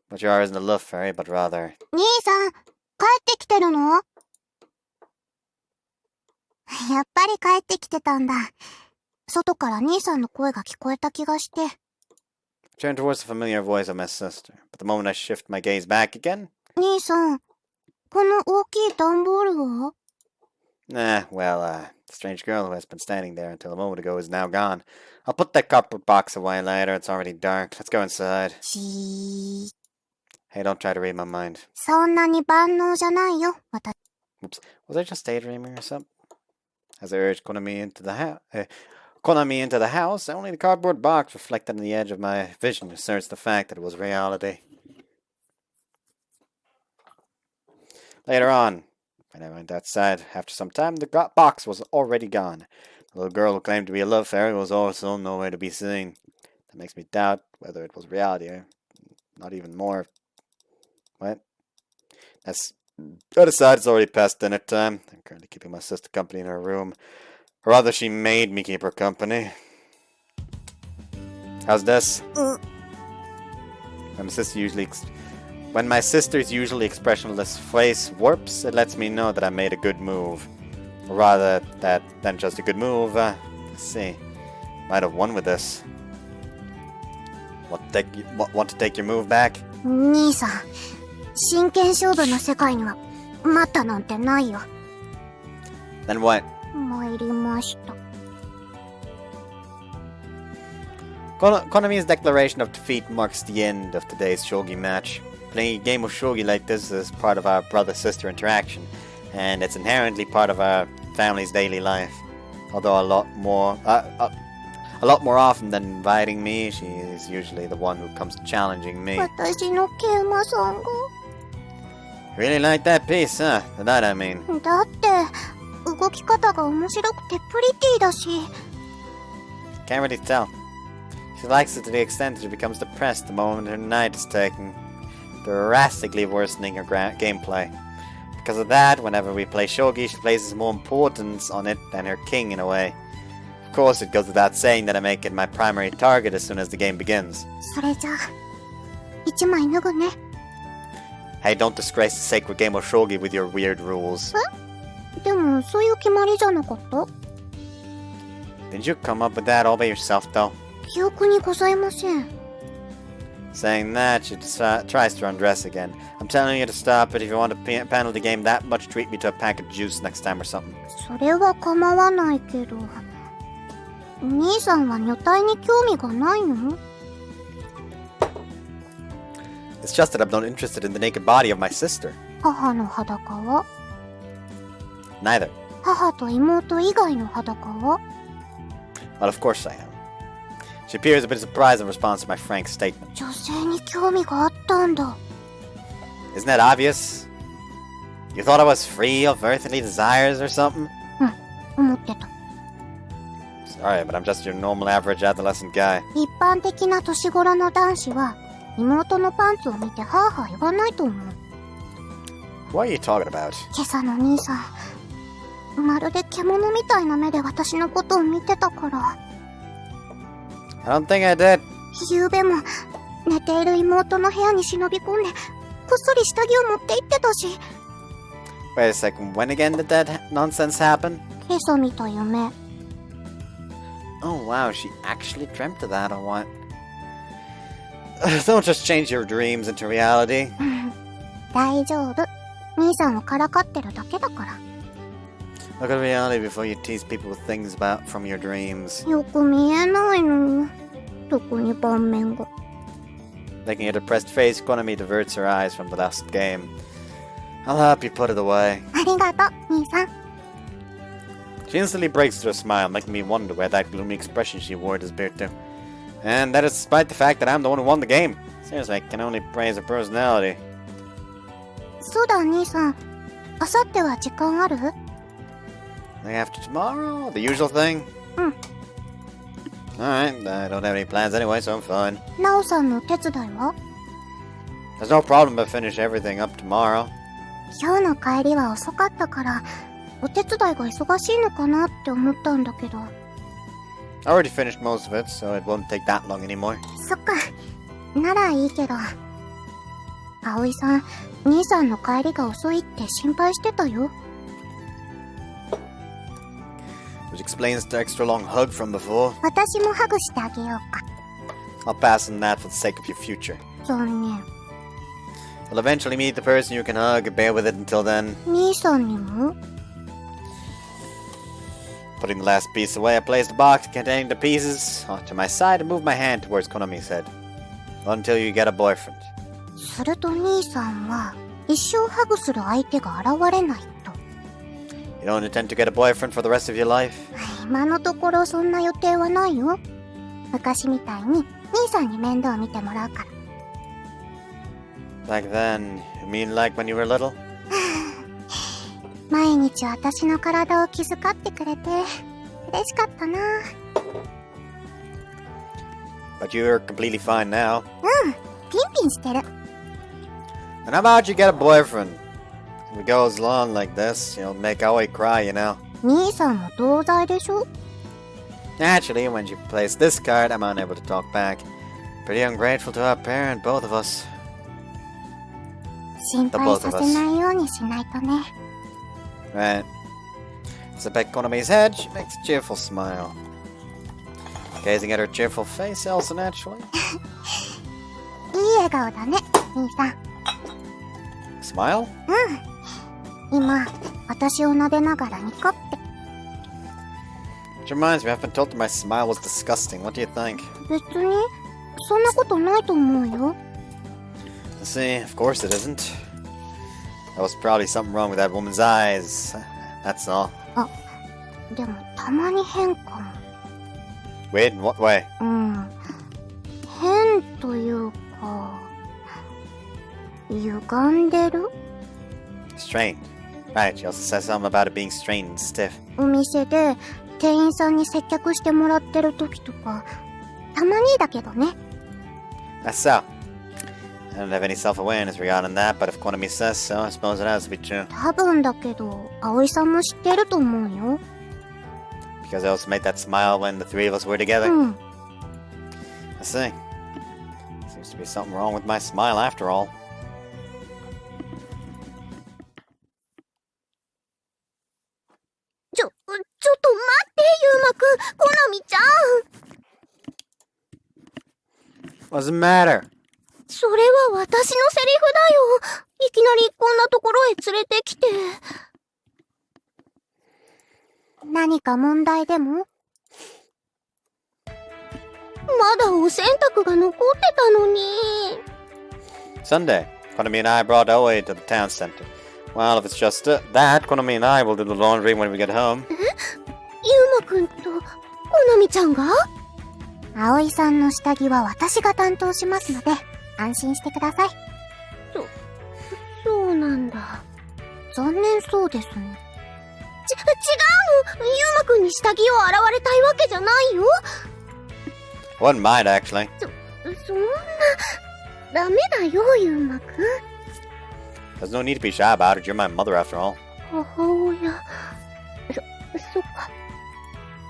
But you are isn't a love fairy, but rather... 兄さん、帰ってきてるの？やっぱり帰ってきてたんだ。外から兄さんの声が聞こえた気がして。I turn towards the familiar voice of my sister, but the moment I shift my gaze back again... 兄さん、この大きい段ボールは？ The strange girl who has been standing there until a moment ago is now gone. I'll put that cardboard box away later. It's already dark. Let's go inside. Hey, don't try to read my mind. そんなに万能じゃないよ、私。 Oops. Was I just daydreaming or something? As I urged Konami into the house, only the cardboard box reflected on the edge of my vision asserts the fact that it was reality. Later on, when I went outside, after some time, the box was already gone. The little girl who claimed to be a love fairy was also nowhere to be seen. That makes me doubt whether it was reality or not even more. What? That aside, it's already past dinner time. I'm currently keeping my sister company in her room. Or rather, she made me keep her company. How's this? When my sister's usually expressionless face warps, it lets me know that I made a good move. Or rather, than just a good move. Let's see. Might have won with this. Want to take your move back? 兄さん、真剣勝負の世界には待ったなんてないよ。 Then what? 参りました。 Konami's declaration of defeat marks the end of today's shogi match. Playing a game of shogi like this is part of our brother-sister interaction, and it's inherently part of our family's daily life. Although a lot more often than inviting me, she is usually the one who comes challenging me. 私のケイマさんが。 Really like that piece, huh? That I mean. だって、動き方が面白くてプリティだし。 Can't really tell. She likes it to the extent that she becomes depressed the moment her night is taken, drastically worsening her gameplay. Because of that, whenever we play shogi, she places more importance on it than her king in a way. Of course, it goes without saying that I make it my primary target as soon as the game begins. それじゃあ、一枚脱ぐね。 Hey, don't disgrace the sacred game of shogi with your weird rules. でも、そういう決まりじゃなかった？ Did you come up with that all by yourself, though? 記憶にございません。 Saying that, she tries to undress again. I'm telling you to stop it. If you want to panel the game that much, treat me to a pack of juice next time or something. それは構わないけど。兄さんは女体に興味がないの？ It's just that I'm not interested in the naked body of my sister. 母の裸は？ Neither. 母と妹以外の裸は？ Well, of course I am. She appears a bit surprised in response to my frank statement. 女性に興味があったんだ。 Isn't that obvious? You thought I was free of earthly desires or something? 思ってた。 Sorry, but I'm just your normal average adolescent guy. 一般的な年頃の男子は妹のパンツを見てハーハー言わないと思う。 What are you talking about? 今朝の兄さん、まるで獣みたいな目で私のことを見てたから。 I don't think I did. 昨べも寝ている妹の部屋に忍び込んでこっそり下着を持って行ってたし。 Wait a second, when again did that nonsense happen? 今朝見た夢。 Oh wow, she actually dreamt of that or what? Don't just change your dreams into reality. 大丈夫。兄さんをからかってるだけだから。 Look at reality before you tease people with things about from your dreams. よく見えないのに。特に盤面が。 Making a depressed face, Konami diverts her eyes from the last game. I'll help you put it away. ありがとう、兄さん。 She instantly breaks into a smile, making me wonder where that gloomy expression she wore disappeared to. And that is despite the fact that I'm the one who won the game. Seriously, I can only praise her personality. そうだ、兄さん。あさっては時間ある？ Day after tomorrow? The usual thing? Alright, I don't have any plans anyway, so I'm fine. ナオさんのお手伝いは？ There's no problem to finish everything up tomorrow. 今日の帰りは遅かったから、お手伝いが忙しいのかなって思ったんだけど。I already finished most of it, so it won't take that long anymore. そっか。ならいいけど。葵さん、兄さんの帰りが遅いって心配してたよ。Which explains the extra long hug from before. 私もハグしてあげようか。 I'll pass on that for the sake of your future. 残念。 You'll eventually meet the person you can hug. Bear with it until then. 兄さんにも？ Putting the last piece away, I placed the box containing the pieces onto my side and moved my hand towards Konami's head. Until you get a boyfriend. すると兄さんは、一生ハグする相手が現れないと。 You don't intend to get a boyfriend for the rest of your life? 今のところそんな予定はないよ。昔みたいに兄さんに面倒見てもらうから。 Back then, you mean like when you were little? 毎日私の体を気遣ってくれて嬉しかったな。 But you're completely fine now. ピンピンしてる。 And how about you get a boyfriend? If it goes on like this, you'll make Aoi cry, you know. 兄さんも同罪でしょ？ Naturally, when she plays this card, I'm unable to talk back. Pretty ungrateful to our parent, both of us. 心配させないようにしないとね。 Right. As I pet Konami's head, she makes a cheerful smile. Gazing at her cheerful face also naturally. いい笑顔だね、兄さん。 Smile? 今、私を撫でながらニコって。 Which reminds me, I've been told that my smile was disgusting. What do you think? 別に、そんなことないと思うよ。 See, of course it isn't. There was probably something wrong with that woman's eyes. That's all. でも、たまに変かも。 Wait, in what way? 変というか、歪んでる？ Strained. Right, she also says something about it being strained and stiff. お店で店員さんに接客してもらってる時とか、たまにだけどね。 That's so. I don't have any self-awareness regarding that, but if Konami says so, I suppose it has to be true. 多分だけど、葵さんも知ってると思うよ。 Because I also made that smile when the three of us were together. うん。 I see. Seems to be something wrong with my smile after all. ちょっと待ってゆうまくん、コナミちゃん。 What's the matter? それは私のセリフだよ。いきなりこんなところへ連れてきて。何か問題でも？まだお洗濯が残ってたのに。Sunday, Konami and I brought Aoi to the town center. Well, if it's just that, Konami and I will do the laundry when we get home. ゆうまくんと、こなみちゃんが葵さんの下着は私が担当しますので、安心してください。そうなんだ。残念そうですね。違うの！ゆうまくんに下着を洗われたいわけじゃないよ。 Wouldn't mind, actually. そんな、ダメだよ、ゆうまくん。 There's no need to be shy about it. You're my mother, after all. 母親。そっか。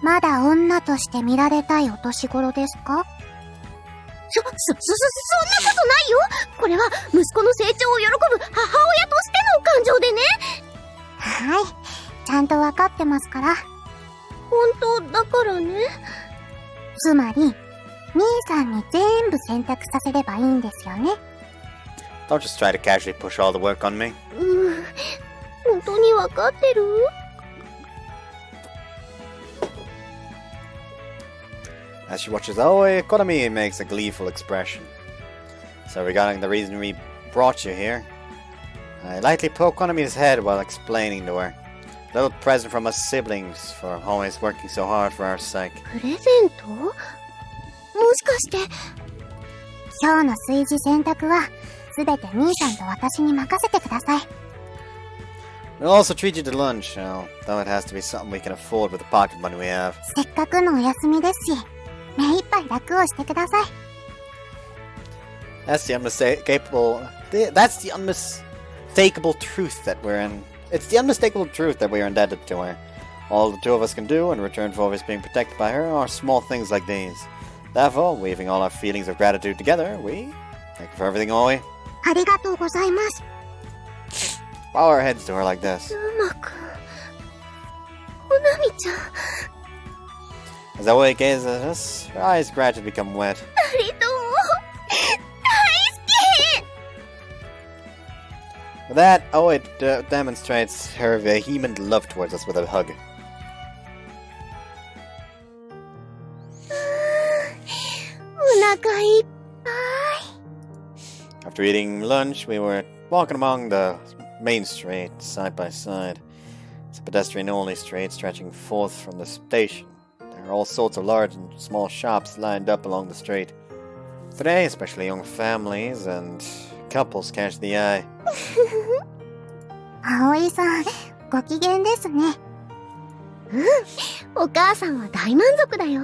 まだ女として見られたいお年頃ですか？そんなことないよ。これは息子の成長を喜ぶ母親としての感情でね。はい。ちゃんとわかってますから。本当だからね。つまり、兄さんに全部選択させればいいんですよね。Don't just try to casually push all the work on me. 本当にわかってる？ As she watches Aoi, Konami makes a gleeful expression. So regarding the reason we brought you here, I lightly poke Konami's head while explaining to her. A little present from us siblings for always working so hard for our sake. プレゼント？もしかして。今日の炊事洗濯は、すべて兄さんと私に任せてください。We'll also treat you to lunch, though it has to be something we can afford with the pocket money we have. せっかくのお休みですし、目いっぱい楽をしてください。That's the unmistakable truth that we're in. It's the unmistakable truth that we are indebted to her. All the two of us can do in return for always being protected by her are small things like these. Therefore, weaving all our feelings of gratitude together, we thank you for everything, Aoi. ありがとうございます。Bow our heads to her like this. うまくん。こなみちゃん。 As Aoi gazes at us, her eyes gradually become wet. 二人とも、With that, Aoi demonstrates her vehement love towards us with a hug. お腹いっぱい。 After eating lunch, we were walking along the main street, side by side. It's a pedestrian-only street stretching forth from the station. There are all sorts of large and small shops lined up along the street. Today, especially young families and couples catch the eye. 葵さん、ご機嫌ですね。お母さんは大満足だよ。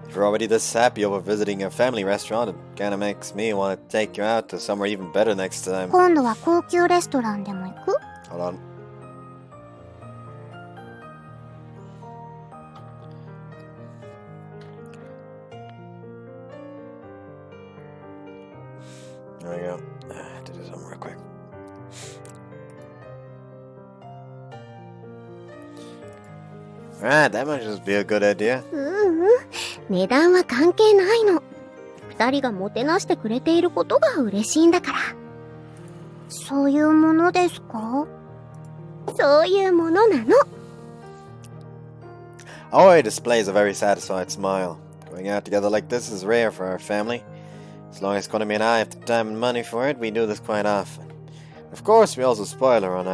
If you're already this happy over visiting a family restaurant, it kinda makes me want to take you out to somewhere even better next time. 今度は高級レストランでも行く？ Hold on. There we go. To do something real quick. Alright, that might just be a good idea. 値段は関係ないの。二人がもてなしてくれていることが嬉しいんだから。そういうものですか？そういうものなの。 Aoi displays a very satisfied smile. Going out together like this is rare for our family. As long as Konami and I have the time and money for it, we do this quite often. Of course, we also spoil her on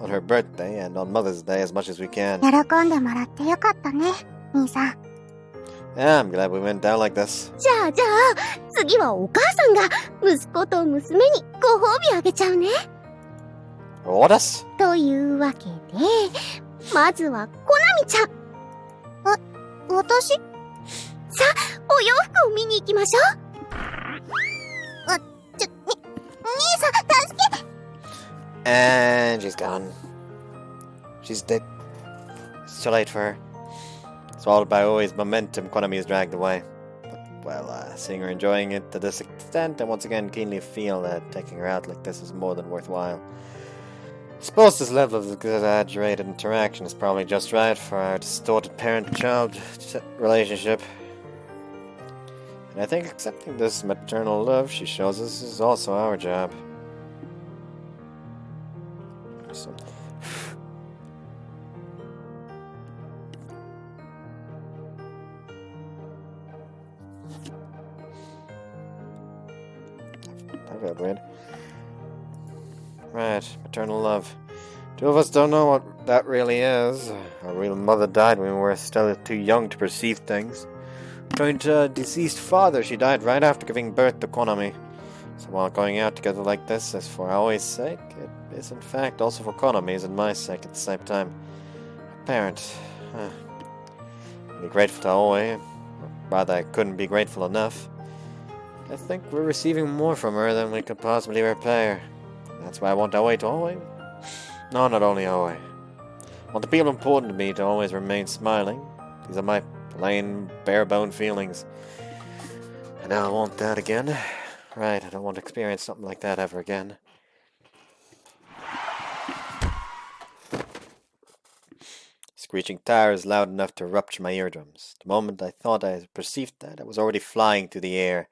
her birthday and on Mother's Day as much as we can. 喜んでもらってよかったね、兄さん。Yeah, I'm glad we went down like this. じゃあ、次はお母さんが息子と娘にご褒美あげちゃうね。What us? というわけで、まずはコナミちゃん。私？さあ、お洋服を見に行きましょう。兄さん、助け！ And she's gone. She's dead. It's too late for her. Swallowed by Oi's momentum, Konami is dragged away. But, well, seeing her enjoying it to this extent, I once again keenly feel that taking her out like this is more than worthwhile. I suppose this level of exaggerated interaction is probably just right for our distorted parent-child relationship. And I think accepting this maternal love she shows us is also our job. So, weird. Right, maternal love. Two of us don't know what that really is. Our real mother died when we were still too young to perceive things. According to a deceased father, she died right after giving birth to Konami. So while going out together like this is for Aoi's sake, it is in fact also for Konami's and my sake at the same time. A parent. Be grateful to Aoi, or rather I couldn't be grateful enough. I think we're receiving more from her than we could possibly repay her. That's why I want Aoi to Aoi. No, not only Aoi. I want the people important to me to always remain smiling. These are my plain, bare-bone feelings. And now I want that again. Right, I don't want to experience something like that ever again. Screeching tires loud enough to rupture my eardrums. The moment I thought I had perceived that, I was already flying through the air.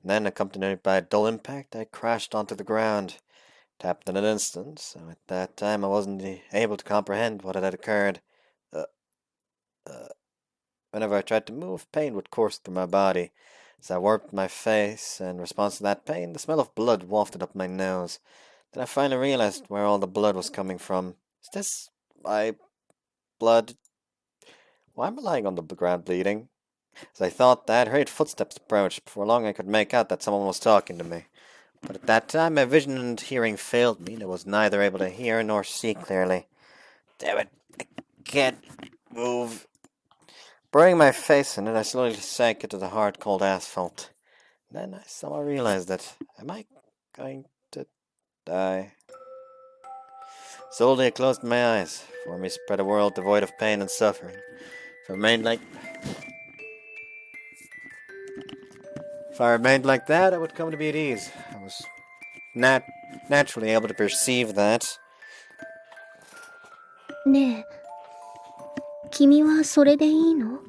And then, accompanied by a dull impact, I crashed onto the ground. It happened in an instant, so at that time I wasn't able to comprehend what had occurred. Whenever I tried to move, pain would course through my body. As I warped my face, in response to that pain, the smell of blood wafted up my nose. Then I finally realized where all the blood was coming from. Is this my blood? Why am I lying on the ground bleeding? As I thought that, I heard footsteps approach. Before long I could make out that someone was talking to me. But at that time my vision and hearing failed me, and I was neither able to hear nor see clearly. Damn it, I can't move. Burying my face in it, I slowly sank into the hard, cold asphalt. Then I somehow realized that, am I going to die? Slowly I closed my eyes. Before me spread a world devoid of pain and suffering. If I remained like that, I would come to be at ease. I was naturally able to perceive that. ねえ、君はそれでいいの？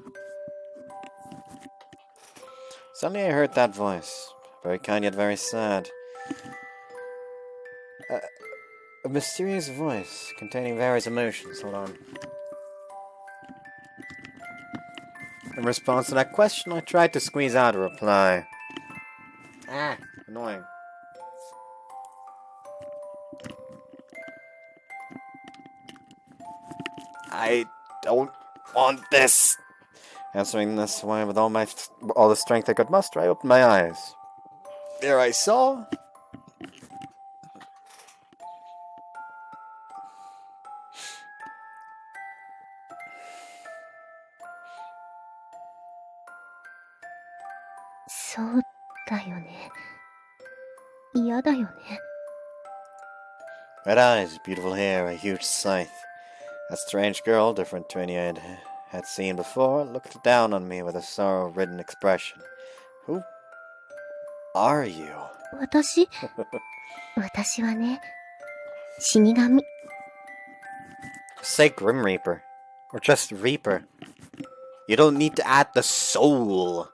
Suddenly I heard that voice. Very kind yet very sad. A mysterious voice containing various emotions. Hold on. In response to that question, I tried to squeeze out a reply. Annoying. I don't want this. Answering this way with all the strength I could muster, I opened my eyes. There I saw...そうだよね。嫌だよね。 Red eyes, beautiful hair, a huge scythe. That strange girl, different to any I had seen before, looked down on me with a sorrow-ridden expression. Who are you? 私はね、死神。 Say Grim Reaper. Or just Reaper. You don't need to add the soul.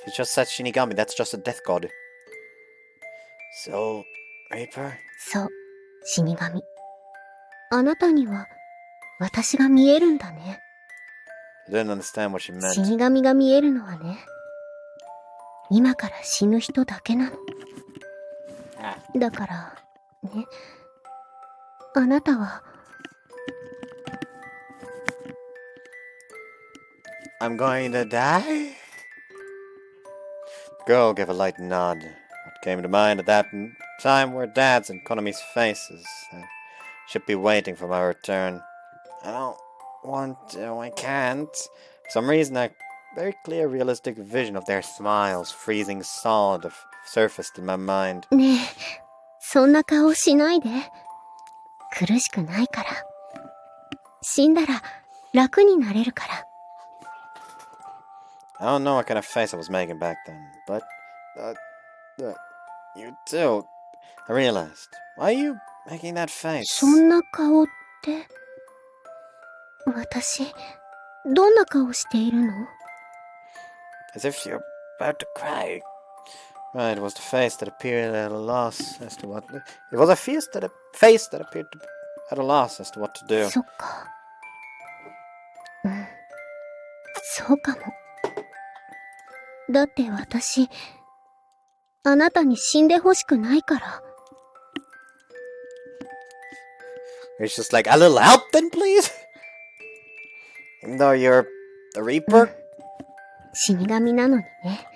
You just said Shinigami, that's just a death god. So, Reaper? そう、死神。あなたには私が見えるんだね。 I didn't understand what she meant. 死神が見えるのはね、今から死ぬ人だけなの。だからね、あなたは I'm going to die? The girl gave a light nod. What came to mind at that time were Dad's and Konami's faces. I should be waiting for my return. I don't want to, I can't. For some reason, a very clear, realistic vision of their smiles, freezing solid, surfaced in my mind. ねえ、そんな顔しないで。苦しくないから。死んだら楽になれるから。 I don't know what kind of face I was making back then, but, you too. I realized. Why are you making that face? そんな顔って、私、どんな顔しているの？ As if you're about to cry. Right, it was the face that appeared at a loss as to what... It was a face that appeared at a loss as to what to do. そっか。うん。そうかも。だって私、あなたに死んでほしくないから。It's just like, a little help then, please? Even though you're the Reaper? 死神なのにね。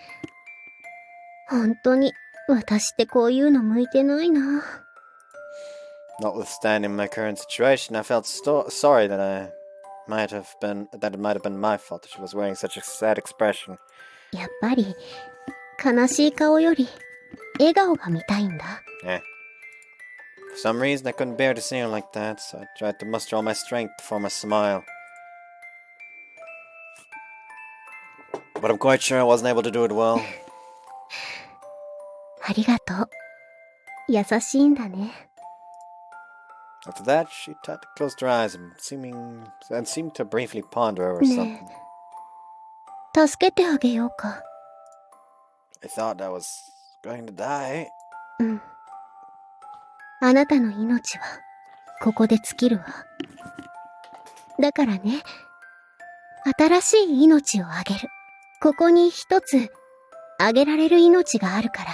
本当に、私ってこういうの向いてないな。Notwithstanding my current situation, I felt sorry that it might have been my fault that she was wearing such a sad expression. やっぱり、悲しい顔より、笑顔が見たいんだ。For some reason, I couldn't bear to see her like that, so I tried to muster all my strength to form a smile. But I'm quite sure I wasn't able to do it well. ありがとう。優しいんだね。After that, she tightly closed her eyes and seemed to briefly ponder over something. ねえ、助けてあげようか。I thought I was going to die. うん。あなたの命は、ここで尽きるわ。だからね、新しい命をあげる。ここに一つ、あげられる命があるから。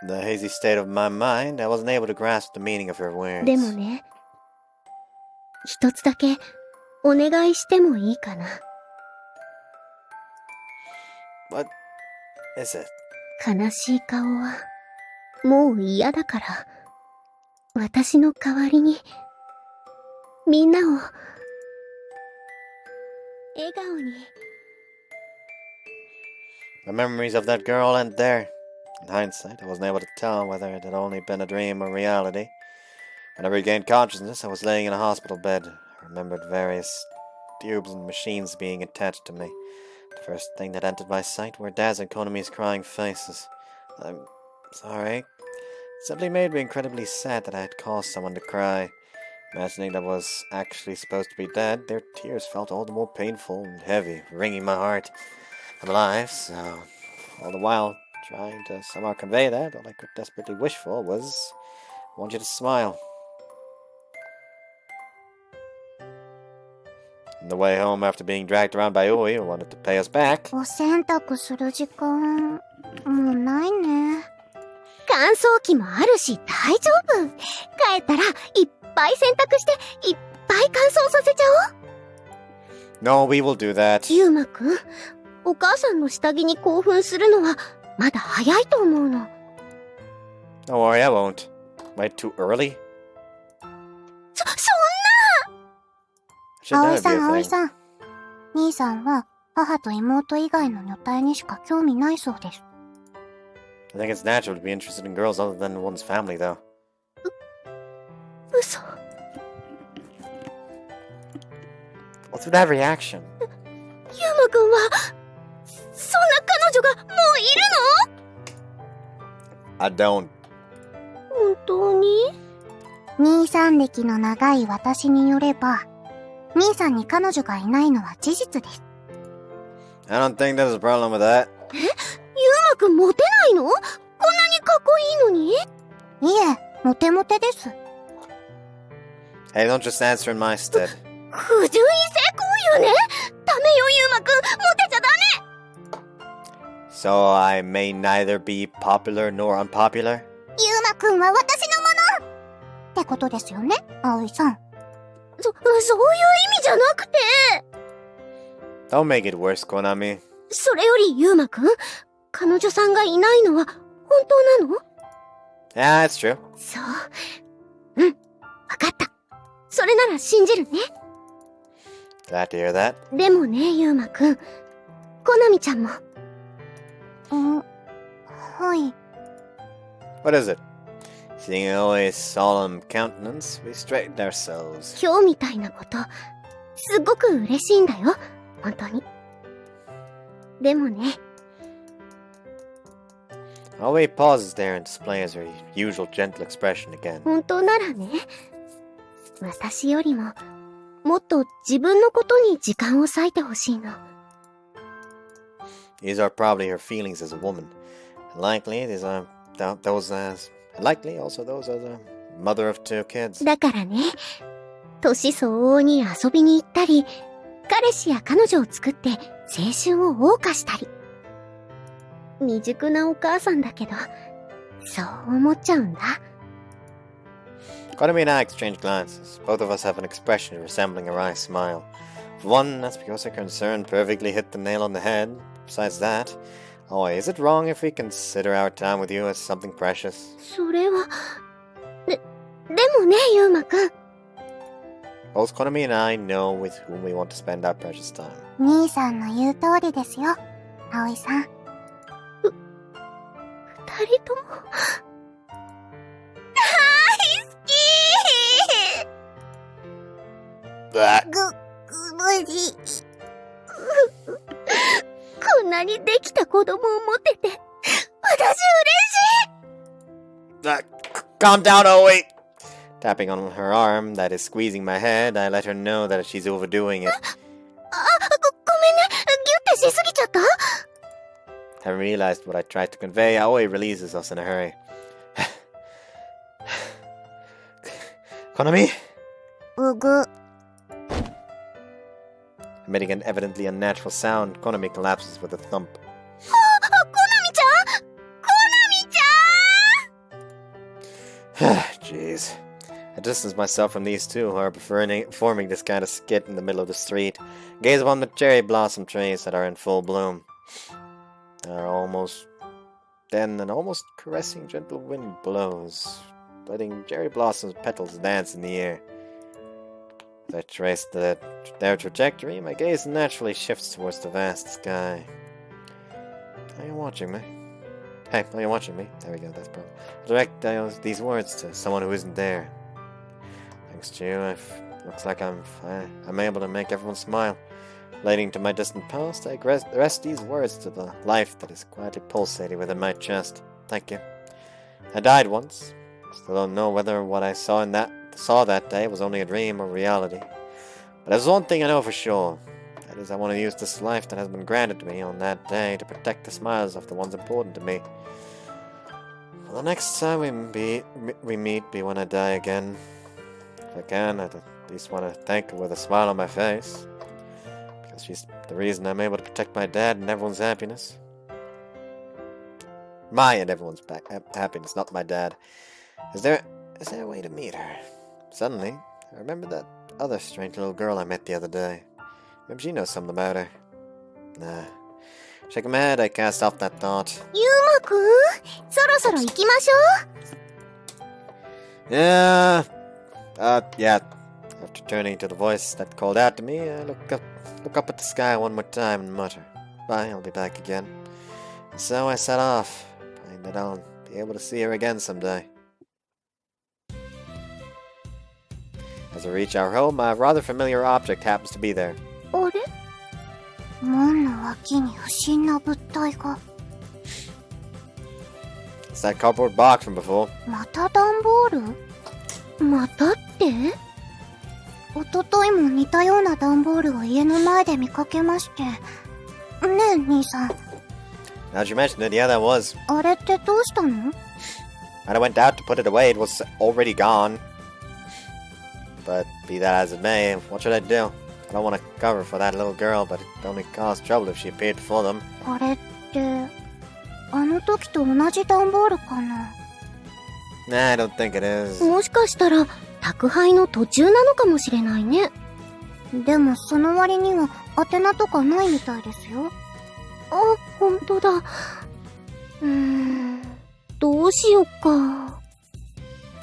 In the hazy state of my mind, I wasn't able to grasp the meaning of her words. でもね、一つだけ、お願いしてもいいかな。What is it? 悲しい顔は、もう嫌だから、私の代わりに、みんなを、笑顔に。The memories of that girl end there. In hindsight, I wasn't able to tell whether it had only been a dream or reality. When I regained consciousness, I was laying in a hospital bed. I remembered various tubes and machines being attached to me. The first thing that entered my sight were Daz and Konami's crying faces. I'm sorry. It simply made me incredibly sad that I had caused someone to cry. Imagining that I was actually supposed to be dead, their tears felt all the more painful and heavy, wringing my heart. I'm alive, so all the while trying to somehow convey that, all I could desperately wish for was, I want you to smile. On the way home after being dragged around by Ui, who wanted to pay us back. お洗濯する時間、もうないね。乾燥機もあるし大丈夫。帰ったらいっぱい洗濯していっぱい乾燥させちゃおう。No, we will do that. ゆうまくん、お母さんの下着に興奮するのはまだ早いと思うの。Don't worry, I won't. Am I too early? そんな！Should never be a 葵さん、 thing. 葵さん。兄さんは母と妹以外の女体にしか興味ないそうです。I think it's natural to be interested in girls other than one's family, though. 嘘。What's with that reaction? ゆうまくんは、そんな彼女がもういるの？ I don't. 本当に？兄さん歴の長い私によれば、兄さんに彼女がいないのは事実です。I don't think there's a problem with that. ゆうまくんモテないの？こんなにかっこいいのに？いえ、モテモテです。Hey, don't just answer in my stead. 不純異性行為よね。ダメよ、ゆうまくん。モテちゃダメ。 So I may neither be popular nor unpopular? ゆうまくんは私のものってことですよね、葵さん。そういう意味じゃなくて。Don't make it worse, Konami. それより、ゆうまくん、彼女さんがいないのは本当なの？ Yeah, it's true. そう。うん、わかった。それなら信じるね。Glad to hear that. でもね、ゆうまくん、コナミちゃんも。はい。What is it? Seeing Oi's solemn countenance, we straightened ourselves. 今日みたいなこと、すっごく嬉しいんだよ。本当に。でもね。Oi pauses there and displays her usual gentle expression again. 本当ならね、私よりも、もっと自分のことに時間を割いてほしいの。These are probably her feelings as a woman. Likely, likely also those are the mother of two kids. だからね、年相応に遊びに行ったり、彼氏や彼女を作って青春を謳歌したり。未熟なお母さんだけど、そう思っちゃうんだ。Konami and I exchange glances. Both of us have an expression resembling a wry smile. For one, that's because our concern perfectly hit the nail on the head. Besides that, is it wrong if we consider our time with you as something precious? それは、でもね、ユウマくん。Both Konami and I know with whom we want to spend our precious time. 兄さんの言う通りですよ、葵さん。二人とも。無事。こんなにできた子供を持てて、私嬉しい。Calm down, Oe! Tapping on her arm that is squeezing my head, I let her know that she's overdoing it. ごめんね、ギュッてしすぎちゃった？ Having realized what I tried to convey, Aoi releases us in a hurry. Konami? うぐ。Emitting an evidently unnatural sound, Konami collapses with a thump. コナミちゃん！コナミちゃん！ Jeez. I distance myself from these two who are performing this kind of skit in the middle of the street. Gaze upon the cherry blossom trees that are in full bloom. Then an almost caressing gentle wind blows, letting cherry blossom petals dance in the air. As I trace their trajectory, my gaze naturally shifts towards the vast sky. Are you watching me? Hey, are you watching me? There we go, that's perfect. I direct these words to someone who isn't there. Thanks to you, looks like I'm able to make everyone smile. Relating to my distant past, I rest these words to the life that is quietly pulsating within my chest. Thank you. I died once. Still don't know whether what I saw that day was only a dream or reality. But there's one thing I know for sure. That is, I want to use this life that has been granted to me on that day to protect the smiles of the ones important to me. For the next time we meet be when I die again. If I can, I'd at least want to thank her with a smile on my face. Because she's the reason I'm able to protect my dad and everyone's happiness. My and everyone's happiness, not my dad. Is there a way to meet her? Suddenly, I remember that other strange little girl I met the other day. Maybe she knows something about her. Nah. Shaking my head, I cast off that thought. ユウマくん、そろそろ行きましょう。 Yeah. After turning to the voice that called out to me, I look up at the sky one more time and mutter, "Bye, I'll be back again." And so I set off, praying that I'll be able to see her again someday. As I reach our home, a rather familiar object happens to be there. あれ？門の脇に不審な物体が。It's that cardboard box from before. また段ボール？またって？おとといも似たような段ボールを家の前で見かけまして。ねえ、兄さん。Now that you mentioned it, yeah, that was. あれってどうしたの？ When I went out to put it away, it was already gone. But be that as it may, what should I do? I don't want to cover for that little girl, but it only caused trouble if she appeared before them. あれって、あの時と同じ段ボールかな？ Nah, I don't think it is. もしかしたら宅配の途中なのかもしれないね。でもその割には宛名とかないみたいですよ。あ、ほんとだ。どうしよっか。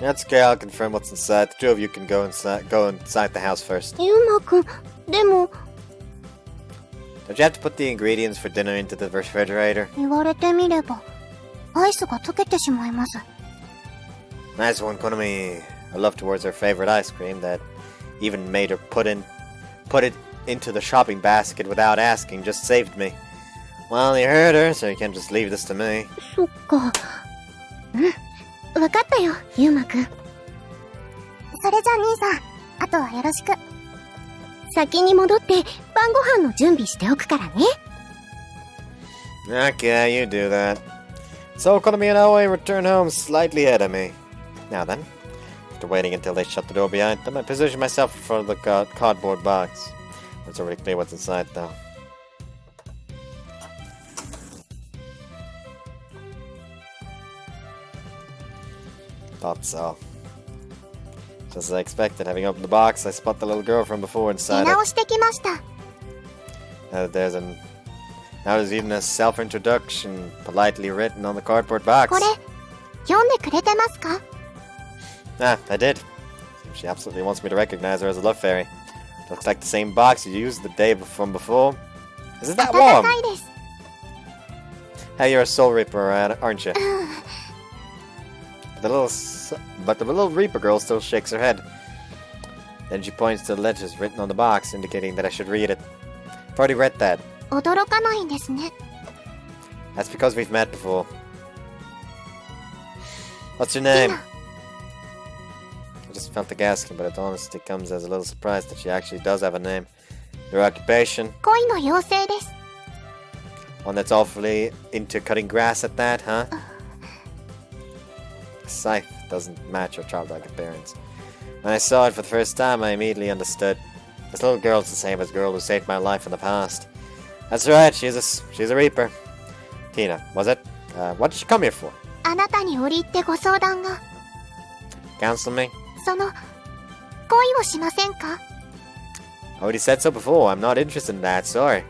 That's okay, I'll confirm what's inside. The two of you can go inside the house first. ユウマくん、でも。 Don't you have to put the ingredients for dinner into the refrigerator? 言われてみれば、アイスが溶けてしまいます。Nice one, Konami. Her love towards her favorite ice cream that even made her put it into the shopping basket without asking just saved me. Well, you heard her, so you can't just leave this to me. そっか。わかったよ、ユウマくん。それじゃあ兄さん、あとはよろしく。先に戻って晩ご飯の準備しておくからね。Okay, you do that. So Konami and Aoi return home slightly ahead of me. Now then, after waiting until they shut the door behind them, I position myself in front of the cardboard box. It's already clear what's inside, though. Thought so. Just as I expected, having opened the box, I spot the little girl from before 出 inside it. 直してきました Now there's even a self-introduction politely written on the cardboard box. これ読んでくれてますか Ah, I did. She absolutely wants me to recognize her as a love fairy. Looks like the same box you used the day from before. Isn't that 温 warm? かいです Hey, you're a soul reaper, aren't you? But the little reaper girl still shakes her head. Then she points to the letters written on the box, indicating that I should read it. I've already read that. 驚かないんですね That's because we've met before. What's your name? ティナ I just felt like asking, but it honestly comes as a little surprise that she actually does have a name. Your occupation? 恋の妖精です One that's awfully into cutting grass at that, huh? Scythe doesn't match her childlike appearance. When I saw it for the first time, I immediately understood. This little girl's the same as the girl who saved my life in the past. That's right, she's a reaper. Tina, was it? What did she come here for? あなたに折り入ってご相談が Counsel me? その恋をしませんか I already said so before, I'm not interested in that, sorry.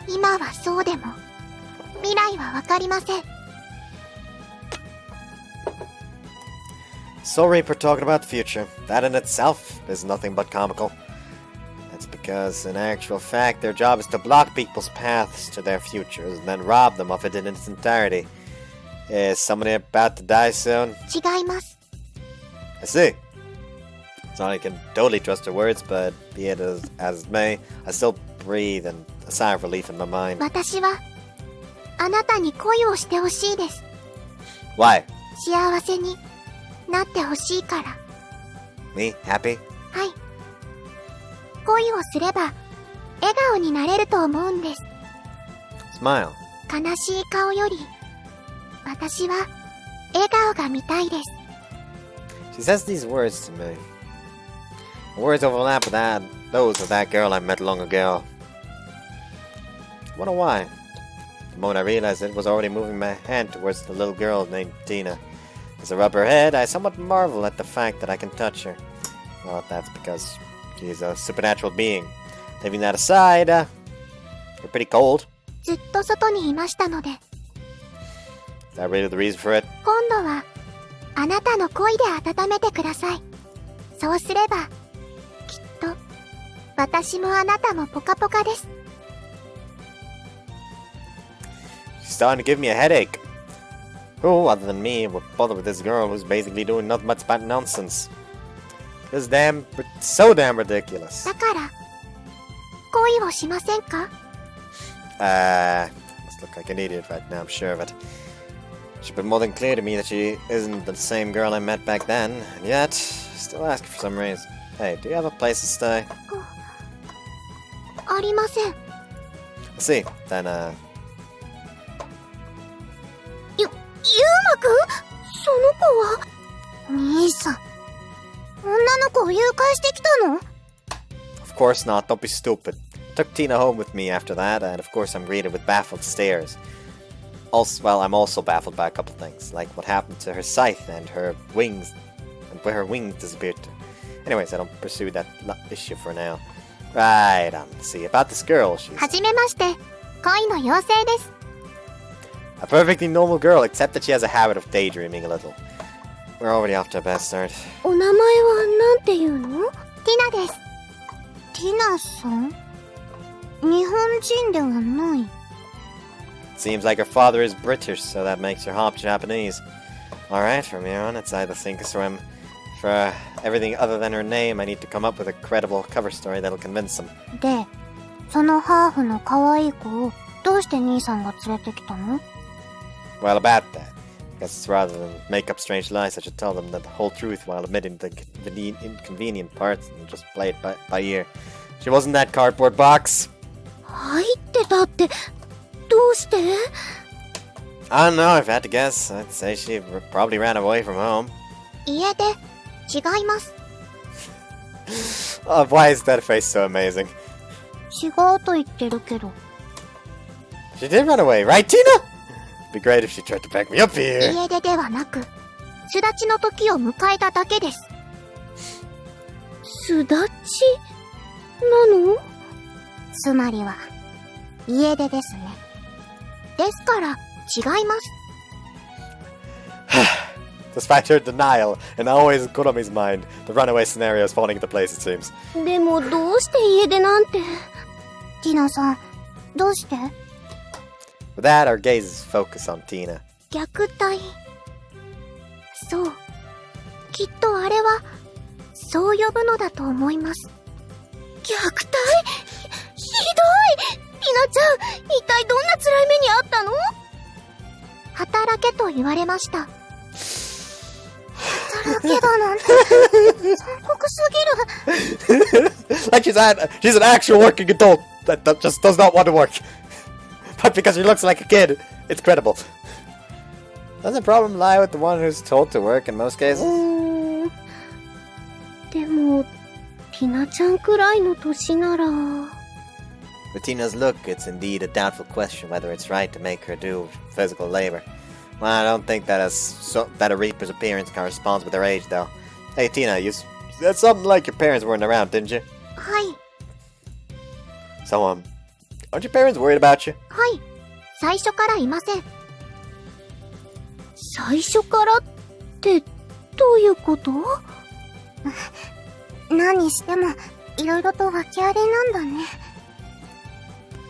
今はそうでも未来はわかりません Soul Reaper talking about the future. That in itself is nothing but comical. That's because, in actual fact, their job is to block people's paths to their futures and then rob them of it in its entirety. Is somebody about to die soon? 違います I see. It's not like I can totally trust her words, but be it as it may, I still breathe and a sigh of relief in my mind. 私はあなたに恋をしてほしいです Why? 幸せになってほしいから Me? Happy? はい恋をすれば笑顔になれると思うんです Smile. 悲しい顔より私は笑顔が見たいです She says these words to me. The words overlap with those of that girl I met long ago. I wonder why. The moment I realized it, was already moving my hand towards the little girl named Tina. As I rub her head, I somewhat marvel at the fact that I can touch her. Well, that's because she's a supernatural being. Leaving that aside, you're pretty cold. ずっと外にいましたので Is that really the reason for it? 今度はあなたの恋で温めてくださいそうすればきっと私もあなたもポカポカです She's starting to give me a headache. Who, other than me, would bother with this girl who's basically doing nothing but spat nonsense? It's so damn ridiculous. だから恋をしませんか Must look like an idiot right now, I'm sure of it. She's been more than clear to me that she isn't the same girl I met back then, and yet, still asking for some reason. Hey, do you have a place to stay? ありません I see. Then, ゆうまくんその子は兄さん女の子を誘拐してきたの of course not, don't be stupid. Took Tina home with me after that, and of course I'm greeted with baffled stares. Also, well, I'm also baffled by a couple things, like what happened to her scythe and her wings, and where her wings disappeared to. Anyways, I don't pursue that issue for now. Right on. See, about this girl, she's はじめまして恋の妖精です a perfectly normal girl, except that she has a habit of daydreaming a little. We're already off to a bad start. お名前はなんていうのティナですティナさん日本人ではない Seems like her father is British, so that makes her half Japanese. Alright, from here on, it's either sink or swim. For everything other than her name, I need to come up with a credible cover story that'll convince them. でそのハーフの可愛い子をどうして兄さんが連れてきたの Well, about that. I guess rather than make up strange lies, I should tell them the whole truth while omitting the inconvenient parts and just play it by ear. She wasn't that cardboard box. 入ってたってどうして I don't know, if I had to guess, I'd say she probably ran away from home. 家で違います Oh, why is that face so amazing? 違うと言ってるけど She did run away, right, Tina? It'd be great if she tried to back me up here. 家出ではなく巣立ちの時を迎えただけです。巣立ちなの？つまりは、家出ですね。ですから、違います。Despite her denial, and always in Kuromi's mind, the runaway scenario is falling into place, it seems. でもどうして家出なんて。ティナさん、どうして？ With that, our gazes focus on Tina. 虐待。そう。きっとあれは、そう呼ぶのだと思います。虐待？ひどい！ティナちゃん、一体どんな辛い目にあったの？働けと言われました。働けだなんて、残酷すぎる。Like she's an actual working adult that just does not want to work. But because she looks like a kid, it's credible. Doesn't the problem lie with the one who's told to work in most cases? でも、ティナちゃんくらいの年なら。With Tina's look, it's indeed a doubtful question whether it's right to make her do physical labor. Well, I don't think that that a Reaper's appearance corresponds with her age, though. Hey, Tina, you said something like your parents weren't around, didn't you? はい。 So, aren't your parents worried about you? はい。最初からいません。最初からって、どういうこと？何にしても、いろいろと訳ありなんだね。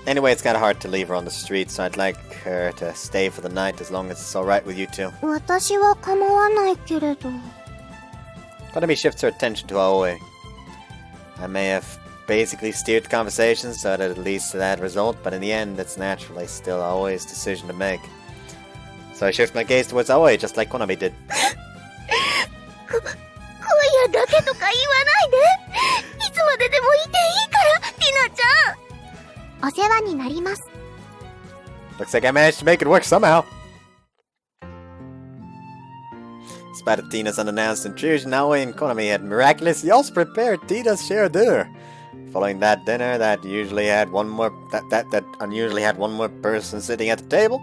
Anyway, it's kind of hard to leave her on the street, so I'd like her to stay for the night as long as it's alright with you two. 私は構わないけれど。Konami shifts her attention to Aoi. I may have basically steered the conversation so that it leads to that result, but in the end, it's naturally still Aoi's decision to make. So I shift my gaze towards Aoi, just like Konami did. 今夜だけとか言わないで。いつまででもいていいから、ティナちゃん。お世話になります。 Looks like I managed to make it work somehow. Despite of Tina's unannounced intrusion, Aoi and Konami had miraculously also prepared Tina's share dinner. Following that dinner, that unusually had one more person sitting at the table.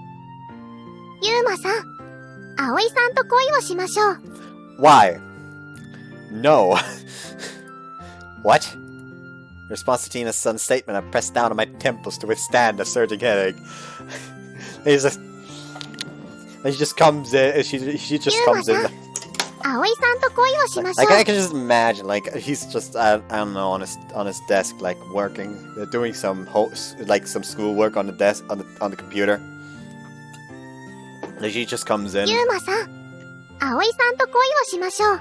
ユーマさん、葵さんと恋をしましょう。 Why? No. What? In response to Tina's sudden statement, I pressed down on my temples to withstand a surging headache. And she just comes in. She just comes in. 葵さんと恋をしましょう。 Like I can just imagine, like he's just I don't know on his desk, like working, doing some schoolwork on the desk on the computer. And she just comes in. ユーマさん、葵さんと恋をしましょう。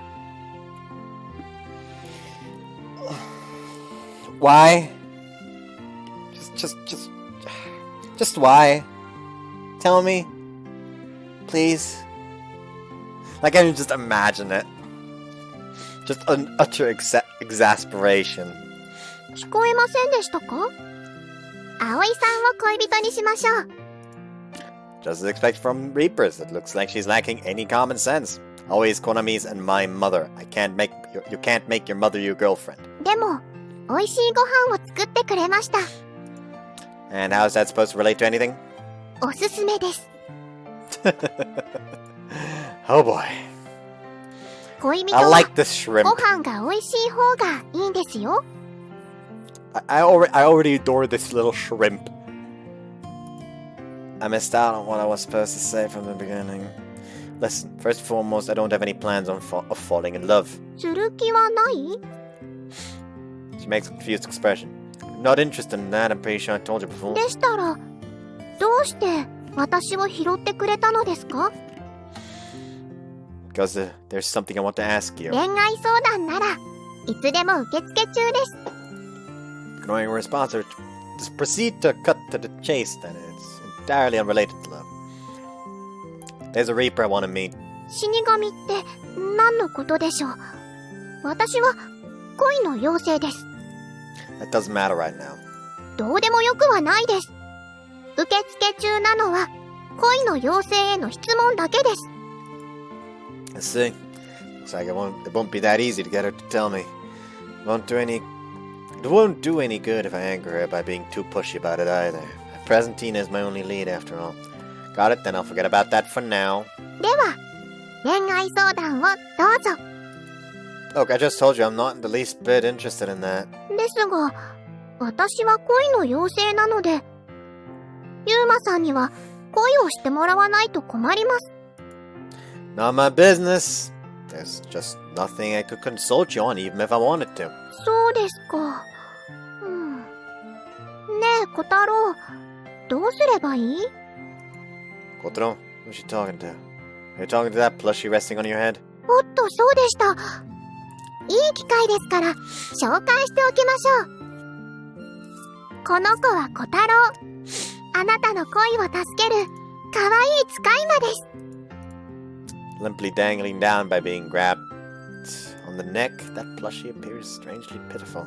Why? Just why? Tell me, please. Like I can just imagine it. Just an utter exasperation. 聞こえませんでしたか？葵さんを恋人にしましょう。 Just as expected from Reapers, it looks like she's lacking any common sense. Always Konami's and my mother. You can't make your mother your girlfriend. でも、美味しいご飯を作ってくれました。 And how is that supposed to relate to anything? おすすめです。 Oh boy. 恋人 I は like this shrimp. ご飯が美味しい方がいいんですよ。 I already adore this little shrimp. I missed out on what I was supposed to say from the beginning. Listen, first and foremost, I don't have any plans of falling in love. する気はない？ She makes a confused expression. Not interested in that, I'm pretty sure I told you before. でしたら、どうして私を拾ってくれたのですか？ Because there's something I want to ask you. 恋愛相談ならいつでも受付中です。 Ignoring her response, just proceed to cut to the chase then. It's entirely unrelated to love. There's a Reaper I want to meet. 死神って何のことでしょう？私は恋の妖精です。 That doesn't matter right now. どうでもよくはないです。受付中なのは恋の妖精への質問だけです。 I see. Looks like it won't be that easy to get her to tell me. It won't do any good if I anger her by being too pushy about it either. At present, Tina is my only lead after all. Got it? Then I'll forget about that for now. では、恋愛相談をどうぞ。 Look, I just told you I'm not in the least bit interested in that. ですが、私は恋の妖精なので、ユーマさんには恋をしてもらわないと困ります。 Not my business. There's just nothing I could consult you on, even if I wanted to. そうですか。ねえ、小太郎、どうすればいい？ Kotaro, who's she talking to? Are you talking to that plushie resting on your head? おっと、そうでした。いい機会ですから、紹介しておきましょう。この子は小太郎。あなたの恋を助ける、かわいい使い魔です。 Limply dangling down by being grabbed on the neck, that plushie appears strangely pitiful.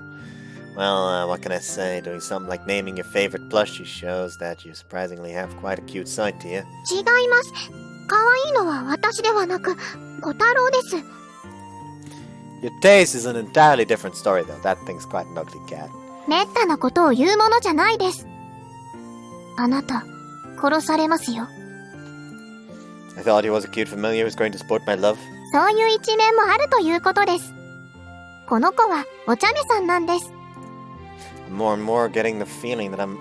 Well, what can I say? Doing something like naming your favorite plushie shows that you surprisingly have quite a cute side to you. 違います。かわいいのは私ではなく、小太郎です。 Your taste is an entirely different story, though. That thing's quite an ugly cat. めったなことを言うものじゃないです。あなた、殺されますよ。 I thought he was a cute familiar who's going to support my love. そういう一面もあるということです。この子はお茶目さんなんです。 I'm more and more getting the feeling that I'm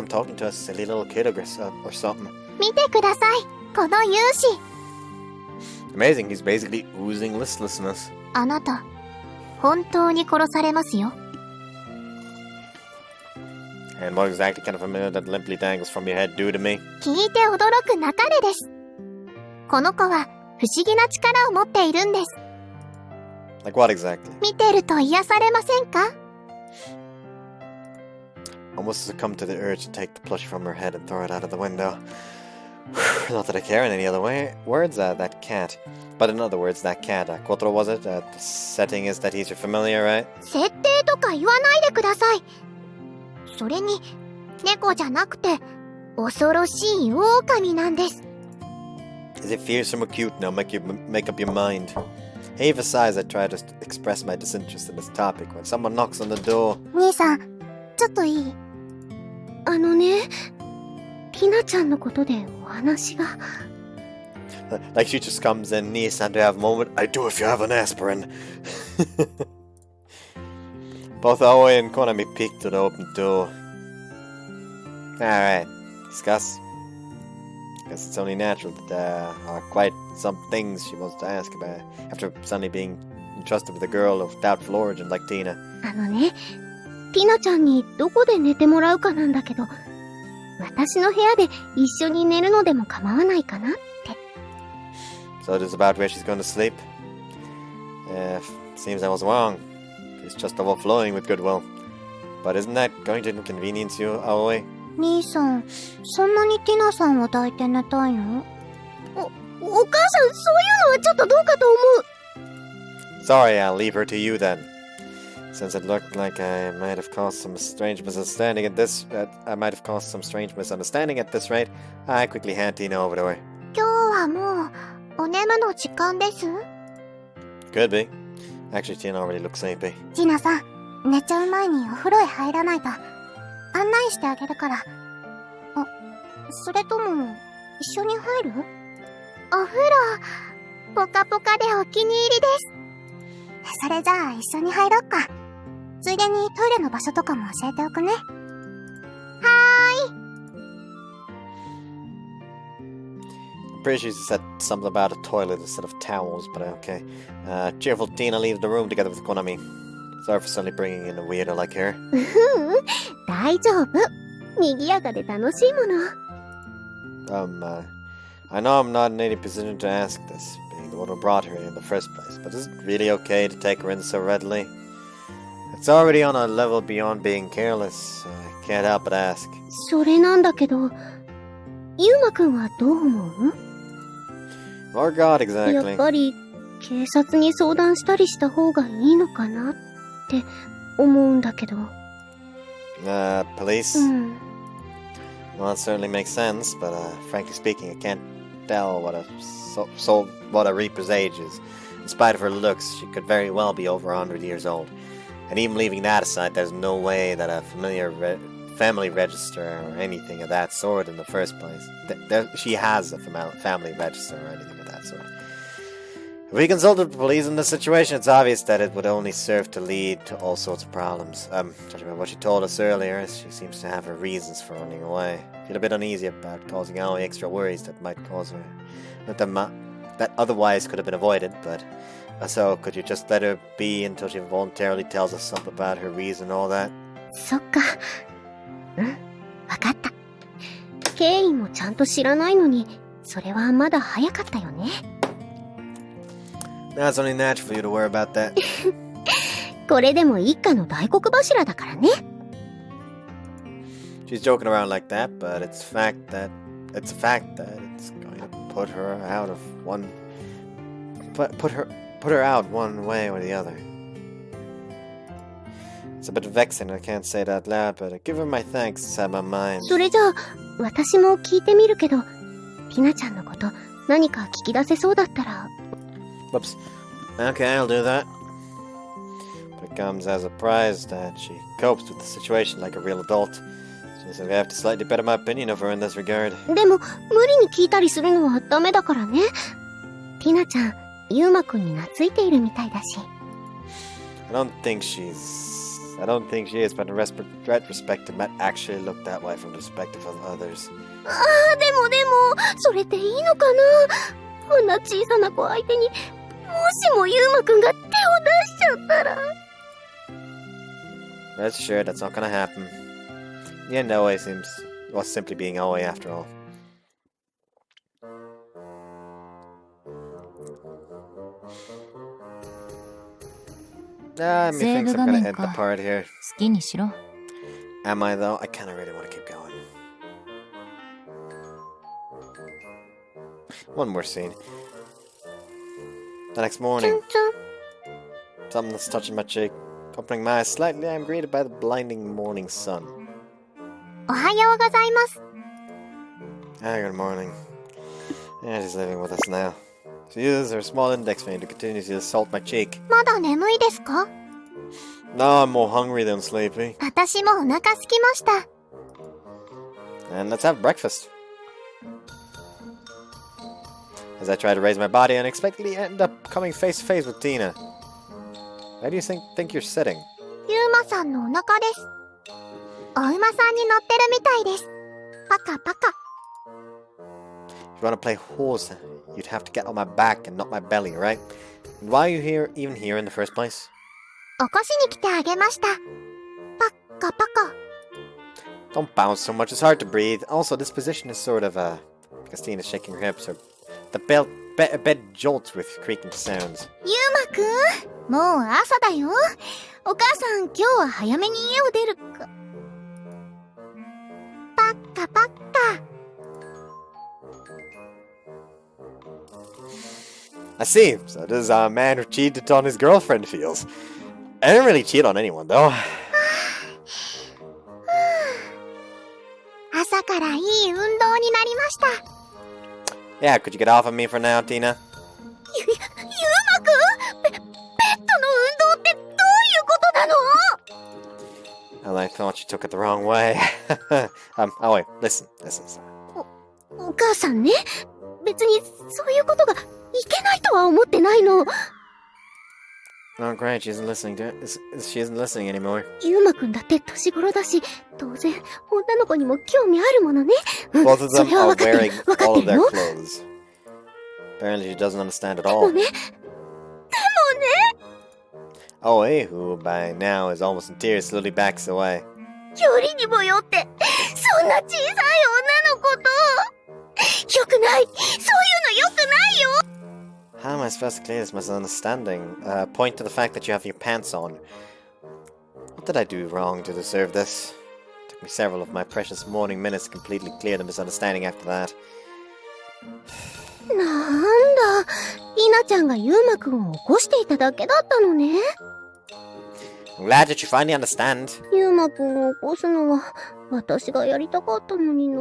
talking to a silly little kid or something. 見てください、この勇姿。 Amazing, he's basically oozing listlessness. あなた、本当に殺されますよ。 And what exactly kind of familiar that limply dangles from your head do to me? 聞いて驚くなかれです。この子は不思議な力を持っているんです。 Like what exactly? 見てると癒されませんか？ Almost succumbed to the urge to take the plushie from her head and throw it out of the window. Not that I care in any other words, that cat. But in other words, that cat, Kotaro was it? The setting is that he's your familiar, right? 設定とか言わないでください。それに、猫じゃなくて、恐ろしい狼なんです。 Is it fearsome or cute now? Make up your mind. Heave a sigh as I try to express my disinterest in this topic when someone knocks on the door. 兄さん、ちょっといい？ひなちゃんのことでお話が。Like she just comes in, needs time to have a moment. I do if you have an aspirin. Both Aoi and Konami peeked to the open door. Alright, discuss. Guess it's only natural that there are quite some things she wants to ask about after suddenly being entrusted with a girl of doubtful origin like Tina. ティナちゃんにどこで寝てもらうかなんだけど、私の部屋で一緒に寝るのでも構わないかなって。 So it is about where she's going to sleep? Seems I was wrong. It's just overflowing with goodwill. But isn't that going to inconvenience you, Aoi? 兄さん、そんなにティナさんを抱いて寝たいの？お母さん、そういうのはちょっとどうかと思う。 Sorry, I'll leave her to you then. Since it looked like I might have caused some strange misunderstanding at this rate, I quickly hand Tina over to her. 今日はもう、お眠の時間です。 Could be. Actually, Tina already looks sleepy. ティナさん、寝ちゃう前にお風呂へ入らないと。案内してあげるから。それとも、一緒に入る？お風呂、ポカポカでお気に入りです。それじゃあ一緒に入ろっか。ついでにトイレの場所とかも教えておくね。はーい。 I'm pretty sure she said something about a toilet instead of towels, but okay. Cheerful Tina leaves the room together with Konami. Sorry for suddenly bringing in a weirdo like her. 大丈夫。賑やかで楽しいもの。I know I'm not in any position to ask this, being the one who brought her in the first place, but is it really okay to take her in so readily? It's already on a level beyond being careless, so I can't help but ask. それなんだけど、ゆうまくんはどう思う？ Or God や exactly. っぱり警察に相談したりした方がいいのかなって思うんだけど。Police? うん。 Well, it certainly makes sense, but frankly speaking, I can't tell what a Reaper's age is. In spite of her looks, she could very well be over 100 years old. And even leaving that aside, there's no way that a familiar family register or anything of that sort in the first place. She has a family register or anything of that sort. If we consulted the police in this situation, it's obvious that it would only serve to lead to all sorts of problems. Judging by what she told us earlier, she seems to have her reasons for running away. I feel a bit uneasy about causing Aoi extra worries that might cause her... that otherwise could have been avoided, but... So, could you just let her be until she voluntarily tells us something about her reason and all that? そっか。うん、わかった。経緯もちゃんと知らないのに、それはまだ早かったよね。Now it's only natural for you to worry about that. これでも一家の大黒柱だからね。She's joking around like that, but it's a fact that it's going to put her out of one... Put her out one way or the other. It's a bit vexing, I can't say that loud, but I give her my thanks inside my mind. それじゃあ、私も聞いてみるけど、ティナちゃんのこと何か聞き出せそうだったら。Whoops. Okay, I'll do that. But it comes as a surprise that she copes with the situation like a real adult. Seems like I have to slightly better my opinion of her in this regard. でも、無理に聞いたりするのはダメだからね。ティナちゃん、ユウマくんに懐いているみたいだし。I don't think she is, but in retrospect, it might actually look that way from the perspective of others. ああ、でも、それでいいのかな？こんな小さな子相手に、もしもユウマくんが手を出しちゃったら。That's sure, that's not gonna happen. Yeah, Aoi was simply being Aoi after all. Methinks I'm gonna end the part here. 好きにしろ。 Am I though? I kinda really want to keep going. One more scene. The next morning, something that's touching my cheek. Opening my eyes slightly, I am greeted by the blinding morning sun. おはようございます。 Good morning. Yeah, she's living with us now. She uses her small index finger to continuously assault my cheek. まだ眠いですか？ No, I'm more hungry than sleepy. 私もお腹空きました。 And let's have breakfast. As I try to raise my body, I unexpectedly end up coming face to face with Tina. Where do you think you're sitting? ユウマさんのお腹です。お馬さんに乗ってるみたいです。パカパカ。 If you want to play horse, you'd have to get on my back and not my belly, right? And why are you even here in the first place? 起こしに来てあげました。パッカパカ。 Don't bounce so much, it's hard to breathe. Also, this position is sort of, because Tina's shaking her hips, or the bed jolts with creaking sounds. ユウマくん、もう朝だよ。お母さん、今日は早めに家を出るか。パッカパッカ。 I see. So this is a man who cheated on his girlfriend feels. I didn't really cheat on anyone, though. 朝からいい運動になりました。 Yeah, could you get off of me for now, Tina? ユウマくん、ペットの運動ってどういうことなの？ Well, I thought you took it the wrong way. Oh wait, listen. お母さんね、別にそういうことがいけないとは思ってないの。 Oh great, she isn't listening anymore. ユウマくんだって年頃だし、当然女の子にも興味あるものね。Both of そ them れは are 分かってる wearing 分かっ all て of る their の？ clothes. Apparently she doesn't understand at でも all. ね、 Aoi, who by now is almost in tears, slowly backs away. よりにもよってそんな小さい女の子と。よくない、そういうのよくないよ。 How am I supposed to clear this misunderstanding? Point to the fact that you have your pants on. What did I do wrong to deserve this? Took me several of my precious morning minutes to completely clear the misunderstanding after that. なんだ、イナちゃんがユウマくんを起こしていただけだったのね。 I'm glad that you finally understand. ユウマくんを起こすのは私がやりたかったのにな。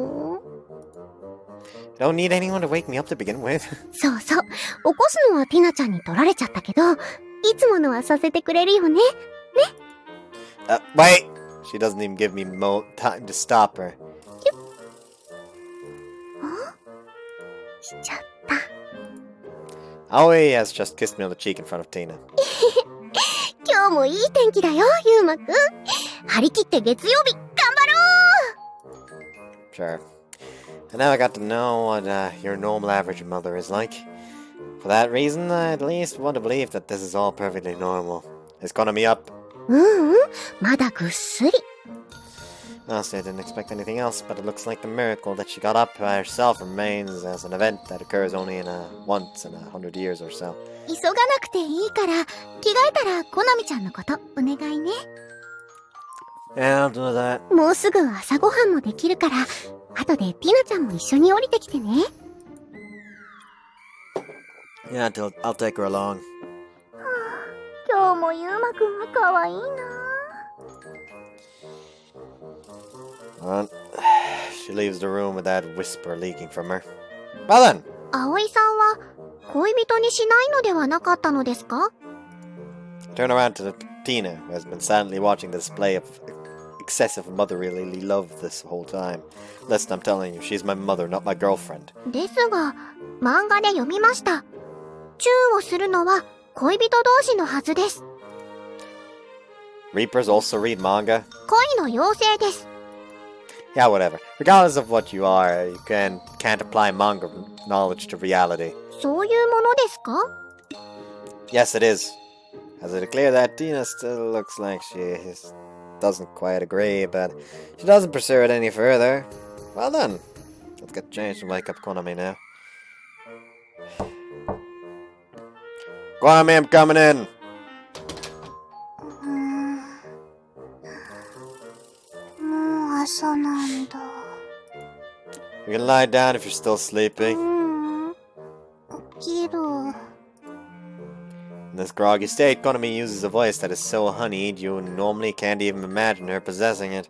You don't need anyone to wake me up to begin with. そうそう、起こすのはティナちゃんに取られちゃったけど、いつものはさせてくれるよね。 Wait! She doesn't even give me time to stop her. しちゃった。Aoi has just kissed me on the cheek in front of Tina. 今日もいい天気だよ、ゆうまくん。張り切って月曜日、頑張ろう Sure. And now I got to know what your normal average mother is like. For that reason, I at least want to believe that this is all perfectly normal. Is Konami up? まだぐっすり。 Honestly, I didn't expect anything else, but it looks like the miracle that she got up by herself remains as an event that occurs only once in 100 years or so. 急がなくていいから、着替えたらコナミちゃんのことお願いね。 Yeah, I'll do that. もうすぐ朝ごはんもできるから、後でティナちゃんも一緒に降りてきてね。 Yeah, I'll take her along. 今日もゆうまくんは可愛いな。 Well, she leaves the room with that whisper leaking from her. Well then! 葵さんは恋人にしないのではなかったのですか？ Turn around to Tina, who has been silently watching the display of excessive motherly love this whole time. Listen, I'm telling you, she's my mother, not my girlfriend. ですが、漫画で読みました。チューをするのは恋人同士のはずです。 Reapers also read manga? 恋の妖精です。 Yeah, whatever. Regardless of what you are, you can't apply manga knowledge to reality. そういうものですか？ Yes, it is. As it clear that Tina still looks like she doesn't quite agree, but she doesn't pursue it any further. Well then, let's get changed and wake up Konami now. Konami, I'm coming in! You can lie down if you're still sleepy. In this groggy state, Konami uses a voice that is so honeyed you normally can't even imagine her possessing it.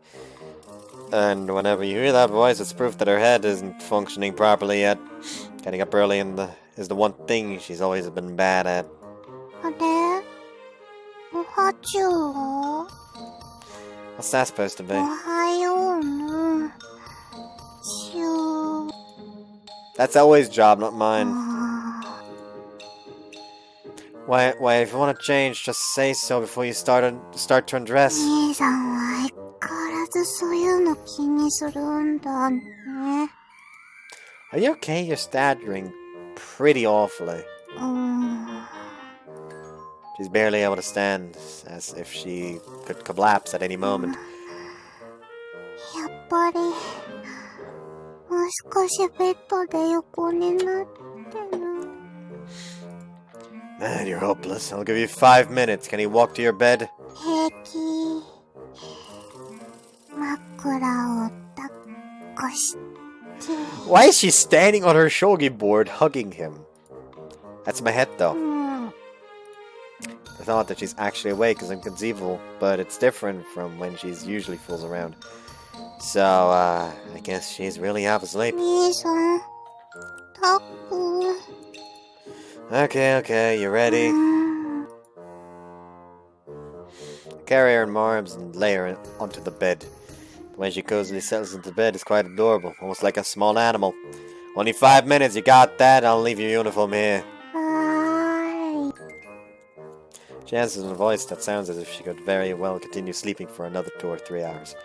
And whenever you hear that voice, it's proof that her head isn't functioning properly yet. Getting up early is the one thing she's always been bad at. What's that supposed to be? That's Always' job, not mine. Why, if you want to change, just say so before you start to undress. Are you okay? You're staggering pretty awfully. She's barely able to stand, as if she could collapse at any moment. Man, you're hopeless. I'll give you 5 minutes. Can you walk to your bed? Why is she standing on her shogi board hugging him? That's my head though. The thought that she's actually awake is inconceivable, but it's different from when she's usually fools around. So, I guess she's really half asleep. Okay, you ready? Carry her in my arms and lay her onto the bed. The way she cozily settles into bed is quite adorable, almost like a small animal. Only 5 minutes, you got that? I'll leave your uniform here. She answers in a voice that sounds as if she could very well continue sleeping for another 2 or 3 hours.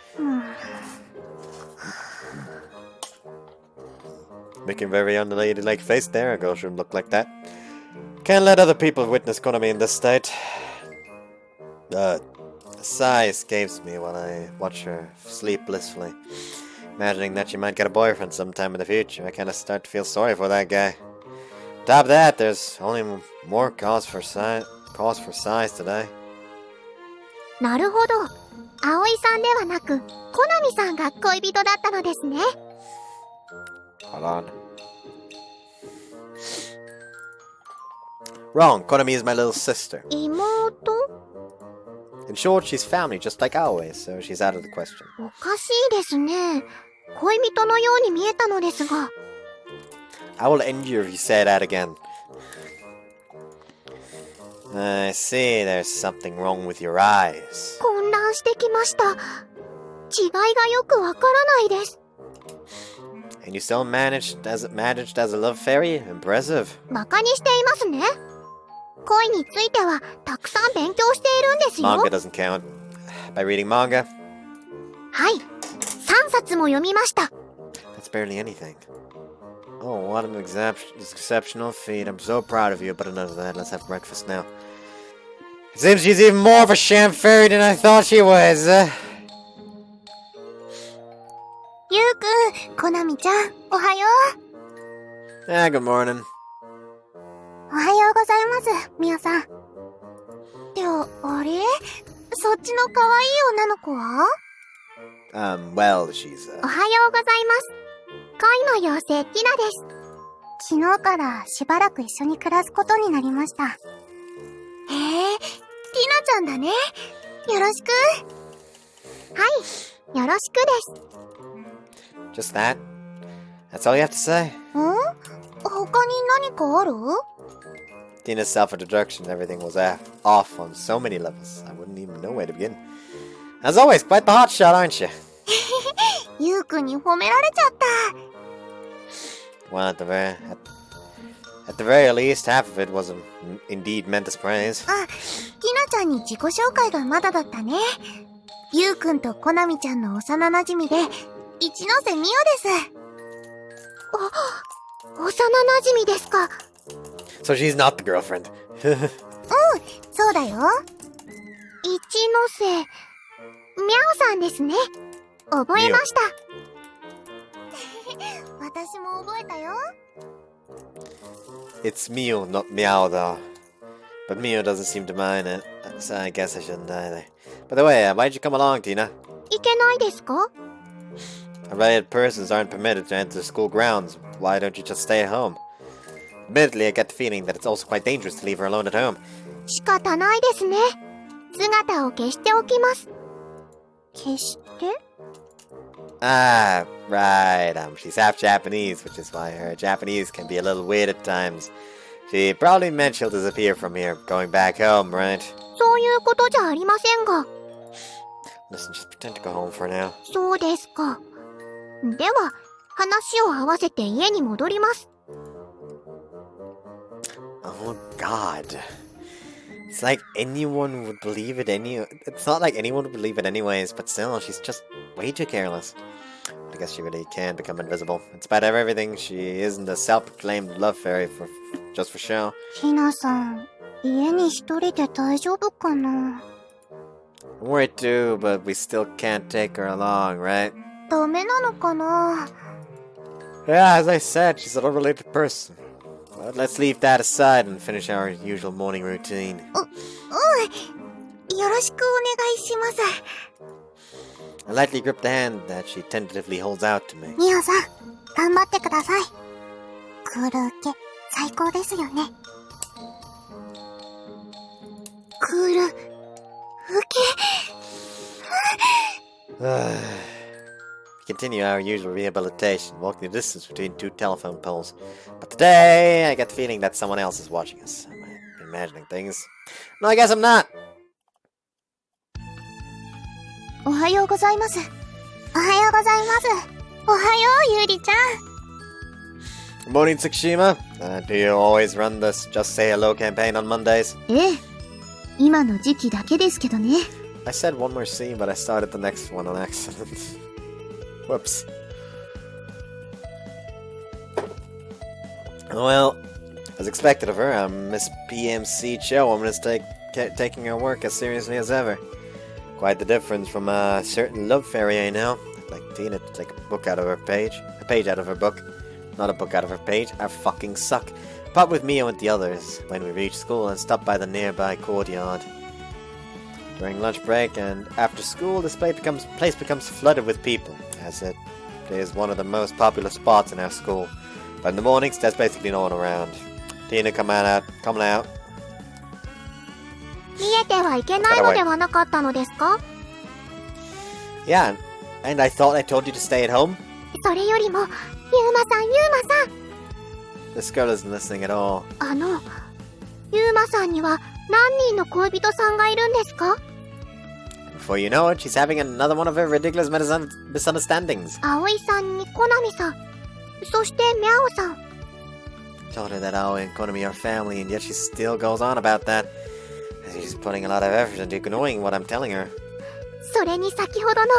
Making a very unladylike face there, a girl shouldn't look like that. Can't let other people witness Konami in this state. A sigh escapes me while I watch her sleep blissfully. Imagining that she might get a boyfriend sometime in the future, I kinda start to feel sorry for that guy. Top of that, there's only more cause for sighs today. なるほど。葵さんではなく、コナミさんが恋人だったのですね。Hold on. Wrong. Konami is my little sister. 妹？ In short, she's family, just like always, so she's out of the question. おかしいですね。恋人のように見えたのですが。I will end you if you say that again. I see there's something wrong with your eyes. 混乱してきました。違いがよくわからないです。And you still managed as a love fairy? Impressive. 馬鹿にしていますね。恋についてはたくさん勉強しているんですよ。 Manga doesn't count. By reading manga? はい。3冊も読みました。That's barely anything. Oh, what an exceptional feat. I'm so proud of you, but enough of that. Let's have breakfast now. It seems she's even more of a sham fairy than I thought she was. ゆうくん、コナミちゃん、おはよう。Good morning. おはようございます、みおさん。ってあれ？そっちの可愛い女の子は？ Well, she's, おはようございます。恋の妖精、ティナです。昨日からしばらく一緒に暮らすことになりました。へえ、ティナちゃんだね。よろしく。はい、よろしくです。Just that? That's all you have to say? 他に何かある？ Tina's self-introduction, everything was off on so many levels. I wouldn't even know where to begin. As always, quite the hotshot, aren't you? ゆうくんに褒められちゃった。Well, at the very least, half of it was indeed meant as praise. あ、ティナちゃんに自己紹介がまだだったね。ゆうくんとコナミちゃんの幼馴染で、一ノ瀬ミオです。幼馴染ですか。So she's not the girlfriend. そうだよ。一ノ瀬、ミャオさんですね。覚えました。私も覚えたよ。It's Mio, not Meow, though. But Mio doesn't seem to mind it, so I guess I shouldn't either. By the way, why'd you come along, Tina? いけないですか？ Invited persons aren't permitted to enter school grounds. Why don't you just stay at home? Admittedly, I get the feeling that it's also quite dangerous to leave her alone at home. 仕方ないですね。姿を消しておきます。消して？ Ah, right. She's half Japanese, which is why her Japanese can be a little weird at times. She probably meant she'll disappear from here, going back home, right? そういうことじゃありませんが。Listen, just pretend to go home for now. そうですか。では、話を合わせて家に戻ります。Oh, God. It's like anyone would believe it It's not like anyone would believe it anyways, but still, she's just way too careless. I guess she really can become invisible. In spite of everything, she isn't a self-proclaimed love fairy just for show. ひなさん、家に一人で大丈夫かな？ I'm worried too, but we still can't take her along, right? ダメなのかな？ Yeah, as I said, she's an unrelated person. But let's leave that aside and finish our usual morning routine. よろしくお願いします。I lightly grip the hand that she tentatively holds out to me. ミオさん、頑張ってください。クール受け、最高ですよね。クール、受け。We continue our usual rehabilitation, walking the distance between two telephone poles. But today, I get the feeling that someone else is watching us. Am I imagining things? No, I guess I'm not. おはようございます。おはようございます。おはよう、ゆりちゃん。 Good morning, Tsukushima. Do you always run this Just Say Hello campaign on Mondays? ええ。今の時期だけですけどね。I said one more scene, but I started the next one on accident. Whoops. Well, as expected of her, Miss PMC Chairwoman is taking her work as seriously as ever. Quite the difference from a certain love fairy I know. I'd like Tina to take a page out of her book. Not a book out of her page. I fucking suck. Pop with Mio and the others when we reach school and stop by the nearby courtyard. During lunch break and after school, this place becomes flooded with people, as it is one of the most popular spots in our school. But in the mornings, there's basically no one around. Tina, come out. 見えてはいけないのではなかったのですか？ Yeah, and I thought I told you to stay at home? それよりも、ユーマさん。This girl isn't listening at all. ユーマさんには何人の恋人さんがいるんですか？ Before you know it, she's having another one of her ridiculous misunderstandings. 葵さんにコナミさん、そしてミャオさん。 Told her that Ao ain't gonna be our family, and yet she still goes on about that. She's putting a lot of effort into ignoring what I'm telling her. それに先ほどの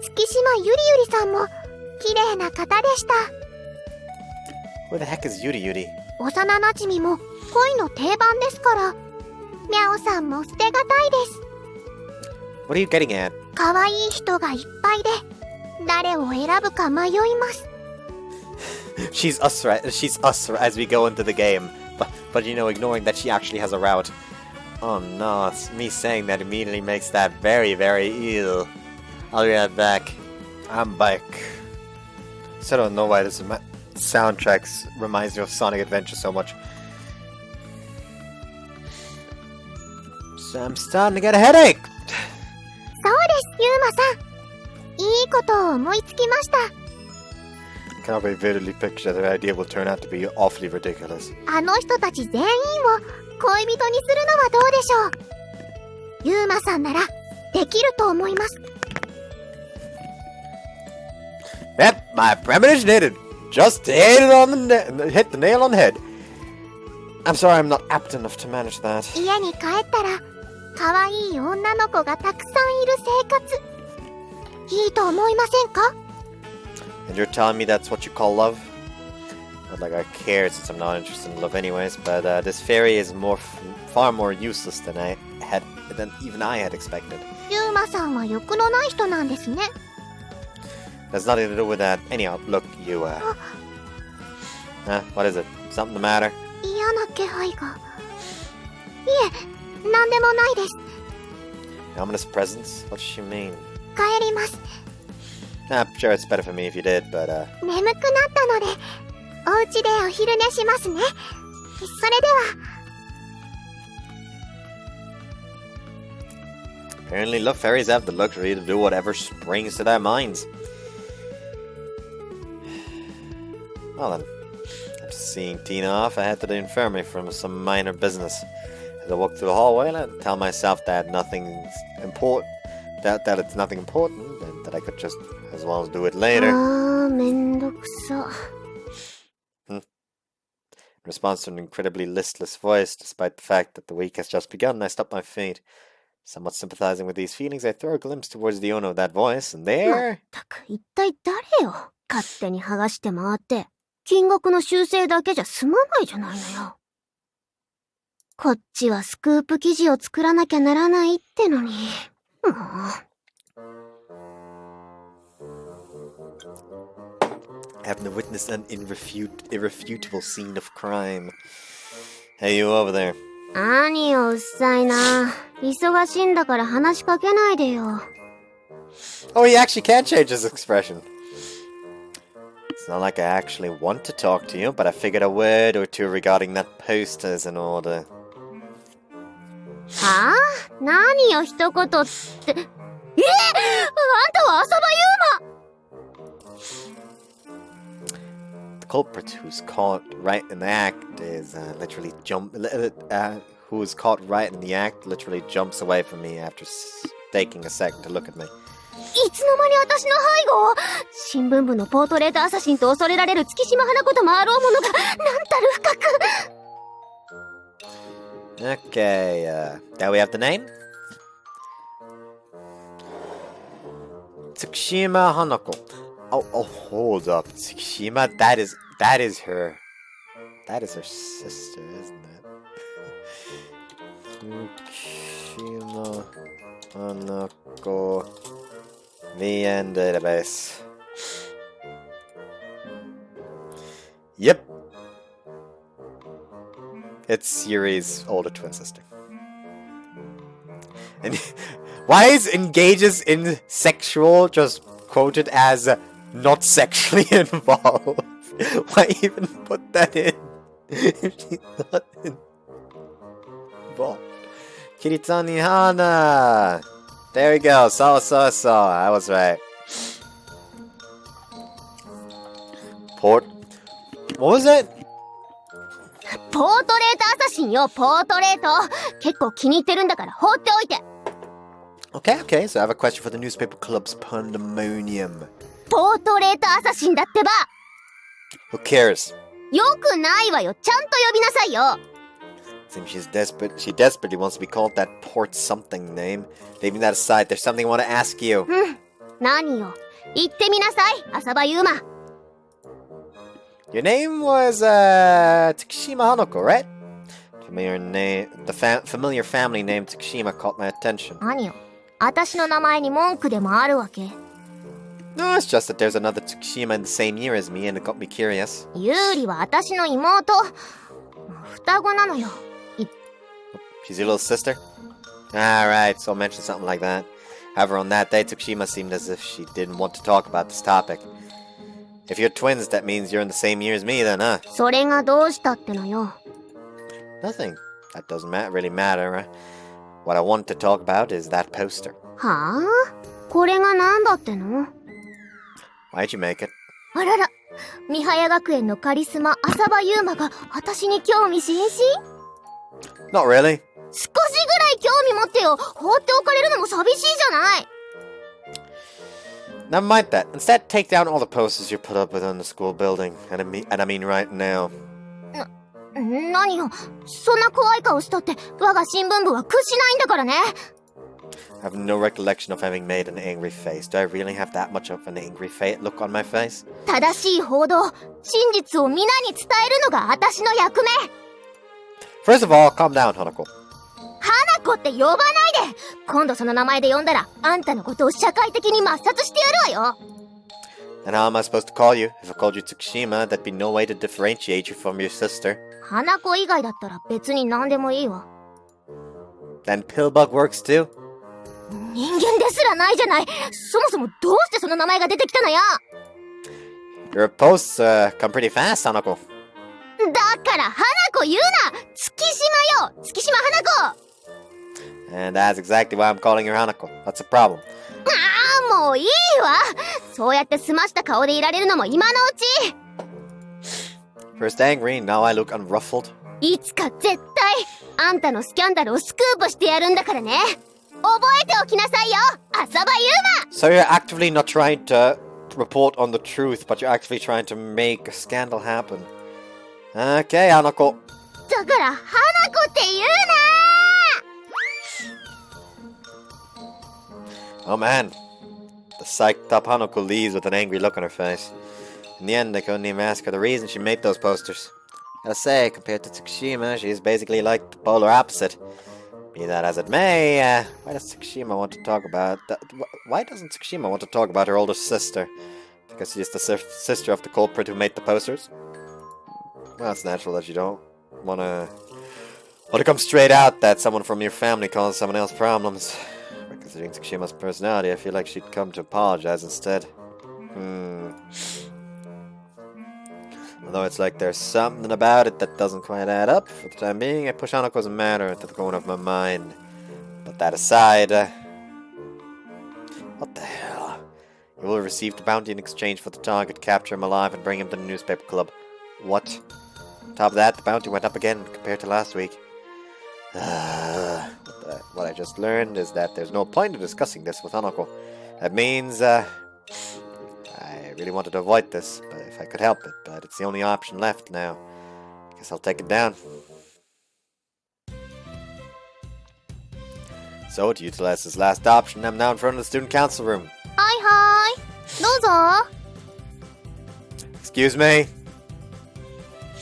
月島ゆりゆりさんも綺麗な方でした。 Who the heck is Yuri Yuri? 幼馴染も恋の定番ですから、ミャオさんも捨てがたいです。 What are you getting at? 可愛い人がいっぱいで、誰を選ぶか迷います。 She's us as we go into the game. But you know, ignoring that she actually has a route. Oh no, me saying that immediately makes that very, very ill. I'll be right back. I'm back. So I don't know why this soundtrack reminds me of Sonic Adventure so much. So I'm starting to get a headache. そうです、ユーマさん。いいことを思いつきました。 I can already vividly picture that the idea will turn out to be awfully ridiculous. あの人たち全員を恋人にするのはどうでしょう。ユーマさんならできると思います。 Yep, my premonition hit it. Just hit the nail on the head. I'm sorry I'm not apt enough to manage that. 家に帰ったら可愛い女の子がたくさんいる生活、いいと思いませんか？ And you're telling me that's what you call love? Not like I care since I'm not interested in love anyways, but this fairy is far more useless than even I had expected. ユーマさんは欲のない人なんですね。 There's nothing to do with that. Anyhow, look, you, what is it? Something the matter? 嫌な気配が。いえ、なんでもないです。 Ominous presence? What does she mean? 帰ります。 I'm sure it's better for me if you did, but, 眠くなったので、お家でお昼寝しますね。それでは。 Apparently love fairies have the luxury to do whatever springs to their minds. Well then, after seeing Tina off, I head to the infirmary for some minor business. As I walk through the hallway, I tell myself that nothing's important, that it's nothing important, and that I could just as well as do it later. めんどくさ。 In response to an incredibly listless voice, despite the fact that the week has just begun, I stop my feet. Somewhat sympathizing with these feelings, I throw a glimpse towards the owner of that voice, and there... まったく、一体誰よ。勝手に剥がして回って、金額の修正だけじゃ済まないじゃないのよ。こっちはスクープ記事を作らなきゃならないってのに。もう。Having to witness an irrefutable scene of crime. Hey, you over there. 何よ、うっさいな。忙しいんだから話しかけないでよ。Oh, he actually can change his expression. It's not like I actually want to talk to you, but I figured a word or two regarding that poster is in order. はぁ？何よ、一言って。あんたは浅場ユーマThe culprit who's caught right in the act is who's caught right in the act literally jumps away from me after taking a second to look at me. いつの間に私の背後を新聞部のポートレートアサシンと恐れられる月島花子ともあろうものがなんたる深く。 Okay, there we have the name. Tsukushima Hanako. Oh, hold up. Tsukushima, that is her. That is her sister, isn't it? Tsukushima Hanako. VN database. Yep. It's Yuri's older twin sister. And why is engages in sexual just quoted as not sexually involved? Why even put that in if she's not involved? Kiritani Hana! There we go. So. I was right. What was it? ポートレートアサシンよ、ポートレート。結構気に入ってるんだから放っておいて。Okay, so I have a question for the newspaper club's pandemonium. ポートレートアサシンだってば。Who cares? よくないわよ。ちゃんと呼びなさいよ。Seems she desperately wants to be called that port something name. Leaving that aside, there's something I want to ask you. 何よ。言ってみなさい、浅場優馬。Your name was, Tsukushima Hanako, right? Familiar family name Tsukushima caught my attention. 何よ。私の名前に文句でもあるわけ。No, it's just that there's another Tsukushima in the same year as me, and it got me curious. 優里は私の妹。双子なのよ。She's your little sister? Alright, so I'll mention something like that. However, on that day, Tsukushima seemed as if she didn't want to talk about this topic. If you're twins, that means you're in the same year as me then, huh? それがどうしたってのよ。Nothing. That doesn't really matter. What I want to talk about is that poster. はあ？これが何だっての？ Why'd you make it? あらら、三早学園のカリスマ浅場優馬が私に興味津々？ Not really. 少しぐらい興味持ってよ。放っておかれるのも寂しいじゃない。Never mind that. Instead, take down all the posters you put up within the school building. And I mean right now. 何よ。そんな怖い顔したって我が新聞部は屈しないんだからね。I have no recollection of having made an angry face. Do I really have that much of an angry look on my face? 正しい報道、真実を皆に伝えるのが私の役目。First of all, calm down, Hanako. 花子って呼ばないで。今度その名前で呼んだらあんたのことを社会的に抹殺してやるわよ。And how am I supposed to call you? If I called you Tsukushima, that'd be no way to differentiate you from your sister. 花子以外だったら別に何でもいいわ。 Then Pillbug works too? 人間ですらないじゃない。そもそもどうしてその名前が出てきたのよ。 Your posts come pretty fast, Hanako. だから花子言うな。月島よ。月島花子。 And that's exactly why I'm calling her Hanako. What's the problem? ああ、もういいわ。そうやって済ました顔でいられるのも今のうち。 First angry, now I look unruffled. いつか絶対あんたのスキャンダルをスクープしてやるんだからね。覚えておきなさいよ、浅場優馬。 So you're actively not trying to report on the truth, but you're actually trying to make a scandal happen. Okay, Hanako. だから花子って言うな。 Oh man. The psyched up Hanako leaves with an angry look on her face. In the end, I couldn't even ask her the reason she made those posters. Gotta say, compared to Tsukushima, she's basically like the polar opposite. Be that as it may, why doesn't Tsukushima want to talk about her older sister? Because she's the sister of the culprit who made the posters? Well, it's natural that you don't want to come straight out that someone from your family caused someone else problems. But considering Tsukushima's personality, I feel like she'd come to apologize instead. Although it's like there's something about it that doesn't quite add up. For the time being, I push Hanako's matter into the corner of my mind. But that aside, what the hell? You will receive the bounty in exchange for the target, capture him alive, and bring him to the newspaper club. What? On top of that, the bounty went up again compared to last week. What I just learned is that there's no point in discussing this with Hanako. That means, I really wanted to avoid this, but if I could help it, but it's the only option left now. Guess I'll take it down. So, to utilize this last option, I'm now in front of the student council room. はいはーい。どうぞ。 Excuse me?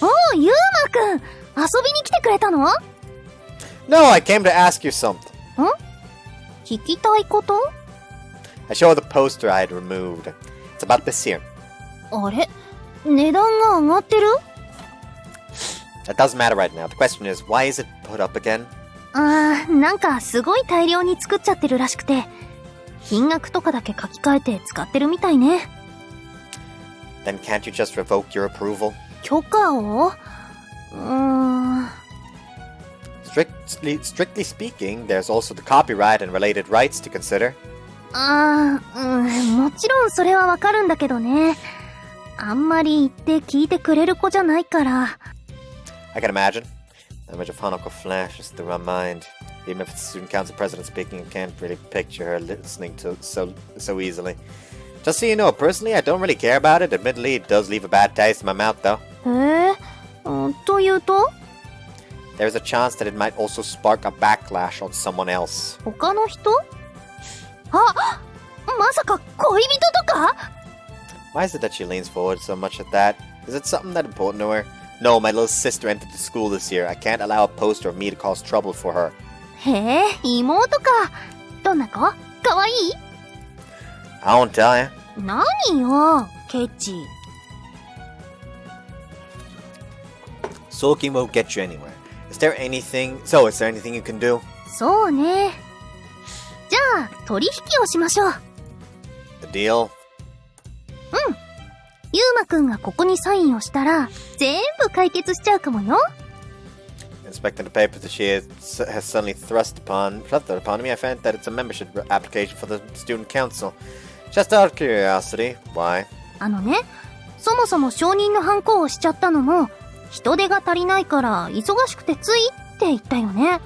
おう、ゆうまくん。遊びに来てくれたの？ No, I came to ask you something. ん？聞きたいこと？ I show her the poster I had removed. It's about this here. あれ？値段が上がってる？ That doesn't matter right now. The question is, why is it put up again? なんかすごい大量に作っちゃってるらしくて、金額とかだけ書き換えて使ってるみたいね。Then can't you just revoke your approval? 許可をStrictly speaking, there's also the copyright and related rights to consider. もちろんそれはわかるんだけどね。あんまり言って聞いてくれる子じゃないから。I can imagine. The image of Hanako flashes through my mind. Even if it's the student council president speaking, I can't really picture her listening to so easily. Just so you know, personally, I don't really care about it. Admittedly, it does leave a bad taste in my mouth, though. へえ、というと There's a chance that it might also spark a backlash on someone else. 他の人あ、まさか恋人とか Why is it that she leans forward so much at that? Is it something that important to her? No, my little sister entered the school this year. I can't allow a poster of me to cause trouble for her. へえ、妹か。どんな子？かわいい？ I won't tell you. 何よ、ケチ。Sulking won't get you anywhere. Is there anything you can do? そうね。じゃあ、取引をしましょう。A deal? ゆうまくんがここにサインをしたら、全部解決しちゃうかもよ。Inspecting the paper that she has suddenly thrust upon me, I found that it's a membership application for the student council. Just out of curiosity, why? そもそも承認のハンコをしちゃったのも、人手が足りないから忙しくてついって言ったよね。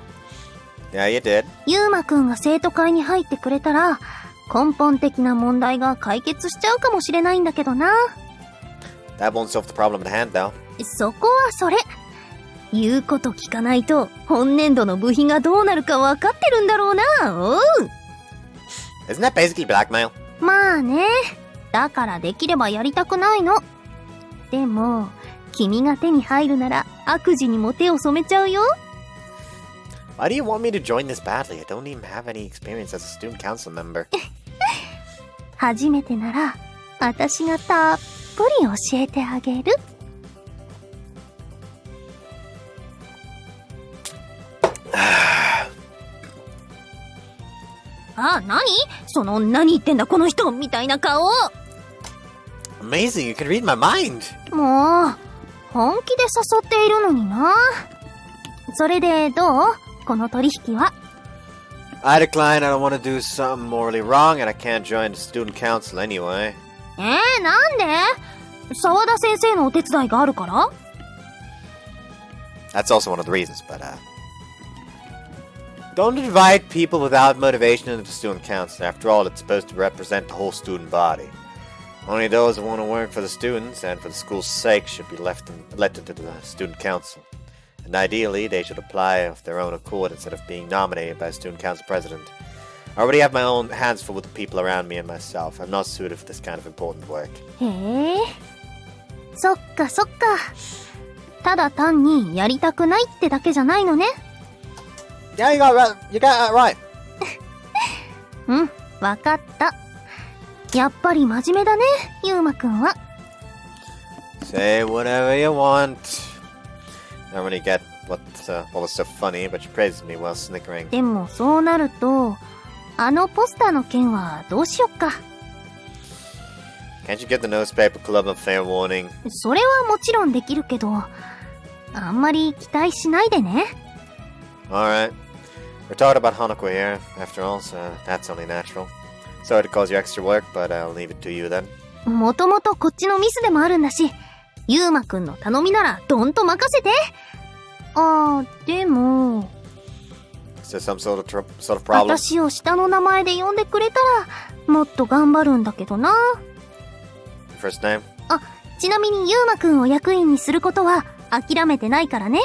Yeah, you did. ゆうまくんが生徒会に入ってくれたら、根本的な問題が解決しちゃうかもしれないんだけどな。That won't solve the problem at hand, though. そこはそれ。言うこと聞かないと、本年度の部費がどうなるか分かってるんだろうな。おう。Isn't that basically blackmail? まあね。だからできればやりたくないの。でも、君が手に入るなら悪事にも手を染めちゃうよ。Why do you want me to join this badly? I don't even have any experience as a student council member. 初めてなら、私がたっぷり教えてあげる。あ、何？その何言ってんだこの人みたいな顔。Amazing, you can read my mind. もう、本気で誘っているのにな。それでどう？この取引は。I decline. I don't want to do something morally wrong, and I can't join the student council anyway. なんで？沢田先生のお手伝いがあるから？ That's also one of the reasons, but don't invite people without motivation into the student council. After all, it's supposed to represent the whole student body. Only those who want to work for the students and for the school's sake should be elected to the student council. And ideally, they should apply of their own accord instead of being nominated by a student council president. I already have my own hands full with the people around me and myself. I'm not suited for this kind of important work. へえ。そっかそっか。ただ単にやりたくないってだけじゃないのね。Yeah, you got that right. うん、わかった。やっぱり真面目だね、ゆうまくんは。Say whatever you want. I don't really get what was so funny, but you praised me while snickering. でもそうなると、あのポスターの件はどうしよっか。Can't you give the newspaper club a fair warning? それはもちろんできるけど、あんまり期待しないでね。Alright. We're talking about Hanako here, after all, so that's only natural. Sorry to cause you extra work, but I'll leave it to you then. もともとこっちのミスでもあるんだし、ゆうまくんの頼みならどんと任せて。でも。Is there some sort of problem? 私を下の名前で呼んでくれたら、もっと頑張るんだけどな。First name? ちなみにゆうまくんを役員にすることは諦めてないからね。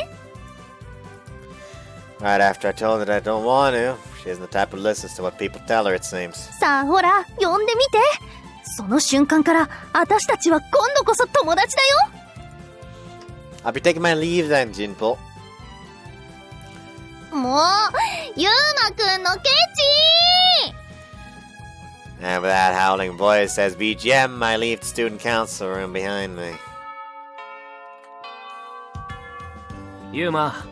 Right after I told her that I don't want to, she isn't the type who listens to what people tell her, it seems. さあほら、呼んでみて。その瞬間から、私たちは今度こそ友達だよ。I'll be taking my leave then, Jinpo. もう、ゆうまくんのケチー And with that howling voice says BGM, I leave the student council room behind me. ユーマ、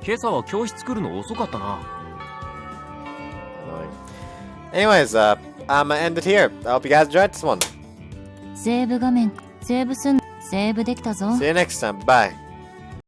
今朝は教室来るの遅かったな。Anyways, I'm gonna end it here. I hope you guys enjoyed this one. セーブ画面、セーブできたぞ。See you next time. Bye.